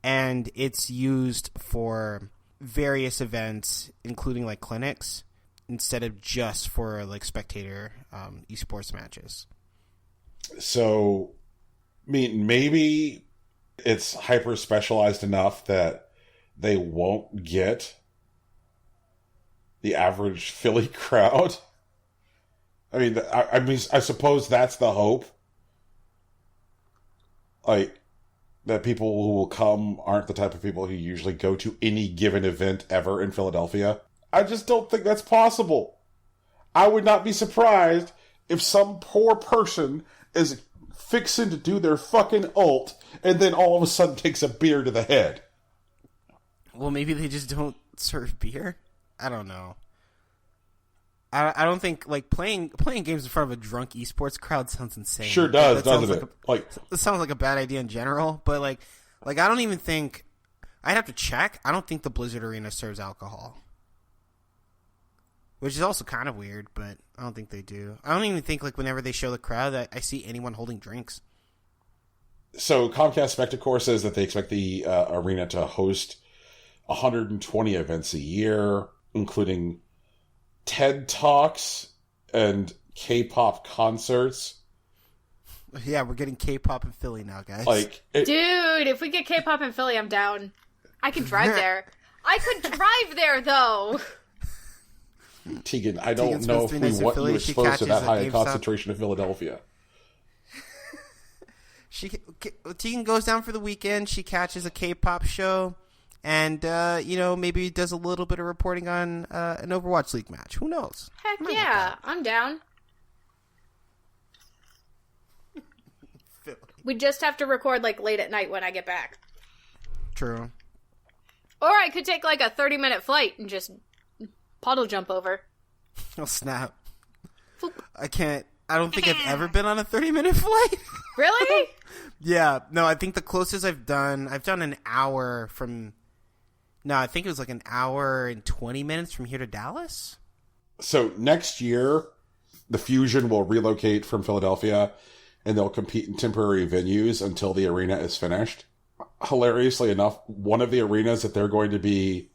and it's used for various events, including, like, clinics, instead of just for, like, spectator esports matches. So, I mean, maybe it's hyper-specialized enough that they won't get the average Philly crowd. I mean, I suppose that's the hope. Like, that people who will come aren't the type of people who usually go to any given event ever in Philadelphia. I just don't think that's possible. I would not be surprised if some poor person is fixing to do their fucking ult and then all of a sudden takes a beer to the head. Well, maybe they just don't serve beer? I don't know. I don't think, like, playing games in front of a drunk esports crowd sounds insane. Sure does, doesn't it? It sounds like a bad idea in general, but like I don't even think... I'd have to check. I don't think the Blizzard Arena serves alcohol. Which is also kind of weird, but I don't think they do. I don't even think, like, whenever they show the crowd that I see anyone holding drinks. So Comcast Spectacor says that they expect the arena to host 120 events a year, including TED Talks and K-pop concerts. Yeah, we're getting K-pop in Philly now, guys. Dude, if we get K-pop in Philly, I'm down. I can drive there. I could drive there, though. Tegan, I don't know if we want you exposed to that high a concentration of Philadelphia. Tegan goes down for the weekend. She catches a K-pop show. And, maybe does a little bit of reporting on an Overwatch League match. Who knows? Heck yeah, I'm down. We just have to record, like, late at night when I get back. True. Or I could take, like, a 30-minute flight and just puddle jump over. Oh, snap. Foop. I can't I don't think I've ever been on a 30-minute flight. Really? Yeah, no, I think the closest I've done an hour from, no, I think it was like an hour and 20 minutes from here to Dallas. So next year, the Fusion will relocate from Philadelphia, and they'll compete in temporary venues until the arena is finished. Hilariously enough, one of the arenas that they're going to be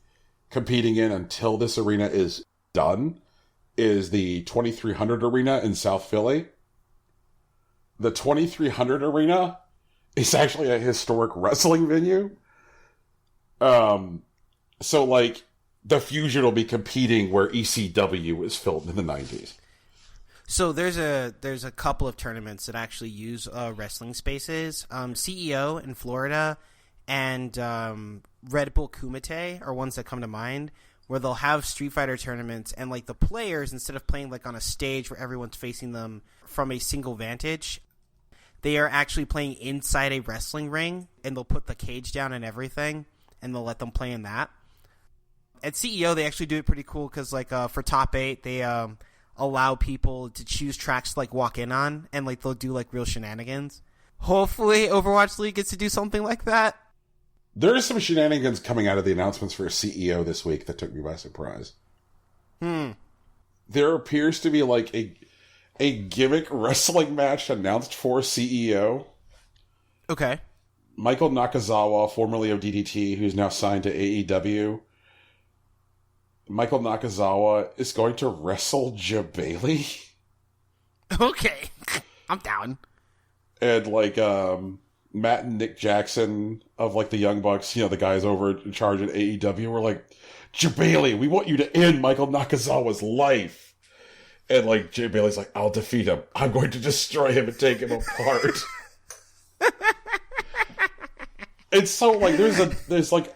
competing in until this arena is done is the 2300 Arena in South Philly. The 2300 Arena is actually a historic wrestling venue. So, like, the Fusion will be competing where ECW was filmed in the 90s. So there's a couple of tournaments that actually use wrestling spaces. CEO in Florida and Red Bull Kumite are ones that come to mind, where they'll have Street Fighter tournaments, and like the players, instead of playing like on a stage where everyone's facing them from a single vantage, they are actually playing inside a wrestling ring, and they'll put the cage down and everything, and they'll let them play in that. At CEO, they actually do it pretty cool because, like, for Top 8, they allow people to choose tracks to like walk in on, and like they'll do like real shenanigans. Hopefully, Overwatch League gets to do something like that. There is some shenanigans coming out of the announcements for CEO this week that took me by surprise. There appears to be like a gimmick wrestling match announced for CEO. Okay. Michael Nakazawa, formerly of DDT, who's now signed to AEW. Michael Nakazawa is going to wrestle Jabali. Okay. I'm down. And like Matt and Nick Jackson of like the Young Bucks, you know, the guys over in charge at AEW, were like, Jabali, we want you to end Michael Nakazawa's life. And like Jabali's like, I'll defeat him. I'm going to destroy him and take him apart. It's so like there's like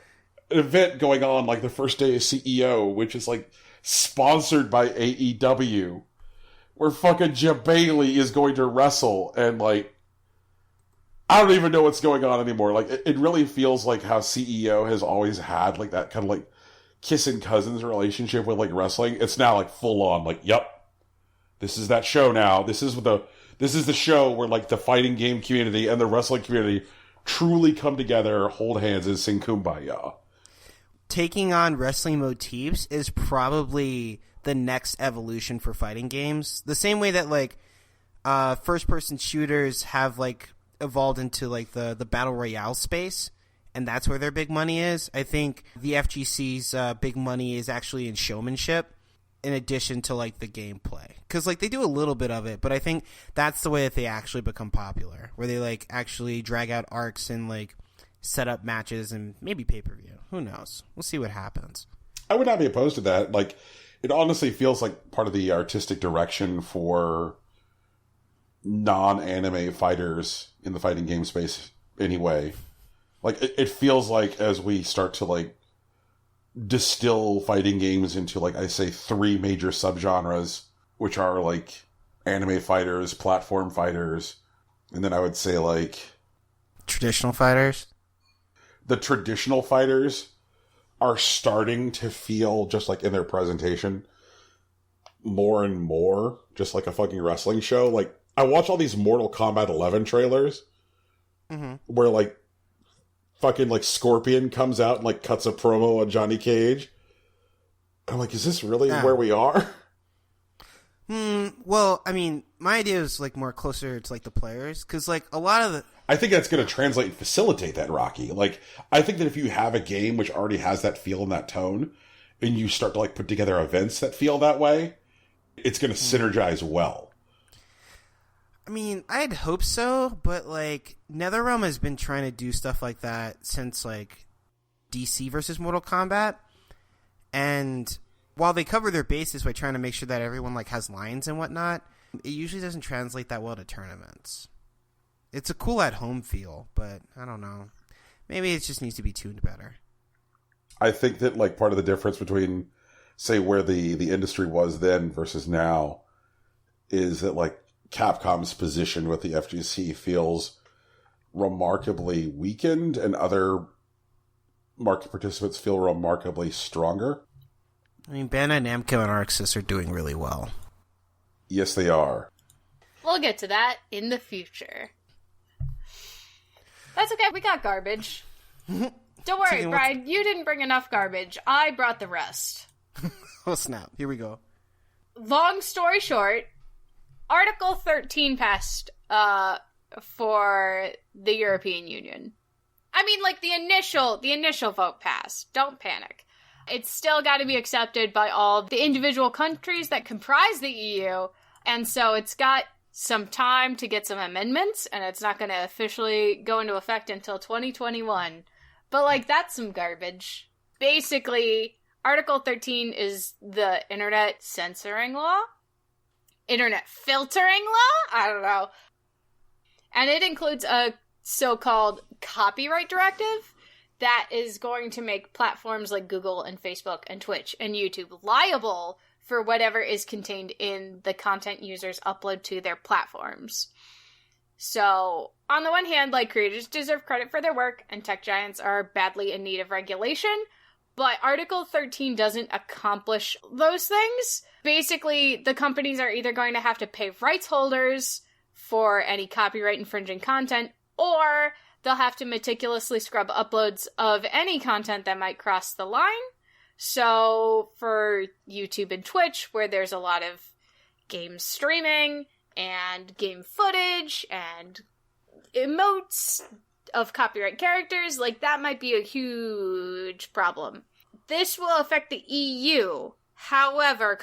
an event going on like the first day of CEO, which is like sponsored by AEW, where fucking Jabali is going to wrestle, and like I don't even know what's going on anymore. Like it really feels like how CEO has always had like that kind of like kissing cousins relationship with like wrestling. It's now like full on like, yep, this is that show now. This is the show where like the fighting game community and the wrestling community truly come together, hold hands, and sing Kumbaya. Taking on wrestling motifs is probably the next evolution for fighting games. The same way that like first-person shooters have like evolved into like the battle royale space, and that's where their big money is. I think the FGC's big money is actually in showmanship, in addition to like the gameplay, because like they do a little bit of it, but I think that's the way that they actually become popular, where they like actually drag out arcs and like set up matches and maybe pay-per-view. Who knows? We'll see what happens. I would not be opposed to that. Like, it honestly feels like part of the artistic direction for non-anime fighters in the fighting game space anyway. Like, it feels like as we start to like distill fighting games into like, I say, 3 major subgenres, which are like anime fighters, platform fighters, and then I would say like traditional fighters. The traditional fighters are starting to feel, just like in their presentation, more and more just like a fucking wrestling show. Like, I watch all these Mortal Kombat 11 trailers where like fucking like Scorpion comes out and like cuts a promo on Johnny Cage. I'm like, is this really where we are? Well, I mean, my idea is like more closer to like the players, because like a lot of the... I think that's going to translate and facilitate that, Rocky. Like, I think that if you have a game which already has that feel and that tone, and you start to like put together events that feel that way, it's going to synergize well. I mean, I'd hope so, but like NetherRealm has been trying to do stuff like that since like DC versus Mortal Kombat, and while they cover their bases by trying to make sure that everyone like has lines and whatnot, it usually doesn't translate that well to tournaments. It's a cool at-home feel, but I don't know. Maybe it just needs to be tuned better. I think that like part of the difference between, say, where the industry was then versus now is that like Capcom's position with the FGC feels remarkably weakened, and other market participants feel remarkably stronger. I mean, Bandai Namco and ArcSys are doing really well. Yes, they are. We'll get to that in the future. That's okay, we got garbage. Don't worry, Brian, you didn't bring enough garbage. I brought the rest. Oh, snap. Here we go. Long story short, Article 13 passed for the European Union. I mean, like, the initial vote passed. Don't panic. It's still got to be accepted by all the individual countries that comprise the EU, and so it's got some time to get some amendments, and it's not going to officially go into effect until 2021. But, like, that's some garbage. Basically, Article 13 is the internet censoring law? Internet filtering law? I don't know. And it includes a so-called copyright directive that is going to make platforms like Google and Facebook and Twitch and YouTube liable for whatever is contained in the content users upload to their platforms. So, on the one hand, like, creators deserve credit for their work, and tech giants are badly in need of regulation, but Article 13 doesn't accomplish those things. Basically, the companies are either going to have to pay rights holders for any copyright infringing content, or they'll have to meticulously scrub uploads of any content that might cross the line. So, for YouTube and Twitch, where there's a lot of game streaming and game footage and emotes of copyright characters, like, that might be a huge problem. This will affect the EU. However,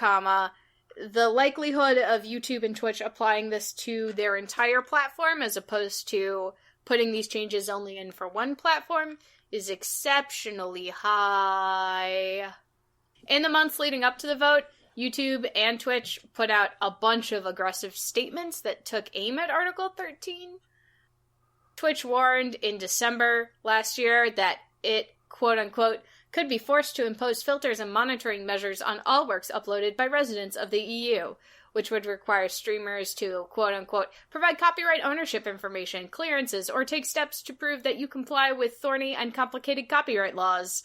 the likelihood of YouTube and Twitch applying this to their entire platform as opposed to putting these changes only in for one platform is exceptionally high. In the months leading up to the vote, YouTube and Twitch put out a bunch of aggressive statements that took aim at Article 13. Twitch warned in December last year that it, quote-unquote, could be forced to impose filters and monitoring measures on all works uploaded by residents of the EU, which would require streamers to, quote-unquote, provide copyright ownership information, clearances, or take steps to prove that you comply with thorny and complicated copyright laws.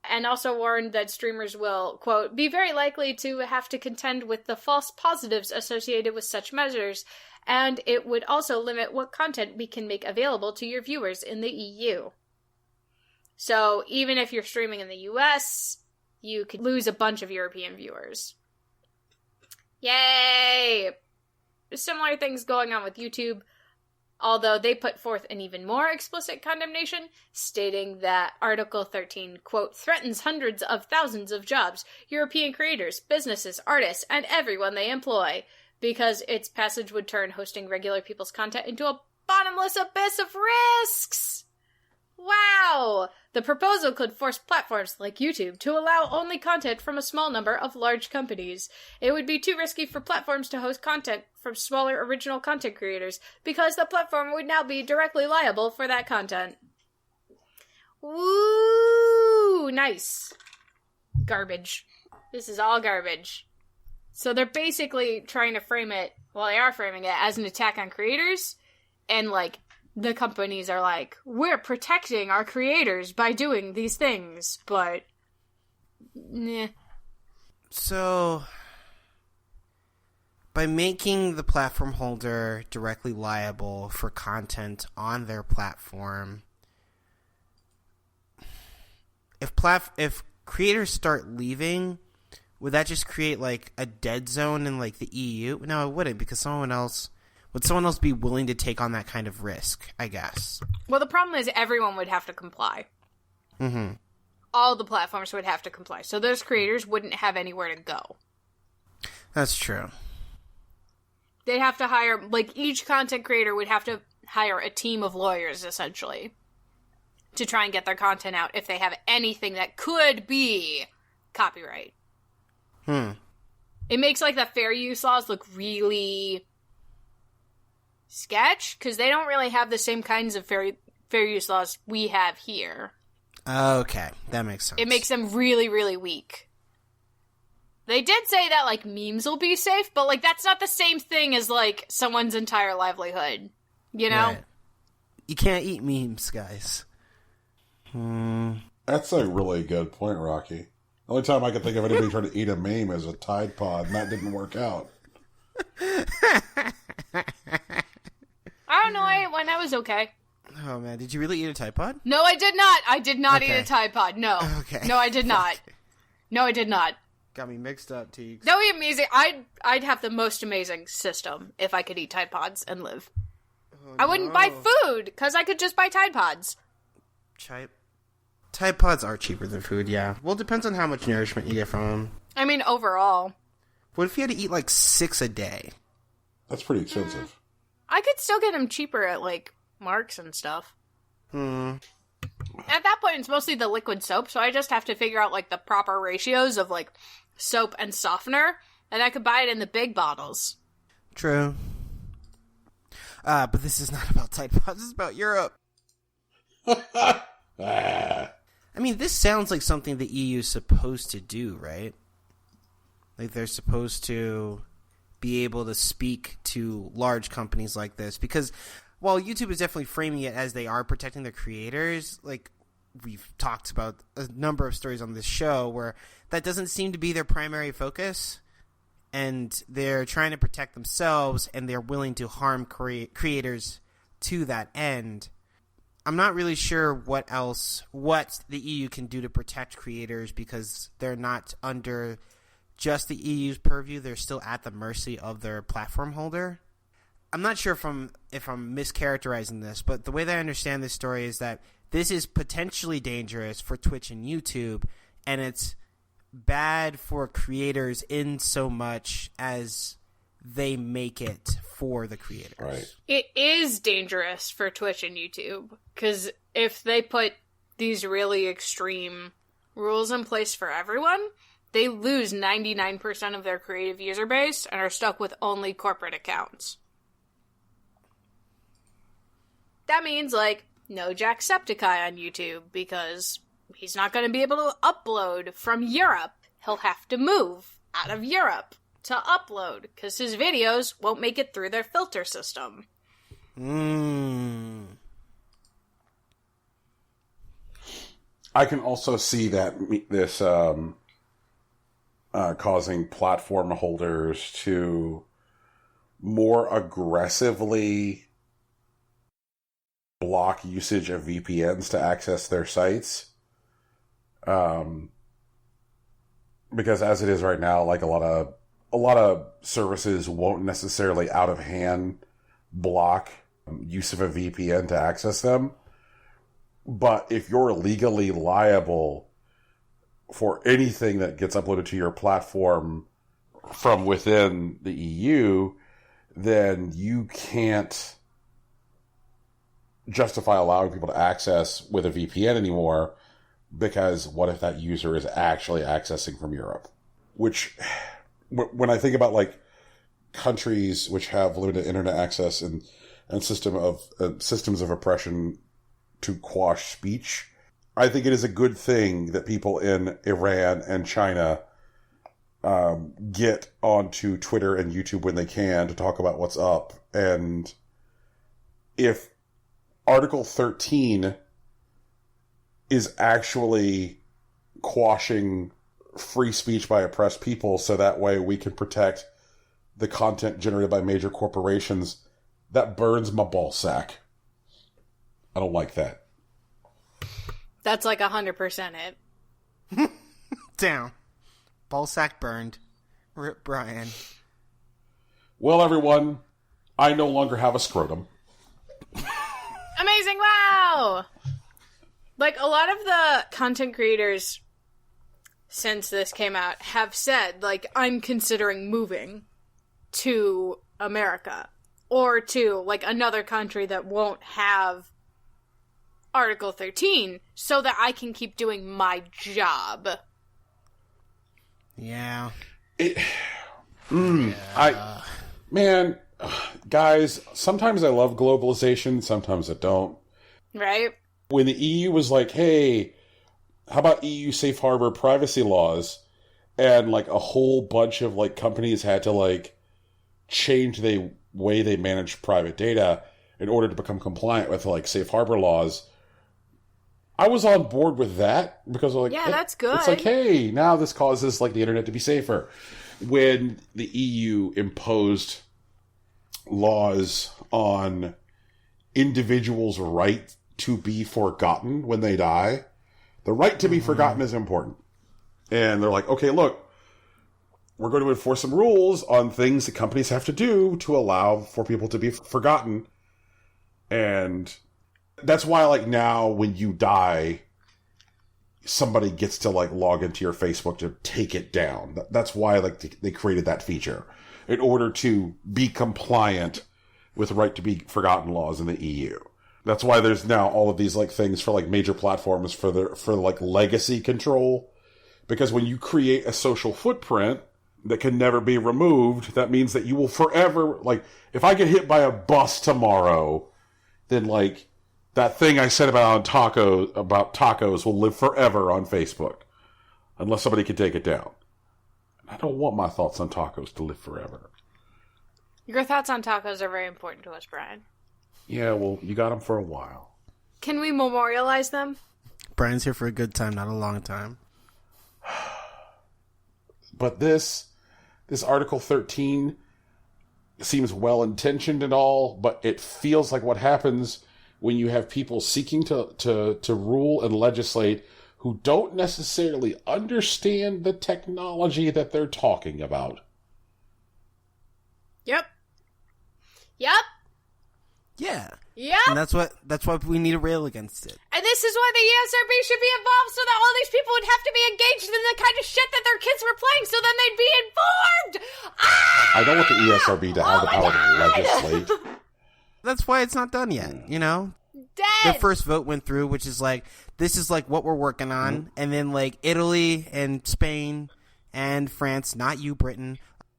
And also warned that streamers will, quote, be very likely to have to contend with the false positives associated with such measures, and it would also limit what content we can make available to your viewers in the EU. So, even if you're streaming in the US, you could lose a bunch of European viewers. Yay! Similar things going on with YouTube, although they put forth an even more explicit condemnation, stating that Article 13, quote, threatens hundreds of thousands of jobs, European creators, businesses, artists, and everyone they employ, because its passage would turn hosting regular people's content into a bottomless abyss of risks! Wow! The proposal could force platforms like YouTube to allow only content from a small number of large companies. It would be too risky for platforms to host content from smaller original content creators, because the platform would now be directly liable for that content. Woo! Nice. Garbage. This is all garbage. So they're basically trying to frame it, well, they are framing it as an attack on creators, and, like, the companies are like, we're protecting our creators by doing these things, but... Nah. So, by making the platform holder directly liable for content on their platform, if creators start leaving, would that just create, like, a dead zone in, like, the EU? No, it wouldn't, because would someone else be willing to take on that kind of risk, I guess? Well, the problem is everyone would have to comply. Mm-hmm. All the platforms would have to comply. So those creators wouldn't have anywhere to go. That's true. They'd have to hire, like, each content creator would have to hire a team of lawyers, essentially, to try and get their content out if they have anything that could be copyright. It makes, like, the fair use laws look really sketch, because they don't really have the same kinds of fair use laws we have here. Okay, that makes sense. It makes them really, really weak. They did say that, like, memes will be safe, but, like, that's not the same thing as, like, someone's entire livelihood. You know? Right. You can't eat memes, guys. That's a really good point, Rocky. The only time I can think of anybody trying to eat a meme is a Tide Pod, and that didn't work out. I don't know. I ate one. That was okay. Oh, man. Did you really eat a Tide Pod? No, I did not. I did not eat Okay. a Tide Pod. No. Okay. No, I did not. No, I did not. Got me mixed up, Teagues. That would be amazing. I'd have the most amazing system if I could eat Tide Pods and live. I wouldn't buy food because I could just buy Tide Pods. Tide Pods are cheaper than food, yeah. Well, it depends on how much nourishment you get from them. I mean, overall, What if you had to eat like 6 a day? That's pretty expensive. I could still get them cheaper at like Marks and stuff. At that point, it's mostly the liquid soap, so I just have to figure out like the proper ratios of like soap and softener, and I could buy it in the big bottles. True. But this is not about Tide Pods, this is about Europe. I mean, this sounds like something the EU is supposed to do, right? Like, they're supposed to be able to speak to large companies like this. Because while YouTube is definitely framing it as they are protecting their creators, like, we've talked about a number of stories on this show where that doesn't seem to be their primary focus. And they're trying to protect themselves, and they're willing to harm creators to that end. I'm not really sure what the EU can do to protect creators, because they're not under just the EU's purview. They're still at the mercy of their platform holder. I'm not sure if I'm mischaracterizing this, but the way that I understand this story is that this is potentially dangerous for Twitch and YouTube, and it's bad for creators in so much as they make it for the creators. Right. It is dangerous for Twitch and YouTube, because if they put these really extreme rules in place for everyone, they lose 99% of their creative user base and are stuck with only corporate accounts. That means, like, no Jacksepticeye on YouTube, because he's not going to be able to upload from Europe. He'll have to move out of Europe to upload, because his videos won't make it through their filter system. I can also see that this causing platform holders to more aggressively block usage of VPNs to access their sites. Because as it is right now, like a lot of services won't necessarily out of hand block use of a VPN to access them. But if you're legally liable for anything that gets uploaded to your platform from within the EU, then you can't justify allowing people to access with a VPN anymore, because what if that user is actually accessing from Europe? Which, when I think about like countries which have limited internet access and systems of oppression to quash speech, I think it is a good thing that people in Iran and China get onto Twitter and YouTube when they can to talk about what's up. And if Article 13 is actually quashing free speech by oppressed people, so that way we can protect the content generated by major corporations, that burns my ballsack. I don't like that. That's like 100% it. Down. Ballsack burned. Rip Brian. Well, everyone, I no longer have a scrotum. Amazing, wow! Like, a lot of the content creators since this came out have said, like, I'm considering moving to America. Or to, like, another country that won't have Article 13, so that I can keep doing my job. Yeah. Guys, sometimes I love globalization, sometimes I don't. Right? When the EU was like, hey, how about EU safe harbor privacy laws? And like a whole bunch of like companies had to like change the way they manage private data in order to become compliant with like safe harbor laws. I was on board with that because like, yeah, that's good. It's like, hey, now this causes like the internet to be safer. When the EU imposed laws on individuals' right to be forgotten when they die. The right to be forgotten is important. And they're like, okay, look, we're going to enforce some rules on things that companies have to do to allow for people to be forgotten. And that's why, like, now when you die, somebody gets to, like, log into your Facebook to take it down. That's why, like, they created that feature in order to be compliant with right to be forgotten laws in the EU. That's why there's now all of these, like, things for, like, major platforms for like, legacy control. Because when you create a social footprint that can never be removed, that means that you will forever, like, if I get hit by a bus tomorrow, then, like, that thing I said about tacos will live forever on Facebook. Unless somebody can take it down. I don't want my thoughts on tacos to live forever. Your thoughts on tacos are very important to us, Brian. Yeah, well, you got them for a while. Can we memorialize them? Brian's here for a good time, not a long time. But this Article 13 seems well-intentioned and all, but it feels like what happens when you have people seeking to rule and legislate who don't necessarily understand the technology that they're talking about. Yep. Yeah. Yep. And that's why we need to rail against it. And this is why the ESRB should be involved, so that all these people would have to be engaged in the kind of shit that their kids were playing, so then they'd be informed! Ah! I don't want the ESRB to have the power to legislate. That's why it's not done yet, you know? Dead! The first vote went through, which is like, this is like what we're working on. And then like Italy and Spain and France, not you, Britain,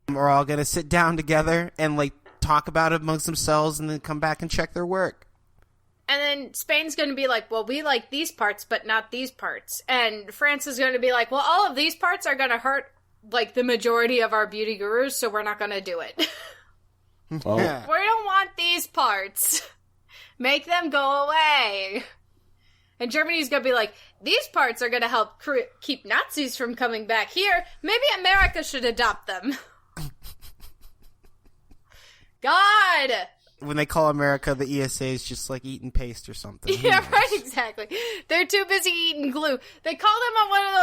are all going to sit down together and like talk about it amongst themselves and then come back and check their work. And then Spain's going to be like, well, we like these parts, but not these parts. And France is going to be like, well, all of these parts are going to hurt, like, the majority of our beauty gurus, so we're not going to do it. Well, We don't want these parts. Make them go away. And Germany's going to be like, these parts are going to help keep Nazis from coming back here. Maybe America should adopt them. God! When they call America the ESA, is just like eating paste or something. Who Yeah, knows? right, exactly. They're too busy eating glue. They call them on one of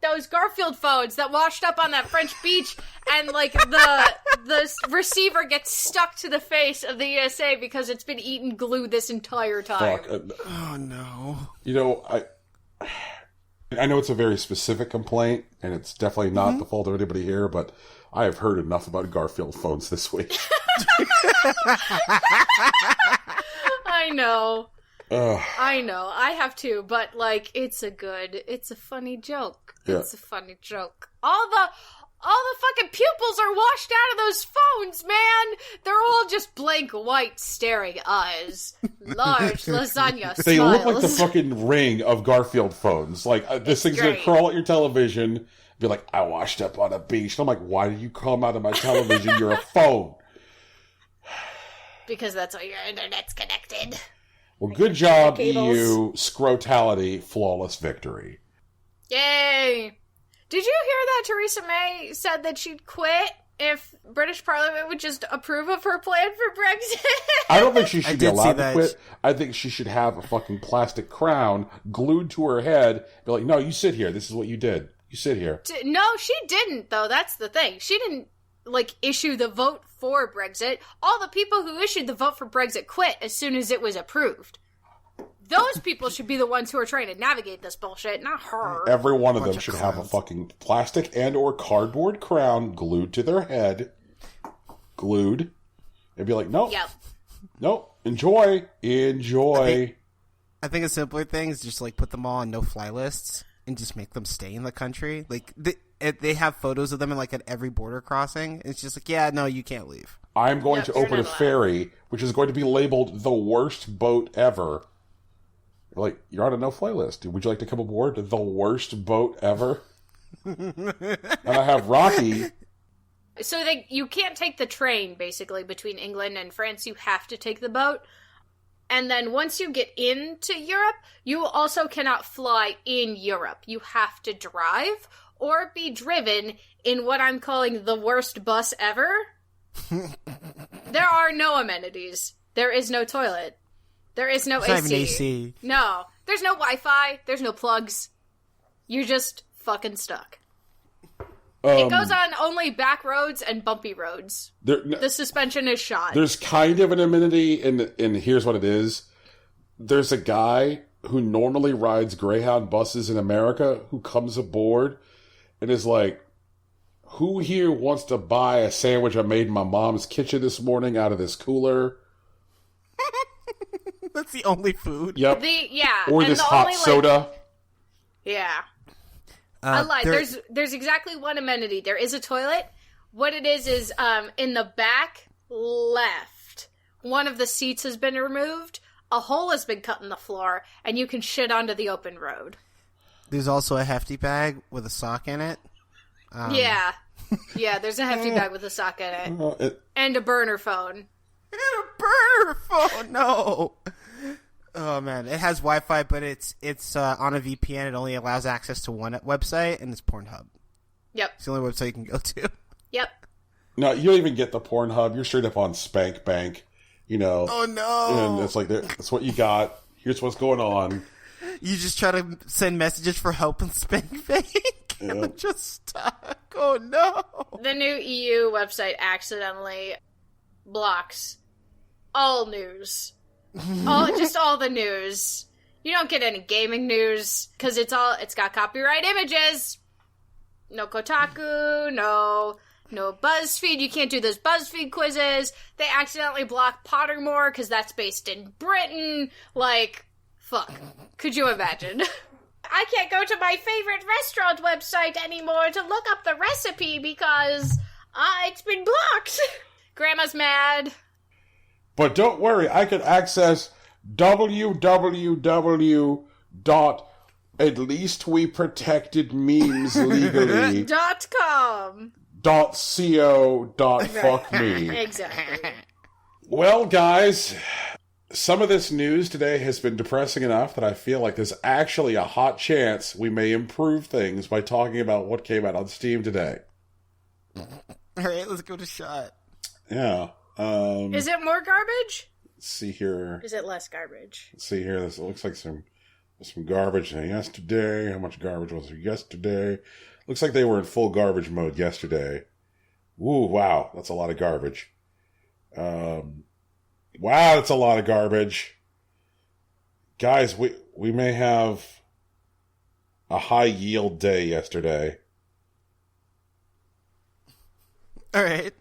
those Garfield phones that washed up on that French beach, and, like, the receiver gets stuck to the face of the ESA because it's been eating glue this entire time. fuck. Oh, no. You know, I know it's a very specific complaint, and it's definitely not the fault of anybody here, but I have heard enough about Garfield phones this week. I know. Ugh. I know. I have too, but, like, it's a funny joke. Yeah. It's a funny joke. All the fucking pupils are washed out of those phones, man! They're all just blank white staring eyes. Large lasagna They smiles. look like the fucking ring of Garfield phones. Like, this thing's going to great. crawl at your television, be like, I washed up on a beach. And I'm like, why did you come out of my television? You're a phone. Because that's how your internet's connected. Well, good job, cables. EU. Scrotality, flawless victory. Yay! Did you hear that Theresa May said that she'd quit if British Parliament would just approve of her plan for Brexit? I don't think she should be did see allowed to that. quit. I think she should have a fucking plastic crown glued to her head. Be like, no, you sit here. This is what you did. You sit here. No, she didn't, though. That's the thing. She didn't, like, issue the vote for Brexit. All the people who issued the vote for Brexit quit as soon as it was approved. Those people should be the ones who are trying to navigate this bullshit, not her. Every one of them Bunch of should have a clowns. fucking plastic and or cardboard crown glued to their head. Glued. And be like, nope. Yep. Nope. Enjoy. Enjoy. I think a simpler thing is just like put them all on no-fly lists and just make them stay in the country. Like they have photos of them in like at every border crossing. It's just like, yeah, no, you can't leave. I'm going Yep, to you're open a not allowed. ferry, which is going to be labeled the worst boat ever. You're like, you're on a no-fly list. Would you like to come aboard the worst boat ever? And I have Rocky. So you can't take the train, basically, between England and France. You have to take the boat. And then once you get into Europe, you also cannot fly in Europe. You have to drive or be driven in what I'm calling the worst bus ever. There are no amenities. There is no toilet. There is no It's not AC. even AC. No. There's no Wi-Fi. There's no plugs. You're just fucking stuck. It goes on only back roads and bumpy roads. The suspension is shot. There's kind of an amenity, and here's what it is. There's a guy who normally rides Greyhound buses in America who comes aboard and is like, who here wants to buy a sandwich I made in my mom's kitchen this morning out of this cooler? That's the only food. Yep. Or and this the hot only, soda. Yeah. I lied. There's exactly one amenity. There is a toilet. What it is in the back left, one of the seats has been removed, a hole has been cut in the floor, and you can shit onto the open road. There's also a hefty bag with a sock in it. Yeah, there's a hefty bag with a sock in it. And a burner phone. And a burner phone, no! Oh man, it has Wi-Fi, but it's on a VPN. It only allows access to one website, and it's Pornhub. Yep. It's the only website you can go to. Yep. No, you don't even get the Pornhub. You're straight up on Spank Bank, you know. Oh no! And it's like, that's what you got. Here's what's going on. You just try to send messages for help and Spank Bank, and I'm just stuck. Oh no! The new EU website accidentally blocks all news. All the news. You don't get any gaming news because it's got copyright images. No Kotaku, no BuzzFeed. You can't do those BuzzFeed quizzes. They accidentally block Pottermore because that's based in Britain. Like, fuck. Could you imagine? I can't go to my favorite restaurant website anymore to look up the recipe because it's been blocked. Grandma's mad. But don't worry, I can access www.atleastweprotectedmemeslegally .com. .co.fuck me. Exactly. Well, guys, some of this news today has been depressing enough that I feel like there's actually a hot chance we may improve things by talking about what came out on Steam today. All right, let's go to shot. Yeah. Is it more garbage? Let's see here. Is it less garbage? Let's see here. This looks like some garbage yesterday. How much garbage was there yesterday? Looks like they were in full garbage mode yesterday. Ooh, wow. That's a lot of garbage. Wow, that's a lot of garbage. Guys, we may have a high yield day yesterday. All right.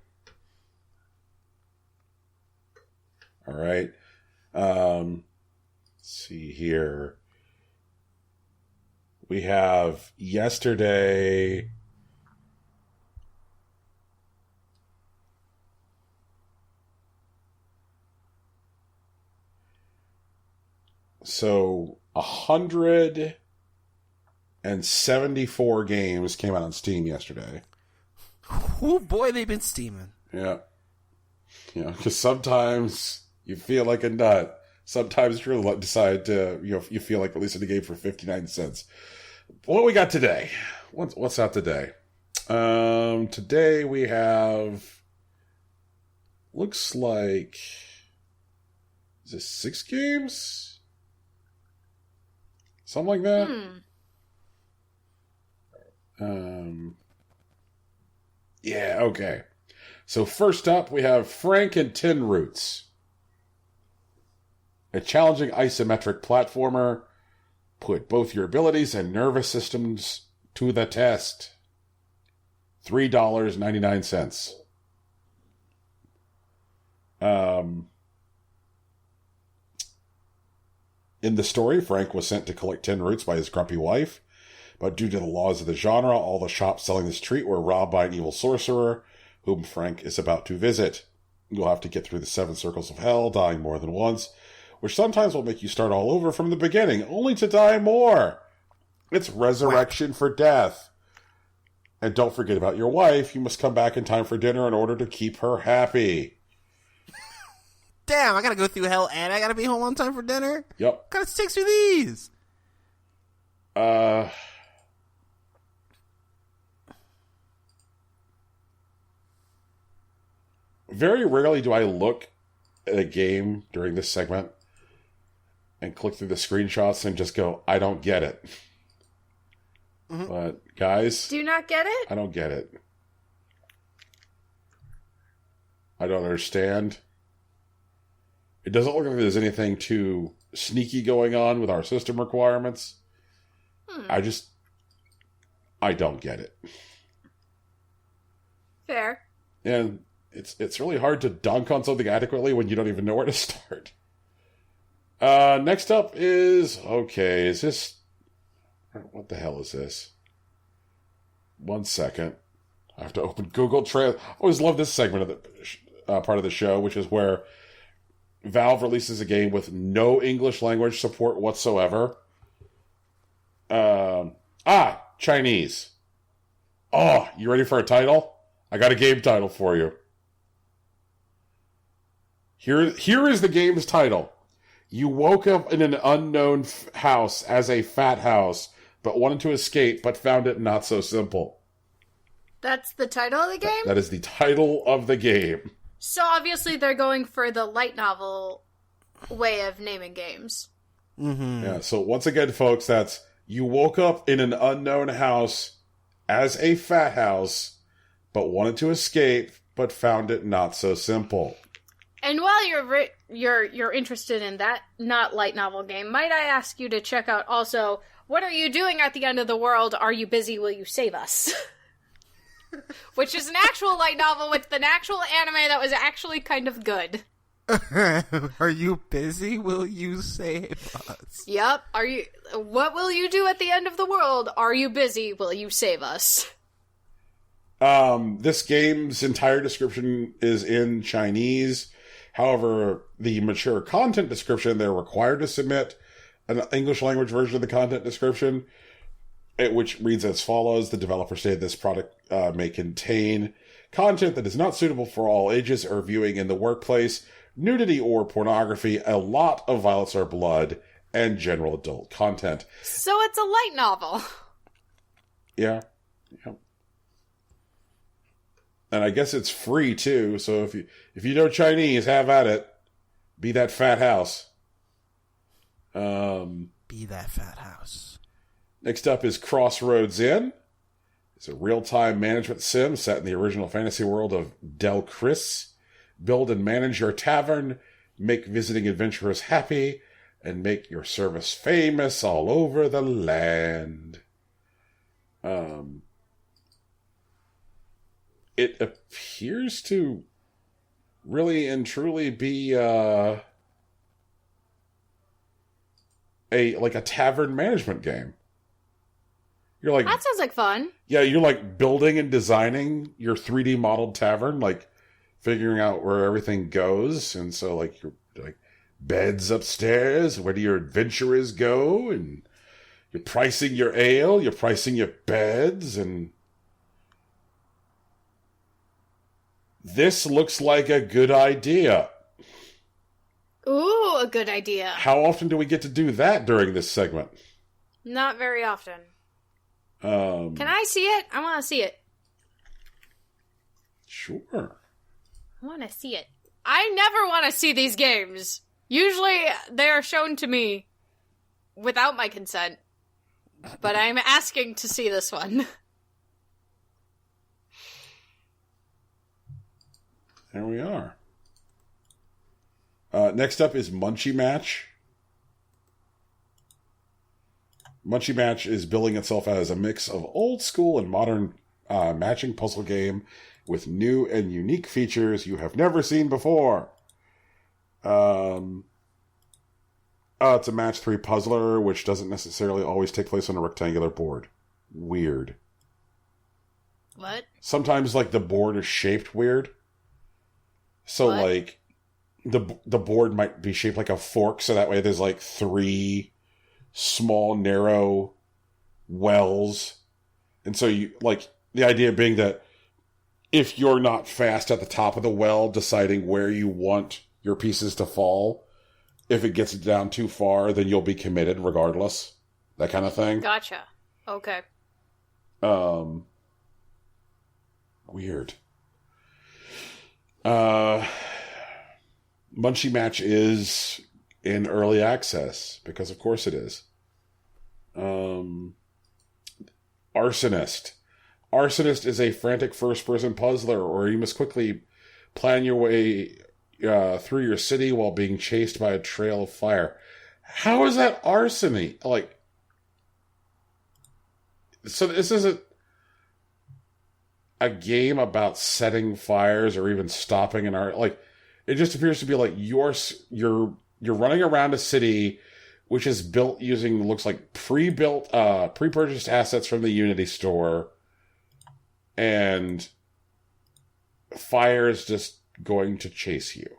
All right. Let's see here. We have yesterday. So 174 games came out on Steam yesterday. Oh boy, they've been steaming. Yeah. You know, because sometimes you feel like a nut. Sometimes you decide to, you feel like releasing a game for 59 cents. What we got today? What's out today? Today we have, looks like, is it 6 games? Something like that? Yeah, okay. So first up, we have Frank and Tin Roots. A challenging isometric platformer. Put both your abilities and nervous systems to the test. $3.99. In the story, Frank was sent to collect tin roots by his grumpy wife, but due to the laws of the genre, all the shops selling this treat were robbed by an evil sorcerer, whom Frank is about to visit. You'll have to get through the 7 circles of hell, dying more than once, which sometimes will make you start all over from the beginning, only to die more. It's resurrection for death. And don't forget about your wife. You must come back in time for dinner in order to keep her happy. Damn, I gotta go through hell and I gotta be home on time for dinner? Yep. What kind of sticks are these? very rarely do I look at a game during this segment and click through the screenshots and just go, I don't get it. Mm-hmm. But, guys... Do you not get it? I don't get it. I don't understand. It doesn't look like there's anything too sneaky going on with our system requirements. I don't get it. Fair. And it's really hard to dunk on something adequately when you don't even know where to start. Next up is... Okay, is this... What the hell is this? 1 second. I have to open Google Translate. I always love this segment of the part of the show, which is where Valve releases a game with no English language support whatsoever. Chinese. Oh, you ready for a title? I got a game title for you. Here is the game's title. You woke up in an unknown house as a fat house, but wanted to escape, but found it not so simple. That's the title of the game? That is the title of the game. So obviously they're going for the light novel way of naming games. Mm-hmm. Yeah, so once again, folks, that's you woke up in an unknown house as a fat house, but wanted to escape, but found it not so simple. And while you're interested in that not light novel game, might I ask you to check out also, what are you doing at the end of the world? Are you busy? Will you save us? Which is an actual light novel with an actual anime that was actually kind of good. Are you busy? Will you save us? Yep. What will you do at the end of the world? Are you busy? Will you save us? This game's entire description is in Chinese. However, the mature content description, they're required to submit an English language version of the content description, which reads as follows. The developer stated this product may contain content that is not suitable for all ages or viewing in the workplace, nudity or pornography, a lot of violence or blood, and general adult content. So it's a light novel. Yeah. And I guess it's free too, so if you know Chinese, have at it. Be that fat house. Be that fat house. Next up is Crossroads Inn. It's a real-time management sim set in the original fantasy world of Del Cris. Build and manage your tavern, make visiting adventurers happy, and make your service famous all over the land. It appears to really and truly be a tavern management game. You're like, that sounds like fun. Yeah, you're like building and designing your 3D modeled tavern, like figuring out where everything goes, and so like you're like beds upstairs. Where do your adventurers go? And you're pricing your ale, you're pricing your beds, and this looks like a good idea. Ooh, a good idea. How often do we get to do that during this segment? Not very often. Can I see it? I want to see it. Sure. I want to see it. I never want to see these games. Usually they are shown to me without my consent. But I'm asking to see this one. There we are. Next up is Munchie Match. Munchie Match is billing itself as a mix of old school and modern matching puzzle game with new and unique features you have never seen before. It's a match 3 puzzler, which doesn't necessarily always take place on a rectangular board. Weird. What? Sometimes, like, the board is shaped weird. So, what? Like, the board might be shaped like a fork, so that way there's, like, 3 small, narrow wells. And so, you like, the idea being that if you're not fast at the top of the well, deciding where you want your pieces to fall, if it gets down too far, then you'll be committed regardless. That kind of thing. Gotcha. Okay. Weird. Munchie Match is in early access, because of course it is. Arsonist. Arsonist is a frantic first-person puzzler where you must quickly plan your way through your city while being chased by a trail of fire. How is that arsony? Like, so this isn't a game about setting fires or even stopping an art. Like, it just appears to be like you're running around a city which is built using, looks like pre-purchased assets from the Unity store, and fire is just going to chase you.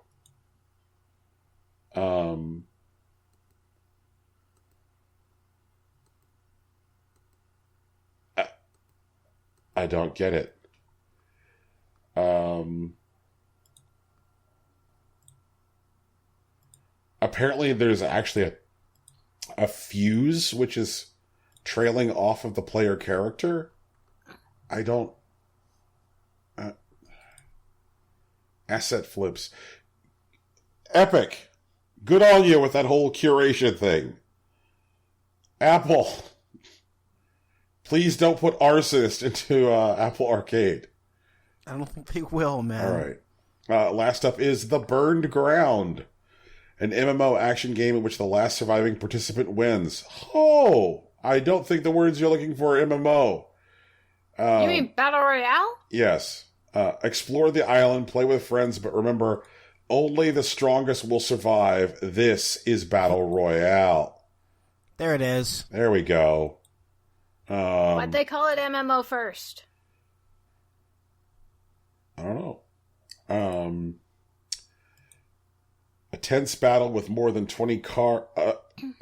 I don't get it. Apparently there's actually a fuse which is trailing off of the player character. I don't... asset flips. Epic. Good on you with that whole curation thing. Apple. Please don't put Arsonist into Apple Arcade. I don't think they will, man. All right. Last up is The Burned Ground, an MMO action game in which the last surviving participant wins. Oh, I don't think the words you're looking for are MMO. You mean Battle Royale? Yes. Explore the island, play with friends, but remember, only the strongest will survive. This is Battle Royale. There it is. There we go. Why'd they call it MMO first? I don't know. A tense battle with more than 20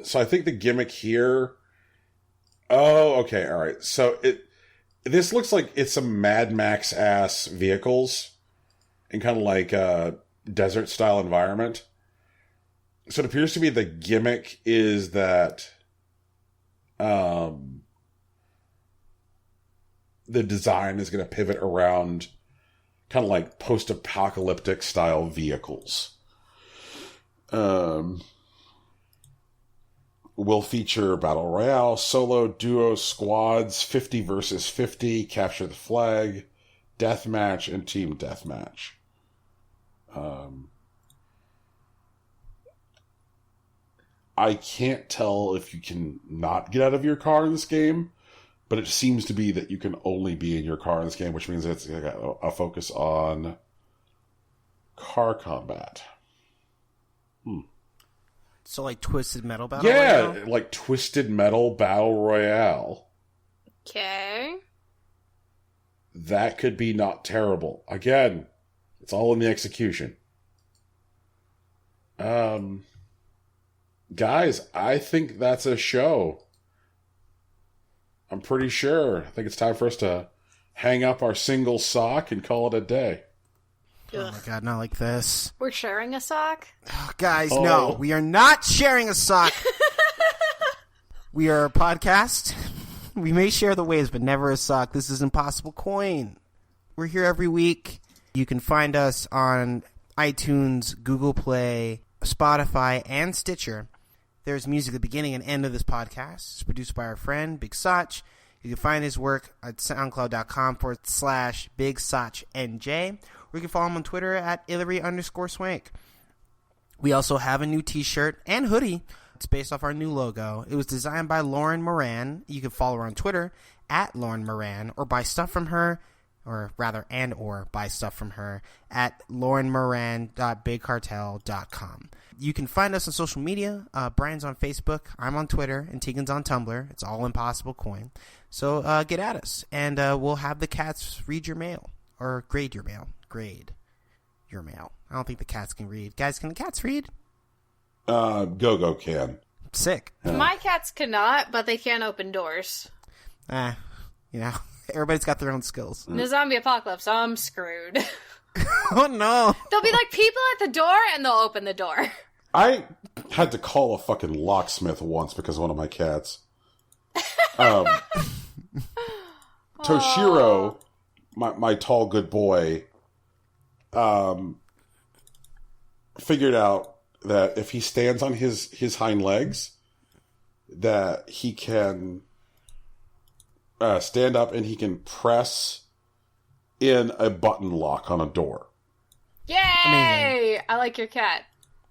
so I think the gimmick here... Oh, okay, all right. So this looks like it's some Mad Max-ass vehicles in kind of like a desert-style environment. So it appears to be the gimmick is that the design is going to pivot around kind of like post-apocalyptic style vehicles. Will feature Battle Royale, solo, duo, squads, 50 versus 50, capture the flag, deathmatch, and team deathmatch. I can't tell if you can not get out of your car in this game, but it seems to be that you can only be in your car in this game, which means it's got a focus on car combat. So like Twisted Metal Battle Royale? Royale? Like Twisted Metal Battle Royale. Okay. That could be not terrible. Again, it's all in the execution. Guys, I think that's a show. I'm pretty sure. I think it's time for us to hang up our single sock and call it a day. Oh my god, not like this. We're sharing a sock? Oh, guys, no. We are not sharing a sock. We are a podcast. We may share the waves, but never a sock. This is Impossible Coin. We're here every week. You can find us on iTunes, Google Play, Spotify, and Stitcher. There's music at the beginning and end of this podcast. It's produced by our friend, Big Sach. You can find his work at soundcloud.com/BigSachNJ. Or you can follow him on Twitter at Hillary_Swank. We also have a new t-shirt and hoodie. It's based off our new logo. It was designed by Lauren Moran. You can follow her on Twitter at Lauren Moran, or buy stuff from her, or rather, or buy stuff from her at laurenmoran.bigcartel.com. You can find us on social media. Brian's on Facebook, I'm on Twitter, and Tegan's on Tumblr. It's all Impossible Coin. So get at us, and we'll have the cats read your mail, or grade your mail. Grade your mail. I don't think the cats can read. Guys, can the cats read? Go can. Sick. My cats cannot, but they can open doors. You know, everybody's got their own skills. In a zombie apocalypse, I'm screwed. Oh, no. There'll be, like, people at the door, and they'll open the door. I had to call a fucking locksmith once because of one of my cats. Toshiro, my tall good boy, figured out that if he stands on his hind legs, that he can stand up and he can press in a button lock on a door. Yay! Amazing. I like your cat.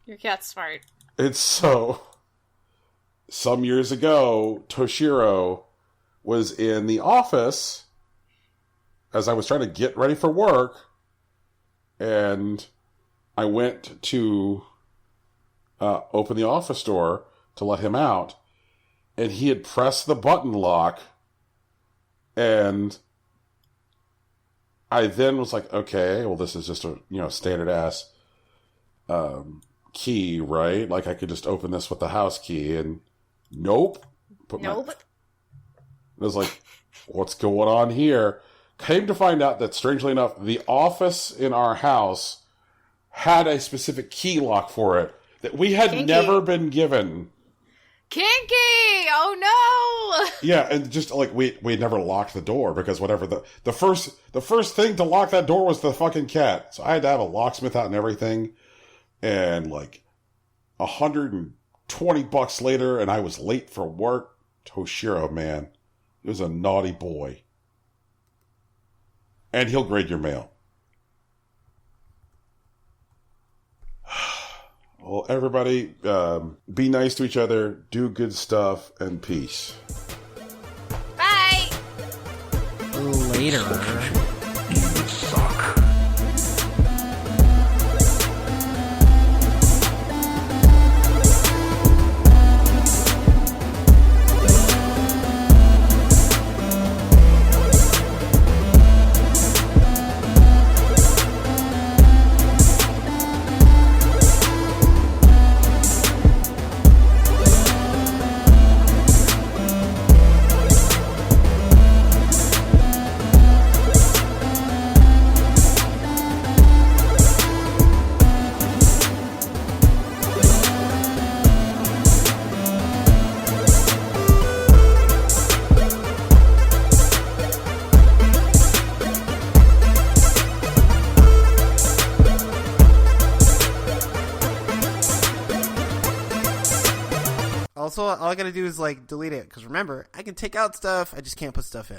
Your cat's smart. It's so... Some years ago, Toshiro was in the office as I was trying to get ready for work, and I went to open the office door to let him out, and he had pressed the button lock, and I then was like, okay, well, this is just a standard ass key, right? Like I could just open this with the house key, and nope. Nope. I was like, what's going on here? Came to find out that, strangely enough, the office in our house had a specific key lock for it that we had Kinky. never been given. Kinky! Oh no! Yeah, and just like we never locked the door because whatever the first thing to lock that door was the fucking cat. So I had to have a locksmith out and everything. And like $120 later, and I was late for work. Toshiro, man, he was a naughty boy. And he'll grade your mail. Well, everybody, be nice to each other, do good stuff, and peace. Bye! Later. Also, all I gotta do is like delete it, because remember, I can take out stuff, I just can't put stuff in.